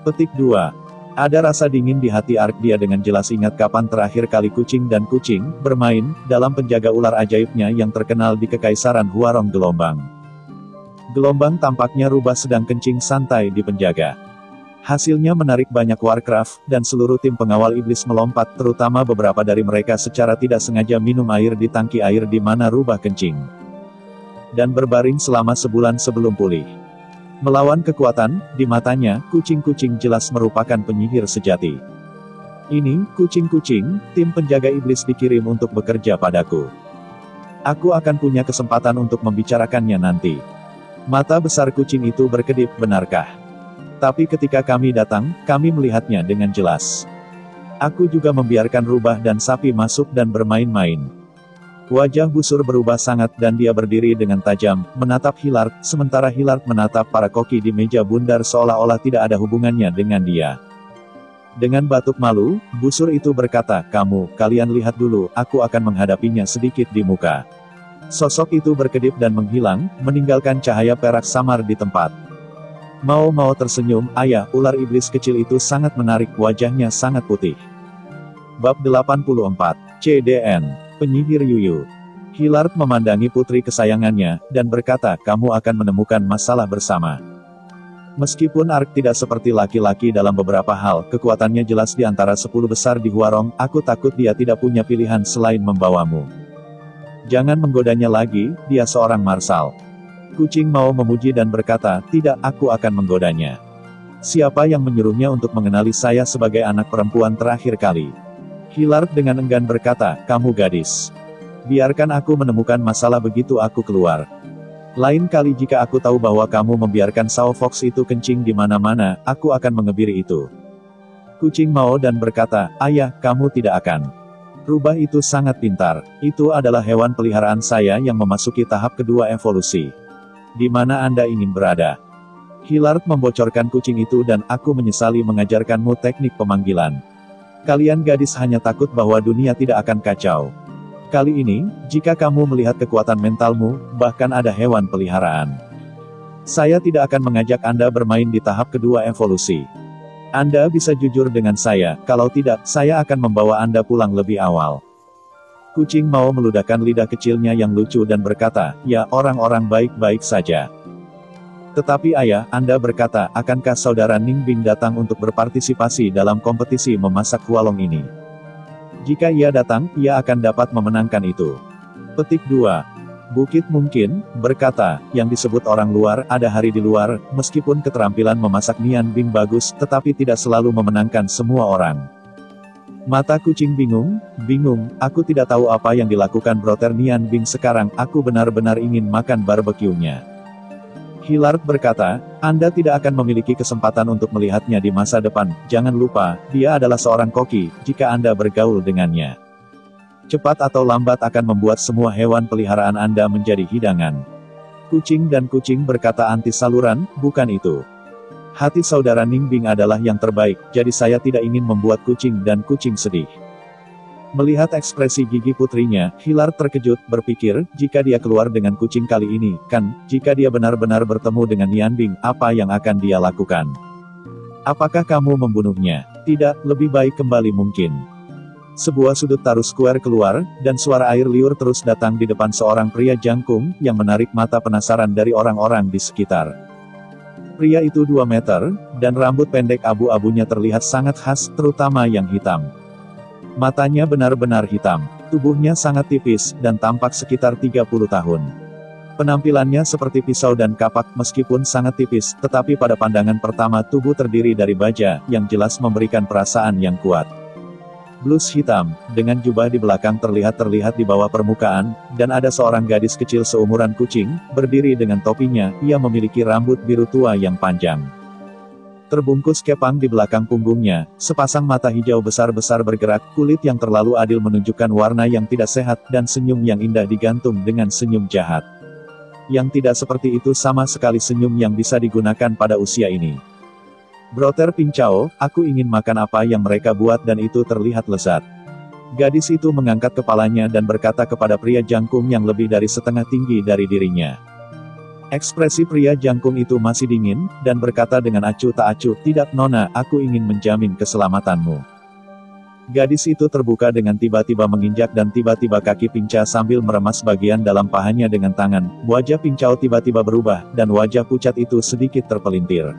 Petik 2. Ada rasa dingin di hati Ark, dia dengan jelas ingat kapan terakhir kali kucing dan kucing bermain dalam penjaga ular ajaibnya yang terkenal di Kekaisaran Huarong Gelombang. Gelombang tampaknya rubah sedang kencing santai di penjaga. Hasilnya menarik banyak Warcraft, dan seluruh tim pengawal iblis melompat, terutama beberapa dari mereka secara tidak sengaja minum air di tangki air di mana rubah kencing. Dan berbaring selama sebulan sebelum pulih. Melawan kekuatan, di matanya, kucing-kucing jelas merupakan penyihir sejati. Ini, kucing-kucing, tim penjaga iblis dikirim untuk bekerja padaku. Aku akan punya kesempatan untuk membicarakannya nanti. Mata besar kucing itu berkedip, benarkah? Tapi ketika kami datang, kami melihatnya dengan jelas. Aku juga membiarkan rubah dan sapi masuk dan bermain-main. Wajah busur berubah sangat dan dia berdiri dengan tajam, menatap Hilard, sementara Hilard menatap para koki di meja bundar seolah-olah tidak ada hubungannya dengan dia. Dengan batuk malu, busur itu berkata, kalian lihat dulu, aku akan menghadapinya sedikit di muka. Sosok itu berkedip dan menghilang, meninggalkan cahaya perak samar di tempat. Mao tersenyum, ayah, ular iblis kecil itu sangat menarik, wajahnya sangat putih. Bab 84, CDN, Penyihir Yuyu. Hilard memandangi putri kesayangannya, dan berkata, kamu akan menemukan masalah bersama. Meskipun Ark tidak seperti laki-laki dalam beberapa hal, kekuatannya jelas di antara 10 besar di Huarong, aku takut dia tidak punya pilihan selain membawamu. Jangan menggodanya lagi, dia seorang marsal. Kucing Mao memuji dan berkata, tidak, aku akan menggodanya. Siapa yang menyuruhnya untuk mengenali saya sebagai anak perempuan terakhir kali? Hilard dengan enggan berkata, kamu gadis. Biarkan aku menemukan masalah begitu aku keluar. Lain kali jika aku tahu bahwa kamu membiarkan Sao Fox itu kencing di mana-mana, aku akan mengebiri itu. Kucing Mao dan berkata, ayah, kamu tidak akan. Rubah itu sangat pintar. Itu adalah hewan peliharaan saya yang memasuki tahap kedua evolusi. Di mana Anda ingin berada? Hilard membocorkan kucing itu dan aku menyesali mengajarkanmu teknik pemanggilan. Kalian gadis hanya takut bahwa dunia tidak akan kacau. Kali ini, jika kamu melihat kekuatan mentalmu, bahkan ada hewan peliharaan. Saya tidak akan mengajak Anda bermain di tahap kedua evolusi. Anda bisa jujur dengan saya, kalau tidak, saya akan membawa Anda pulang lebih awal. Kucing Mao meludahkan lidah kecilnya yang lucu dan berkata, ya, orang-orang baik-baik saja. Tetapi ayah, Anda berkata, akankah saudara Ning Bing datang untuk berpartisipasi dalam kompetisi memasak hualong ini? Jika ia datang, ia akan dapat memenangkan itu. Petik 2. Bukit mungkin, berkata, yang disebut orang luar, ada hari di luar, meskipun keterampilan memasak Nian Bing bagus, tetapi tidak selalu memenangkan semua orang. Mata kucing bingung, aku tidak tahu apa yang dilakukan Brother Nian Bing sekarang, aku benar-benar ingin makan barbeque-nya. Hilard berkata, Anda tidak akan memiliki kesempatan untuk melihatnya di masa depan, jangan lupa, dia adalah seorang koki, jika Anda bergaul dengannya. Cepat atau lambat akan membuat semua hewan peliharaan Anda menjadi hidangan. Kucing dan kucing berkata anti saluran, bukan itu. Hati saudara Ning Bing adalah yang terbaik, jadi saya tidak ingin membuat kucing dan kucing sedih. Melihat ekspresi gigi putrinya, Hilard terkejut, berpikir, jika dia keluar dengan kucing kali ini, jika dia benar-benar bertemu dengan Nian Bing, apa yang akan dia lakukan? Apakah kamu membunuhnya? Tidak, lebih baik kembali mungkin. Sebuah sudut taruh square keluar, dan suara air liur terus datang di depan seorang pria jangkung, yang menarik mata penasaran dari orang-orang di sekitar. Pria itu 2 meter, dan rambut pendek abu-abunya terlihat sangat khas, terutama yang hitam. Matanya benar-benar hitam, tubuhnya sangat tipis, dan tampak sekitar 30 tahun. Penampilannya seperti pisau dan kapak, meskipun sangat tipis, tetapi pada pandangan pertama tubuh terdiri dari baja, yang jelas memberikan perasaan yang kuat. Blus hitam, dengan jubah di belakang terlihat di bawah permukaan, dan ada seorang gadis kecil seumuran kucing, berdiri dengan topinya, ia memiliki rambut biru tua yang panjang. Terbungkus kepang di belakang punggungnya, sepasang mata hijau besar-besar bergerak, kulit yang terlalu adil menunjukkan warna yang tidak sehat, dan senyum yang indah digantung dengan senyum jahat. Yang tidak seperti itu sama sekali senyum yang bisa digunakan pada usia ini. Brother Pincao, aku ingin makan apa yang mereka buat dan itu terlihat lezat. Gadis itu mengangkat kepalanya dan berkata kepada pria jangkung yang lebih dari setengah tinggi dari dirinya. Ekspresi pria jangkung itu masih dingin, dan berkata dengan acuh tak acuh, tidak nona, aku ingin menjamin keselamatanmu. Gadis itu terbuka dengan tiba-tiba menginjak dan tiba-tiba kaki Pinca sambil meremas bagian dalam pahanya dengan tangan, wajah Pincao tiba-tiba berubah, dan wajah pucat itu sedikit terpelintir.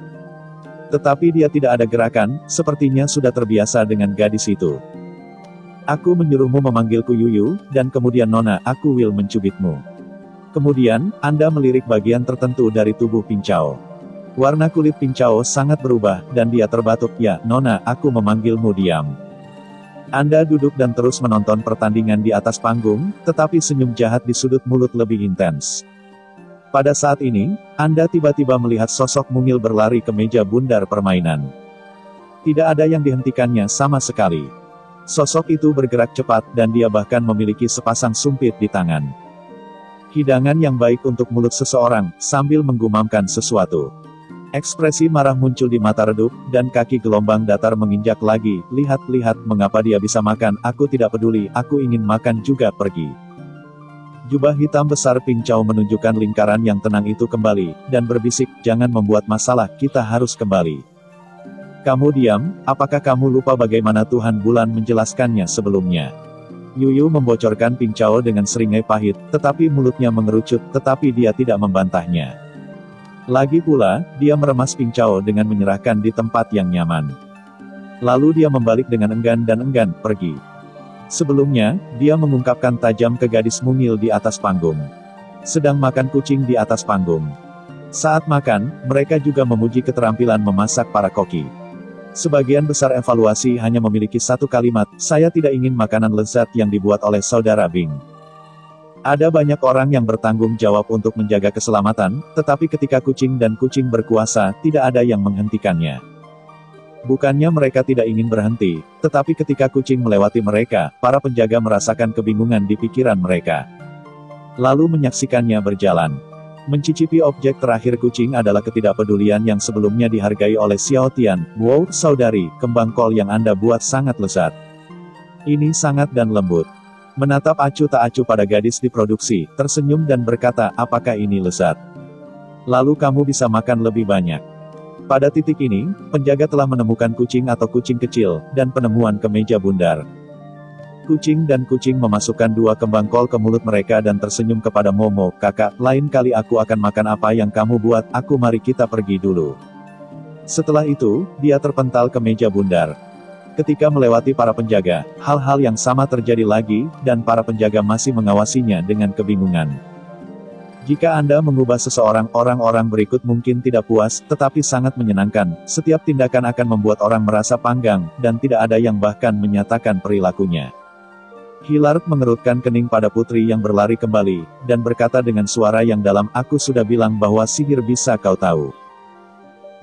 Tetapi dia tidak ada gerakan, sepertinya sudah terbiasa dengan gadis itu. Aku menyuruhmu memanggilku Yuyu, dan kemudian nona, aku will mencubitmu. Kemudian, Anda melirik bagian tertentu dari tubuh Pincao. Warna kulit Pincao sangat berubah, dan dia terbatuk, ya, nona, aku memanggilmu diam. Anda duduk dan terus menonton pertandingan di atas panggung, tetapi senyum jahat di sudut mulut lebih intens. Pada saat ini, Anda tiba-tiba melihat sosok mungil berlari ke meja bundar permainan. Tidak ada yang dihentikannya sama sekali. Sosok itu bergerak cepat, dan dia bahkan memiliki sepasang sumpit di tangan. Hidangan yang baik untuk mulut seseorang, sambil menggumamkan sesuatu. Ekspresi marah muncul di mata redup, dan kaki gelombang datar menginjak lagi. Lihat, mengapa dia bisa makan, aku tidak peduli, aku ingin makan juga, pergi. Jubah hitam besar Ping Chao menunjukkan lingkaran yang tenang itu kembali, dan berbisik, jangan membuat masalah, kita harus kembali. Kamu diam, apakah kamu lupa bagaimana Tuhan Bulan menjelaskannya sebelumnya? Yuyu membocorkan Ping Chao dengan seringai pahit, tetapi mulutnya mengerucut, tetapi dia tidak membantahnya. Lagi pula, dia meremas Ping Chao dengan menyerahkan di tempat yang nyaman. Lalu dia membalik dengan enggan, pergi. Sebelumnya, dia mengungkapkan tajam ke gadis mungil di atas panggung. Sedang makan kucing di atas panggung. Saat makan, mereka juga memuji keterampilan memasak para koki. Sebagian besar evaluasi hanya memiliki satu kalimat, saya tidak ingin makanan lezat yang dibuat oleh saudara Bing. Ada banyak orang yang bertanggung jawab untuk menjaga keselamatan, tetapi ketika kucing dan kucing berkuasa, tidak ada yang menghentikannya. Bukannya mereka tidak ingin berhenti, tetapi ketika kucing melewati mereka, para penjaga merasakan kebingungan di pikiran mereka. Lalu menyaksikannya berjalan. Mencicipi objek terakhir kucing adalah ketidakpedulian yang sebelumnya dihargai oleh Xiao Tian. Wow, saudari, kembang kol yang Anda buat sangat lezat. Ini sangat dan lembut. Menatap acuh tak acuh pada gadis diproduksi, tersenyum dan berkata, apakah ini lezat? Lalu kamu bisa makan lebih banyak. Pada titik ini, penjaga telah menemukan kucing atau kucing kecil, dan penemuan kemeja bundar. Kucing dan kucing memasukkan dua kembang kol ke mulut mereka dan tersenyum kepada Momo, kakak, lain kali aku akan makan apa yang kamu buat, mari kita pergi dulu. Setelah itu, dia terpental ke meja bundar. Ketika melewati para penjaga, hal-hal yang sama terjadi lagi, dan para penjaga masih mengawasinya dengan kebingungan. Jika Anda mengubah seseorang, orang-orang berikut mungkin tidak puas, tetapi sangat menyenangkan. Setiap tindakan akan membuat orang merasa panggang, dan tidak ada yang bahkan menyatakan perilakunya. Hilard mengerutkan kening pada putri yang berlari kembali, dan berkata dengan suara yang dalam, aku sudah bilang bahwa sihir bisa kau tahu.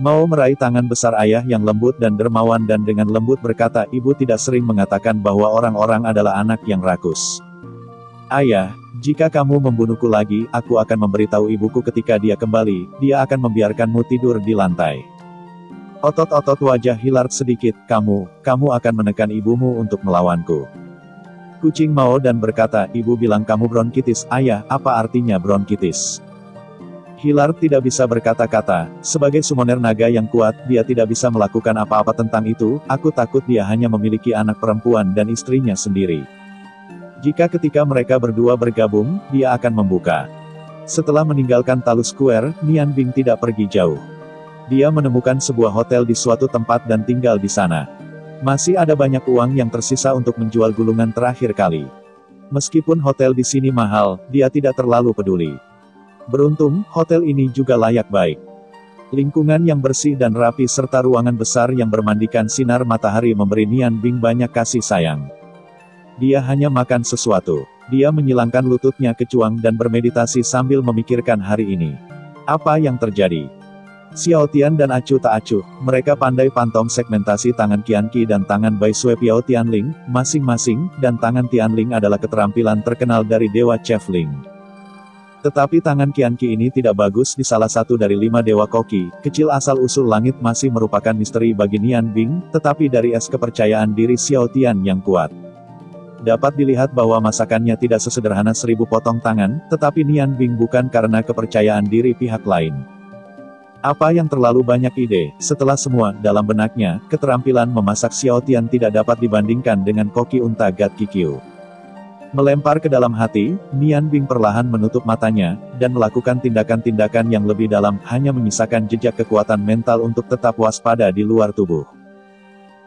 Mau meraih tangan besar ayah yang lembut dan dermawan dan dengan lembut berkata, ibu tidak sering mengatakan bahwa orang-orang adalah anak yang rakus. Ayah, jika kamu membunuhku lagi, aku akan memberitahu ibuku ketika dia kembali, dia akan membiarkanmu tidur di lantai. Otot-otot wajah Hilard sedikit, kamu akan menekan ibumu untuk melawanku. Kucing mau dan berkata, ibu bilang kamu bronkitis, ayah, apa artinya bronkitis? Hilard tidak bisa berkata-kata, sebagai summoner naga yang kuat, dia tidak bisa melakukan apa-apa tentang itu, aku takut dia hanya memiliki anak perempuan dan istrinya sendiri. Jika ketika mereka berdua bergabung, dia akan membuka. Setelah meninggalkan Talu Square, Nian Bing tidak pergi jauh. Dia menemukan sebuah hotel di suatu tempat dan tinggal di sana. Masih ada banyak uang yang tersisa untuk menjual gulungan terakhir kali. Meskipun hotel di sini mahal, dia tidak terlalu peduli. Beruntung, hotel ini juga layak baik. Lingkungan yang bersih dan rapi serta ruangan besar yang bermandikan sinar matahari memberi Nian Bing banyak kasih sayang. Dia hanya makan sesuatu. Dia menyilangkan lututnya ke cuang dan bermeditasi sambil memikirkan hari ini. Apa yang terjadi? Xiao Tian dan acuh tak acuh, mereka pandai pantong segmentasi tangan Qianqi dan tangan Bai Sui Piao Tianling, masing-masing, dan tangan Tianling adalah keterampilan terkenal dari Dewa Chefling. Tetapi tangan Qianqi ini tidak bagus di salah satu dari 5 dewa koki, kecil asal-usul langit masih merupakan misteri bagi Nian Bing, tetapi dari es kepercayaan diri Xiao Tian yang kuat. Dapat dilihat bahwa masakannya tidak sesederhana 1000 potong tangan, tetapi Nian Bing bukan karena kepercayaan diri pihak lain. Apa yang terlalu banyak ide, setelah semua, dalam benaknya, keterampilan memasak Xiao Tian tidak dapat dibandingkan dengan koki unta Gat Kikyu. Melempar ke dalam hati, Nian Bing perlahan menutup matanya, dan melakukan tindakan-tindakan yang lebih dalam, hanya menyisakan jejak kekuatan mental untuk tetap waspada di luar tubuh.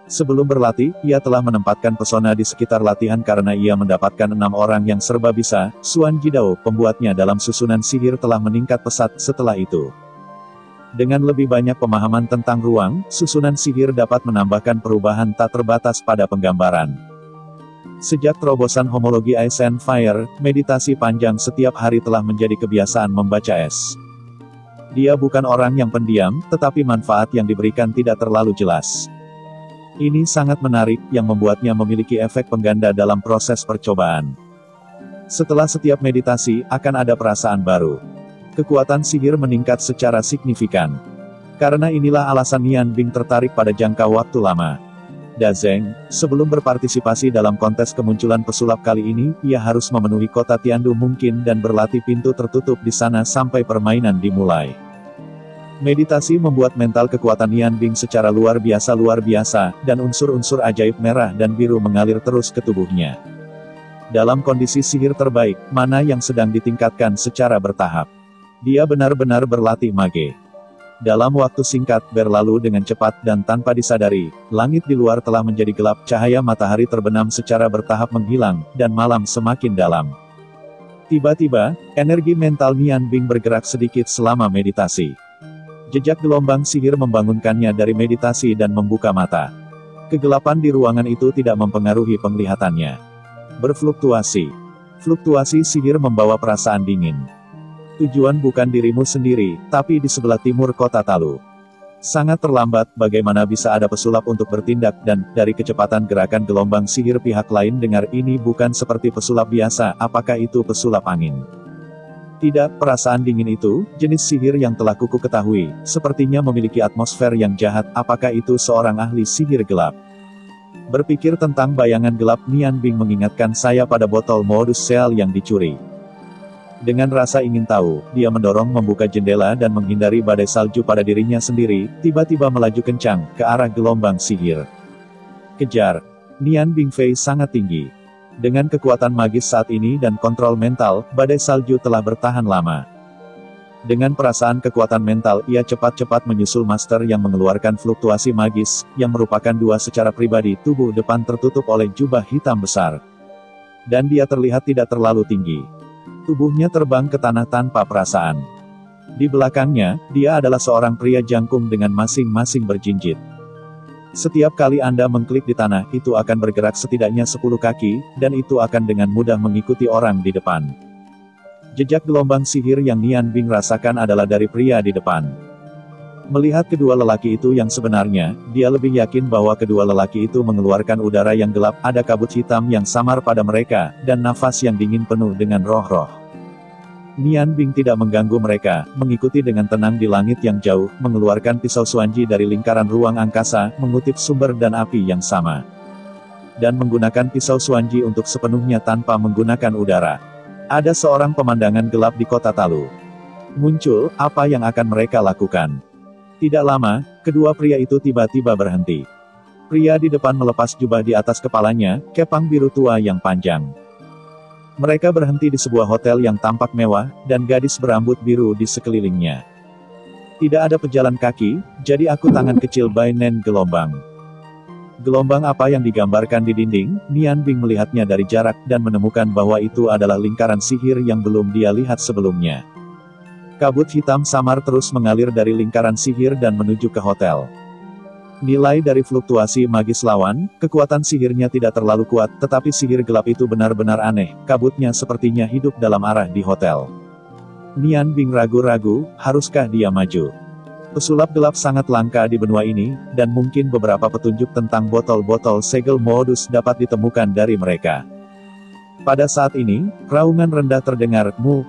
Sebelum berlatih, ia telah menempatkan pesona di sekitar latihan karena ia mendapatkan 6 orang yang serba bisa. Xuan Jidao, pembuatnya dalam susunan sihir telah meningkat pesat setelah itu. Dengan lebih banyak pemahaman tentang ruang, susunan sihir dapat menambahkan perubahan tak terbatas pada penggambaran. Sejak terobosan homologi Ice and Fire, meditasi panjang setiap hari telah menjadi kebiasaan membaca es. Dia bukan orang yang pendiam, tetapi manfaat yang diberikan tidak terlalu jelas. Ini sangat menarik, yang membuatnya memiliki efek pengganda dalam proses percobaan. Setelah setiap meditasi, akan ada perasaan baru. Kekuatan sihir meningkat secara signifikan. Karena inilah alasan Nian Bing tertarik pada jangka waktu lama. Dazeng, sebelum berpartisipasi dalam kontes kemunculan pesulap kali ini, ia harus memenuhi kota Tiandu mungkin dan berlatih pintu tertutup di sana sampai permainan dimulai. Meditasi membuat mental kekuatan Nian Bing secara luar biasa, dan unsur-unsur ajaib merah dan biru mengalir terus ke tubuhnya. Dalam kondisi sihir terbaik, mana yang sedang ditingkatkan secara bertahap. Dia benar-benar berlatih mage. Dalam waktu singkat berlalu dengan cepat dan tanpa disadari, langit di luar telah menjadi gelap, cahaya matahari terbenam secara bertahap menghilang, dan malam semakin dalam. Tiba-tiba, energi mental Nian Bing bergerak sedikit selama meditasi. Jejak gelombang sihir membangunkannya dari meditasi dan membuka mata. Kegelapan di ruangan itu tidak mempengaruhi penglihatannya. Berfluktuasi. Fluktuasi sihir membawa perasaan dingin. Tujuan bukan dirimu sendiri, tapi di sebelah timur kota Talu. Sangat terlambat, bagaimana bisa ada pesulap untuk bertindak, dan, dari kecepatan gerakan gelombang sihir pihak lain dengar ini bukan seperti pesulap biasa, apakah itu pesulap angin? Tidak, perasaan dingin itu, jenis sihir yang telah kuku ketahui, sepertinya memiliki atmosfer yang jahat, apakah itu seorang ahli sihir gelap? Berpikir tentang bayangan gelap, Nian Bing mengingatkan saya pada botol modus sel yang dicuri. Dengan rasa ingin tahu, dia mendorong membuka jendela dan menghindari badai salju pada dirinya sendiri, tiba-tiba melaju kencang, ke arah gelombang sihir. Kejar! Nian Bing Fei sangat tinggi. Dengan kekuatan magis saat ini dan kontrol mental, badai salju telah bertahan lama. Dengan perasaan kekuatan mental, ia cepat-cepat menyusul master yang mengeluarkan fluktuasi magis, yang merupakan dua secara pribadi, tubuh depan tertutup oleh jubah hitam besar. Dan dia terlihat tidak terlalu tinggi. Tubuhnya terbang ke tanah tanpa perasaan. Di belakangnya, dia adalah seorang pria jangkung dengan masing-masing berjinjit. Setiap kali Anda mengklik di tanah, itu akan bergerak setidaknya 10 kaki, dan itu akan dengan mudah mengikuti orang di depan. Jejak gelombang sihir yang Nian Bing rasakan adalah dari pria di depan. Melihat kedua lelaki itu yang sebenarnya, dia lebih yakin bahwa kedua lelaki itu mengeluarkan udara yang gelap, ada kabut hitam yang samar pada mereka, dan nafas yang dingin penuh dengan roh-roh. Nian Bing tidak mengganggu mereka, mengikuti dengan tenang di langit yang jauh, mengeluarkan pisau Xuanji dari lingkaran ruang angkasa, mengutip sumber dan api yang sama. Dan menggunakan pisau Xuanji untuk sepenuhnya tanpa menggunakan udara. Ada seorang pemandangan gelap di kota Talu. Muncul, apa yang akan mereka lakukan? Tidak lama, kedua pria itu tiba-tiba berhenti. Pria di depan melepas jubah di atas kepalanya, kepang biru tua yang panjang. Mereka berhenti di sebuah hotel yang tampak mewah, dan gadis berambut biru di sekelilingnya. Tidak ada pejalan kaki, jadi aku tangan kecil Bainen gelombang. Gelombang apa yang digambarkan di dinding? Nian Bing melihatnya dari jarak, dan menemukan bahwa itu adalah lingkaran sihir yang belum dia lihat sebelumnya. Kabut hitam samar terus mengalir dari lingkaran sihir dan menuju ke hotel. Nilai dari fluktuasi magis lawan, kekuatan sihirnya tidak terlalu kuat, tetapi sihir gelap itu benar-benar aneh, kabutnya sepertinya hidup dalam arah di hotel. Nian Bing ragu-ragu, haruskah dia maju? Pesulap gelap sangat langka di benua ini, dan mungkin beberapa petunjuk tentang botol-botol segel modus dapat ditemukan dari mereka. Pada saat ini, raungan rendah terdengar, mu.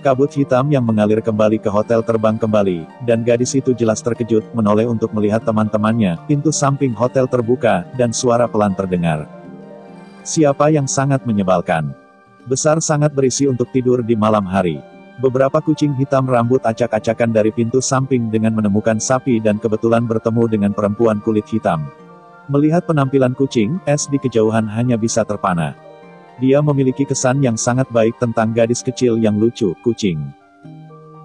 Kabut hitam yang mengalir kembali ke hotel terbang kembali, dan gadis itu jelas terkejut, menoleh untuk melihat teman-temannya, pintu samping hotel terbuka, dan suara pelan terdengar. Siapa yang sangat menyebalkan? Besar sangat berisi untuk tidur di malam hari. Beberapa kucing hitam rambut acak-acakan dari pintu samping dengan menemukan sapi dan kebetulan bertemu dengan perempuan kulit hitam. Melihat penampilan kucing, es di kejauhan hanya bisa terpana. Dia memiliki kesan yang sangat baik tentang gadis kecil yang lucu, kucing.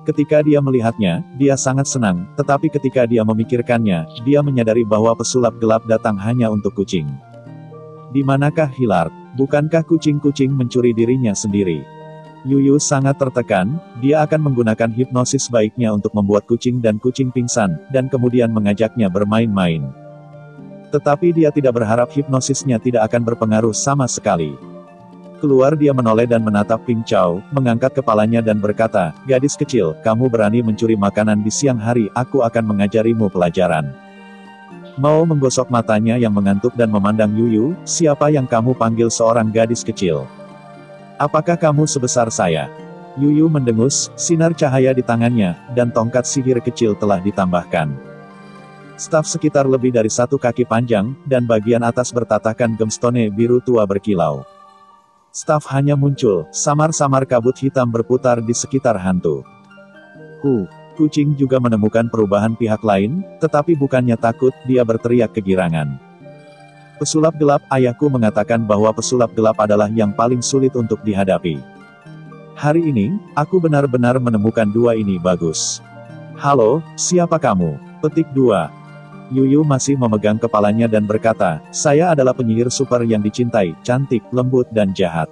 Ketika dia melihatnya, dia sangat senang, tetapi ketika dia memikirkannya, dia menyadari bahwa pesulap gelap datang hanya untuk kucing. Di manakah Hilard? Bukankah kucing-kucing mencuri dirinya sendiri? Yuyu sangat tertekan, dia akan menggunakan hipnosis baiknya untuk membuat kucing dan kucing pingsan, dan kemudian mengajaknya bermain-main. Tetapi dia tidak berharap hipnosisnya tidak akan berpengaruh sama sekali. Keluar dia menoleh dan menatap Ping Chao, mengangkat kepalanya dan berkata, gadis kecil, kamu berani mencuri makanan di siang hari, aku akan mengajarimu pelajaran. Mau menggosok matanya yang mengantuk dan memandang Yuyu, siapa yang kamu panggil seorang gadis kecil? Apakah kamu sebesar saya? Yuyu mendengus, sinar cahaya di tangannya, dan tongkat sihir kecil telah ditambahkan. Staf sekitar lebih dari 1 kaki panjang, dan bagian atas bertatakan gemstone biru tua berkilau. Staf hanya muncul, samar-samar kabut hitam berputar di sekitar hantu. Kucing juga menemukan perubahan pihak lain, tetapi bukannya takut, dia berteriak kegirangan. Pesulap gelap, ayahku mengatakan bahwa pesulap gelap adalah yang paling sulit untuk dihadapi. Hari ini, aku benar-benar menemukan 2 ini bagus. Halo, siapa kamu? Petik 2. Yuyu masih memegang kepalanya dan berkata, saya adalah penyihir super yang dicintai, cantik, lembut dan jahat.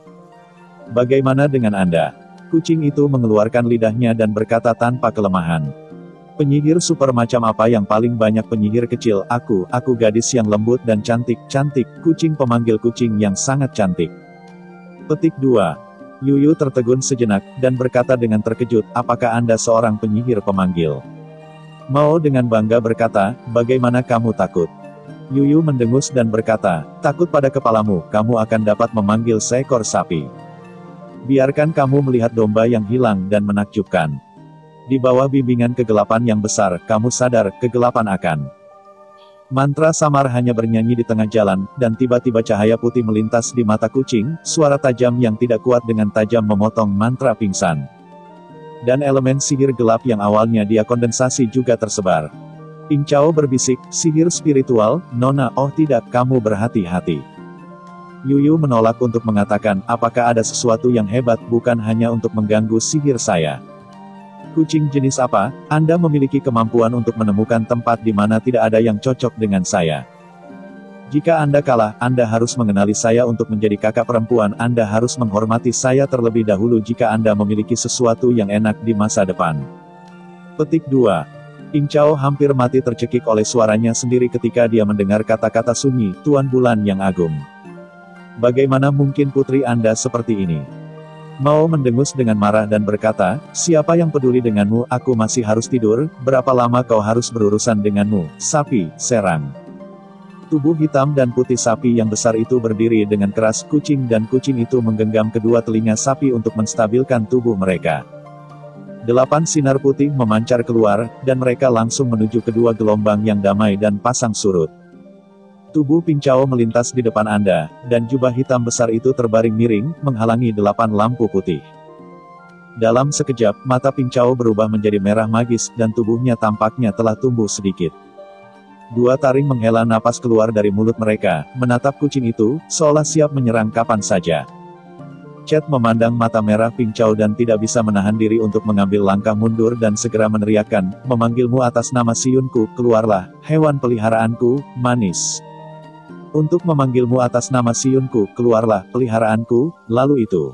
Bagaimana dengan Anda? Kucing itu mengeluarkan lidahnya dan berkata tanpa kelemahan. Penyihir super macam apa yang paling banyak? Penyihir kecil, aku gadis yang lembut dan cantik, kucing pemanggil kucing yang sangat cantik. Petik 2. Yuyu tertegun sejenak, dan berkata dengan terkejut, apakah Anda seorang penyihir pemanggil? Mao dengan bangga berkata, bagaimana kamu takut? Yuyu mendengus dan berkata, takut pada kepalamu, kamu akan dapat memanggil seekor sapi. Biarkan kamu melihat domba yang hilang dan menakjubkan. Di bawah bimbingan kegelapan yang besar, kamu sadar, kegelapan akan. Mantra samar hanya bernyanyi di tengah jalan, dan tiba-tiba cahaya putih melintas di mata kucing, suara tajam yang tidak kuat dengan tajam memotong mantra pingsan. Dan elemen sihir gelap yang awalnya dia kondensasi juga tersebar. Ingcao berbisik, sihir spiritual, Nona, oh tidak, kamu berhati-hati. Yuyu menolak untuk mengatakan, apakah ada sesuatu yang hebat bukan hanya untuk mengganggu sihir saya. Kucing jenis apa? Anda memiliki kemampuan untuk menemukan tempat di mana tidak ada yang cocok dengan saya. Jika Anda kalah, Anda harus mengenali saya untuk menjadi kakak perempuan. Anda harus menghormati saya terlebih dahulu jika Anda memiliki sesuatu yang enak di masa depan. Petik 2. Ingcao hampir mati tercekik oleh suaranya sendiri ketika dia mendengar kata-kata sunyi, Tuan Bulan yang agung. Bagaimana mungkin putri Anda seperti ini? Mao mendengus dengan marah dan berkata, siapa yang peduli denganmu, aku masih harus tidur, berapa lama kau harus berurusan denganmu, sapi, serang. Tubuh hitam dan putih sapi yang besar itu berdiri dengan keras kucing dan kucing itu menggenggam kedua telinga sapi untuk menstabilkan tubuh mereka. 8 sinar putih memancar keluar, dan mereka langsung menuju kedua gelombang yang damai dan pasang surut. Tubuh Pincao melintas di depan Anda, dan jubah hitam besar itu terbaring miring, menghalangi 8 lampu putih. Dalam sekejap, mata Pincao berubah menjadi merah magis, dan tubuhnya tampaknya telah tumbuh sedikit. 2 taring menghela napas keluar dari mulut mereka, menatap kucing itu, seolah siap menyerang kapan saja. Chet memandang mata merah Pincao dan tidak bisa menahan diri untuk mengambil langkah mundur dan segera meneriakkan, memanggilmu atas nama Siunku, keluarlah, hewan peliharaanku, manis. Untuk memanggilmu atas nama Siunku, keluarlah, peliharaanku, lalu itu.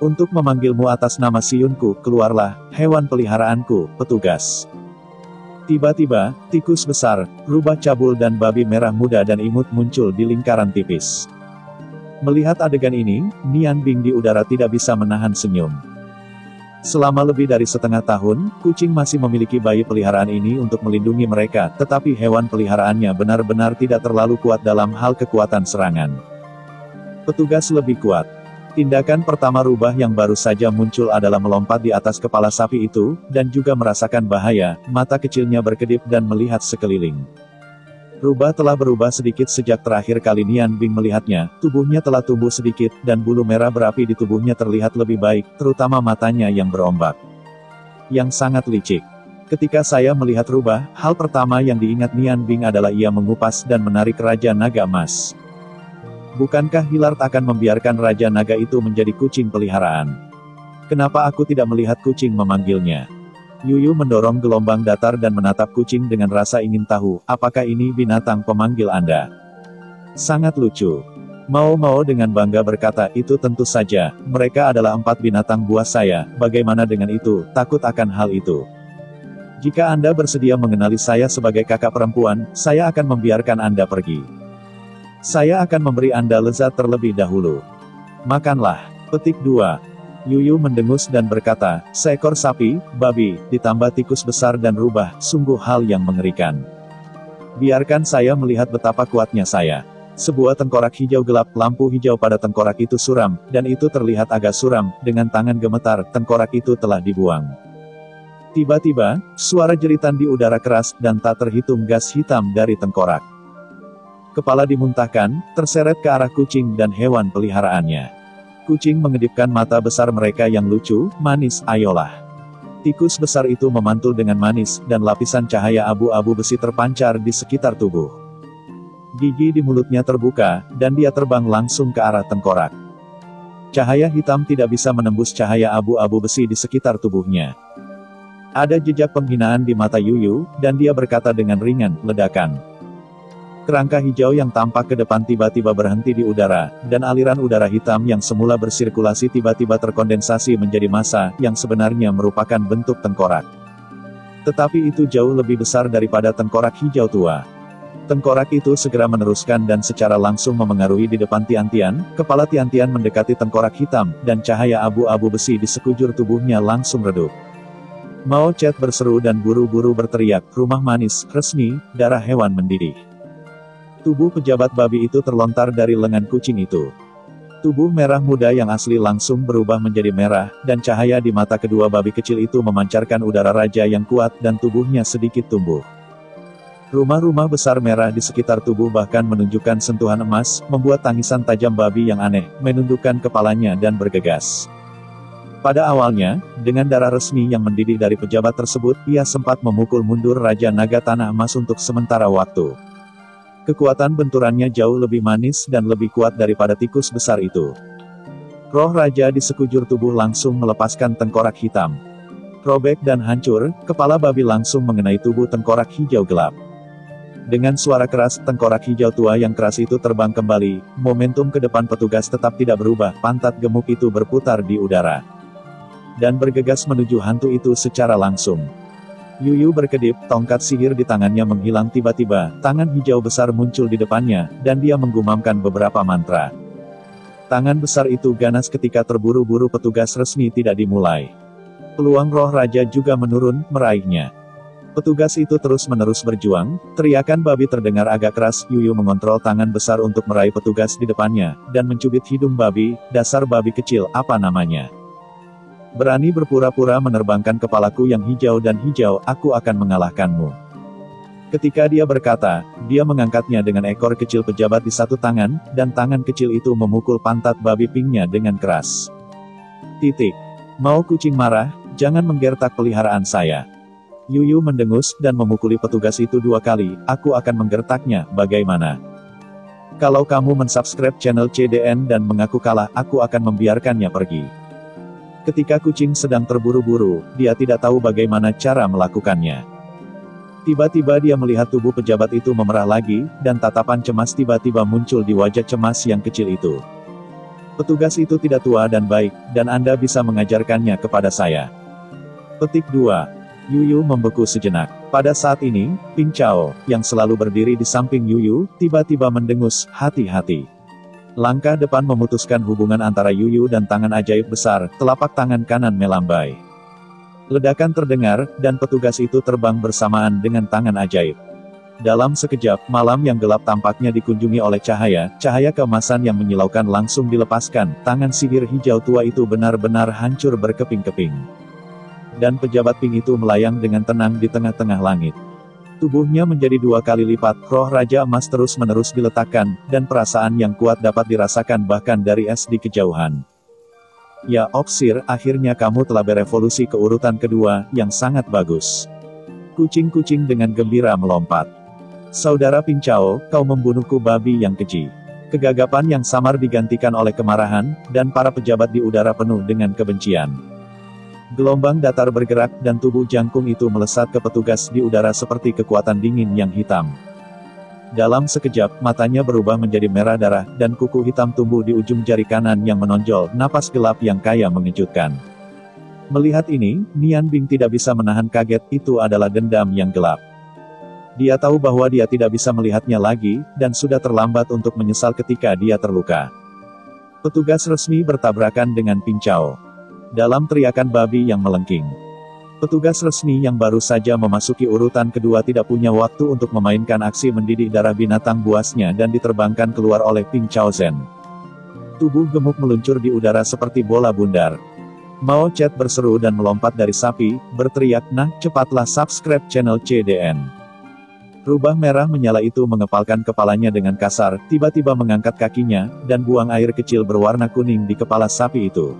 Untuk memanggilmu atas nama Siunku, keluarlah, hewan peliharaanku, petugas. Tiba-tiba, tikus besar, rubah cabul dan babi merah muda dan imut muncul di lingkaran tipis. Melihat adegan ini, Nian Bing di udara tidak bisa menahan senyum. Selama lebih dari setengah tahun, kucing masih memiliki bayi peliharaan ini untuk melindungi mereka, tetapi hewan peliharaannya benar-benar tidak terlalu kuat dalam hal kekuatan serangan. Petugas lebih kuat. Tindakan pertama rubah yang baru saja muncul adalah melompat di atas kepala sapi itu, dan juga merasakan bahaya, mata kecilnya berkedip dan melihat sekeliling. Rubah telah berubah sedikit sejak terakhir kali Nian Bing melihatnya, tubuhnya telah tumbuh sedikit, dan bulu merah berapi di tubuhnya terlihat lebih baik, terutama matanya yang berombak. Yang sangat licik. Ketika saya melihat rubah, hal pertama yang diingat Nian Bing adalah ia mengupas dan menarik Raja Naga Emas. Bukankah Hilard akan membiarkan Raja Naga itu menjadi kucing peliharaan? Kenapa aku tidak melihat kucing memanggilnya? Yuyu mendorong gelombang datar dan menatap kucing dengan rasa ingin tahu, apakah ini binatang pemanggil Anda? Sangat lucu. Mao dengan bangga berkata, itu tentu saja, mereka adalah 4 binatang buah saya, bagaimana dengan itu, takut akan hal itu. Jika Anda bersedia mengenali saya sebagai kakak perempuan, saya akan membiarkan Anda pergi. Saya akan memberi Anda lezat terlebih dahulu. Makanlah. Petik 2. Yuyu mendengus dan berkata, seekor sapi, babi, ditambah tikus besar dan rubah, sungguh hal yang mengerikan. Biarkan saya melihat betapa kuatnya saya. Sebuah tengkorak hijau gelap, lampu hijau pada tengkorak itu suram, dan itu terlihat agak suram, dengan tangan gemetar, tengkorak itu telah dibuang. Tiba-tiba, suara jeritan di udara keras, dan tak terhitung gas hitam dari tengkorak. Kepala dimuntahkan, terseret ke arah kucing dan hewan peliharaannya. Kucing mengedipkan mata besar mereka yang lucu, manis, ayolah. Tikus besar itu memantul dengan manis, dan lapisan cahaya abu-abu besi terpancar di sekitar tubuh. Gigi di mulutnya terbuka, dan dia terbang langsung ke arah tengkorak. Cahaya hitam tidak bisa menembus cahaya abu-abu besi di sekitar tubuhnya. Ada jejak penghinaan di mata Yuyu, dan dia berkata dengan ringan, ledakan. Kerangka hijau yang tampak ke depan tiba-tiba berhenti di udara, dan aliran udara hitam yang semula bersirkulasi tiba-tiba terkondensasi menjadi massa, yang sebenarnya merupakan bentuk tengkorak. Tetapi itu jauh lebih besar daripada tengkorak hijau tua. Tengkorak itu segera meneruskan dan secara langsung memengaruhi di depan Tian-Tian, kepala Tian-Tian mendekati tengkorak hitam, dan cahaya abu-abu besi di sekujur tubuhnya langsung redup. Mao Chet berseru dan buru-buru berteriak, rumah manis, resmi, darah hewan mendidih. Tubuh pejabat babi itu terlontar dari lengan kucing itu. Tubuh merah muda yang asli langsung berubah menjadi merah, dan cahaya di mata kedua babi kecil itu memancarkan udara raja yang kuat dan tubuhnya sedikit tumbuh. Rumah-rumah besar merah di sekitar tubuh bahkan menunjukkan sentuhan emas, membuat tangisan tajam babi yang aneh, menundukkan kepalanya dan bergegas. Pada awalnya, dengan darah resmi yang mendidih dari pejabat tersebut, ia sempat memukul mundur Raja Naga Tanah Emas untuk sementara waktu. Kekuatan benturannya jauh lebih manis dan lebih kuat daripada tikus besar itu. Roh Raja di sekujur tubuh langsung melepaskan tengkorak hitam. Robek dan hancur, kepala babi langsung mengenai tubuh tengkorak hijau gelap. Dengan suara keras, tengkorak hijau tua yang keras itu terbang kembali, momentum ke depan petugas tetap tidak berubah, pantat gemuk itu berputar di udara. Dan bergegas menuju hantu itu secara langsung. Yuyu berkedip, tongkat sihir di tangannya menghilang tiba-tiba, tangan hijau besar muncul di depannya, dan dia menggumamkan beberapa mantra. Tangan besar itu ganas ketika terburu-buru petugas resmi tidak dimulai. Peluang roh raja juga menurun, meraihnya. Petugas itu terus-menerus berjuang, teriakan babi terdengar agak keras, Yuyu mengontrol tangan besar untuk meraih petugas di depannya, dan mencubit hidung babi, dasar babi kecil, apa namanya? Berani berpura-pura menerbangkan kepalaku yang hijau dan hijau, aku akan mengalahkanmu. Ketika dia berkata, dia mengangkatnya dengan ekor kecil pejabat di satu tangan, dan tangan kecil itu memukul pantat babi pinknya dengan keras. Titik. Mau kucing marah, jangan menggertak peliharaan saya. Yuyu mendengus, dan memukuli petugas itu 2 kali, aku akan menggertaknya, bagaimana? Kalau kamu mensubscribe channel CDN dan mengaku kalah, aku akan membiarkannya pergi. Ketika kucing sedang terburu-buru, dia tidak tahu bagaimana cara melakukannya. Tiba-tiba dia melihat tubuh pejabat itu memerah lagi, dan tatapan cemas tiba-tiba muncul di wajah cemas yang kecil itu. Petugas itu tidak tua dan baik, dan Anda bisa mengajarkannya kepada saya. Petik 2. Yuyu membeku sejenak. Pada saat ini, Ping Chao, yang selalu berdiri di samping Yuyu, tiba-tiba mendengus, hati-hati. Langkah depan memutuskan hubungan antara Yuyu dan tangan ajaib besar, telapak tangan kanan melambai. Ledakan terdengar, dan petugas itu terbang bersamaan dengan tangan ajaib. Dalam sekejap, malam yang gelap tampaknya dikunjungi oleh cahaya keemasan yang menyilaukan langsung dilepaskan, tangan sihir hijau tua itu benar-benar hancur berkeping-keping. Dan pejabat Ping itu melayang dengan tenang di tengah-tengah langit. Tubuhnya menjadi 2 kali lipat, roh Raja Emas terus-menerus diletakkan, dan perasaan yang kuat dapat dirasakan bahkan dari es di kejauhan. Ya Oksir, akhirnya kamu telah berevolusi ke urutan kedua, yang sangat bagus. Kucing-kucing dengan gembira melompat. Saudara Ping Chao, kau membunuhku babi yang keji. Kegagapan yang samar digantikan oleh kemarahan, dan para pejabat di udara penuh dengan kebencian. Gelombang datar bergerak, dan tubuh jangkung itu melesat ke petugas di udara seperti kekuatan dingin yang hitam. Dalam sekejap, matanya berubah menjadi merah darah, dan kuku hitam tumbuh di ujung jari kanan yang menonjol, napas gelap yang kaya mengejutkan. Melihat ini, Nian Bing tidak bisa menahan kaget, itu adalah dendam yang gelap. Dia tahu bahwa dia tidak bisa melihatnya lagi, dan sudah terlambat untuk menyesal ketika dia terluka. Petugas resmi bertabrakan dengan Ping Chao. Dalam teriakan babi yang melengking. Petugas resmi yang baru saja memasuki urutan kedua tidak punya waktu untuk memainkan aksi mendidih darah binatang buasnya dan diterbangkan keluar oleh Ping Chaozen. Tubuh gemuk meluncur di udara seperti bola bundar. Mao Chet berseru dan melompat dari sapi, berteriak, "Nah, cepatlah subscribe channel CDN." Rubah merah menyala itu mengepalkan kepalanya dengan kasar, tiba-tiba mengangkat kakinya, dan buang air kecil berwarna kuning di kepala sapi itu.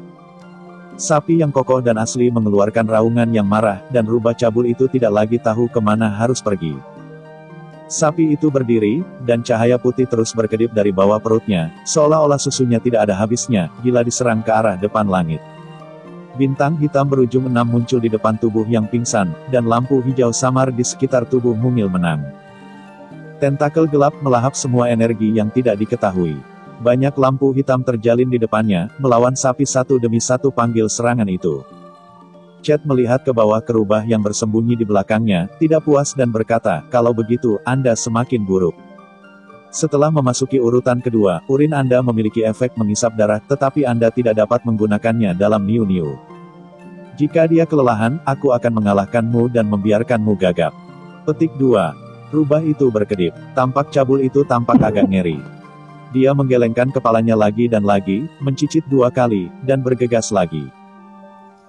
Sapi yang kokoh dan asli mengeluarkan raungan yang marah, dan rubah cabul itu tidak lagi tahu kemana harus pergi. Sapi itu berdiri, dan cahaya putih terus berkedip dari bawah perutnya, seolah-olah susunya tidak ada habisnya, gila diserang ke arah depan langit. Bintang hitam berujung 6 muncul di depan tubuh yang pingsan, dan lampu hijau samar di sekitar tubuh mungil menang. Tentakel gelap melahap semua energi yang tidak diketahui. Banyak lampu hitam terjalin di depannya, melawan sapi satu demi satu panggil serangan itu. Chet melihat ke bawah ke rubah yang bersembunyi di belakangnya, tidak puas dan berkata, "Kalau begitu, Anda semakin buruk. Setelah memasuki urutan kedua, urin Anda memiliki efek mengisap darah, tetapi Anda tidak dapat menggunakannya dalam niu-niu. Jika dia kelelahan, aku akan mengalahkanmu dan membiarkanmu gagap." Petik 2. Rubah itu berkedip. Tampak cabul itu tampak agak ngeri. Dia menggelengkan kepalanya lagi dan lagi, mencicit 2 kali, dan bergegas lagi.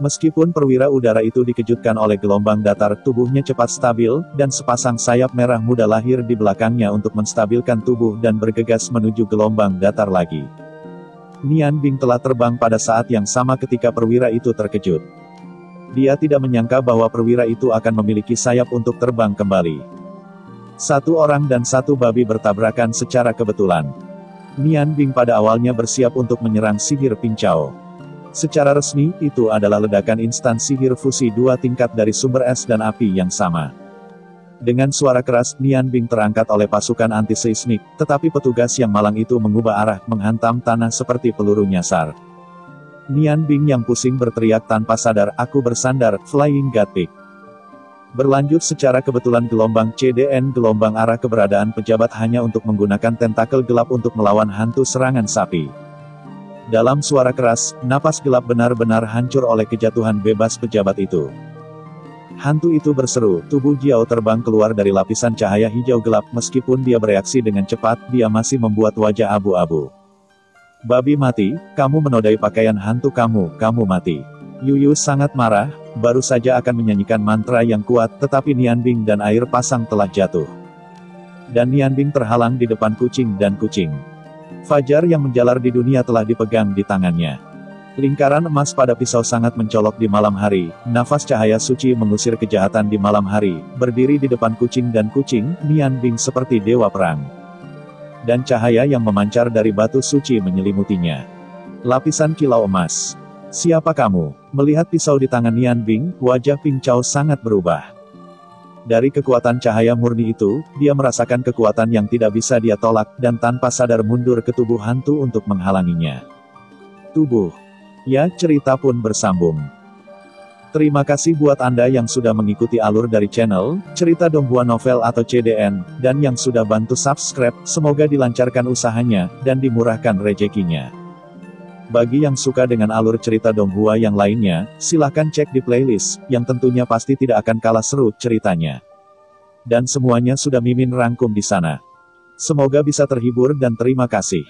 Meskipun perwira udara itu dikejutkan oleh gelombang datar, tubuhnya cepat stabil, dan sepasang sayap merah muda lahir di belakangnya untuk menstabilkan tubuh dan bergegas menuju gelombang datar lagi. Nian Bing telah terbang pada saat yang sama ketika perwira itu terkejut. Dia tidak menyangka bahwa perwira itu akan memiliki sayap untuk terbang kembali. 1 orang dan 1 babi bertabrakan secara kebetulan. Nian Bing pada awalnya bersiap untuk menyerang sihir Ping Chao. Secara resmi, itu adalah ledakan instan sihir fusi 2 tingkat dari sumber es dan api yang sama. Dengan suara keras, Nian Bing terangkat oleh pasukan anti-seismik, tetapi petugas yang malang itu mengubah arah, menghantam tanah seperti peluru nyasar. Nian Bing yang pusing berteriak tanpa sadar, "Aku bersandar, Flying God Pick." Berlanjut secara kebetulan gelombang CDN gelombang arah keberadaan pejabat hanya untuk menggunakan tentakel gelap untuk melawan hantu serangan sapi. Dalam suara keras, napas gelap benar-benar hancur oleh kejatuhan bebas pejabat itu. Hantu itu berseru, tubuh Jiao terbang keluar dari lapisan cahaya hijau gelap, meskipun dia bereaksi dengan cepat, dia masih membuat wajah abu-abu. "Babi mati, kamu menodai pakaian hantu kamu mati." Yuyu sangat marah, baru saja akan menyanyikan mantra yang kuat, tetapi Nian Bing dan air pasang telah jatuh. Dan Nian Bing terhalang di depan kucing dan kucing. Fajar yang menjalar di dunia telah dipegang di tangannya. Lingkaran emas pada pisau sangat mencolok di malam hari, nafas cahaya suci mengusir kejahatan di malam hari, berdiri di depan kucing dan kucing, Nian Bing seperti dewa perang. Dan cahaya yang memancar dari batu suci menyelimutinya. Lapisan kilau emas. "Siapa kamu?" Melihat pisau di tangan Nian Bing, wajah Ping Chao sangat berubah. Dari kekuatan cahaya murni itu, dia merasakan kekuatan yang tidak bisa dia tolak, dan tanpa sadar mundur ke tubuh hantu untuk menghalanginya. Tubuh. Ya, cerita pun bersambung. Terima kasih buat Anda yang sudah mengikuti alur dari channel Cerita Donghua Novel atau CDN, dan yang sudah bantu subscribe, semoga dilancarkan usahanya, dan dimurahkan rezekinya. Bagi yang suka dengan alur cerita Donghua yang lainnya, silahkan cek di playlist, yang tentunya pasti tidak akan kalah seru ceritanya. Dan semuanya sudah Mimin rangkum di sana. Semoga bisa terhibur dan terima kasih.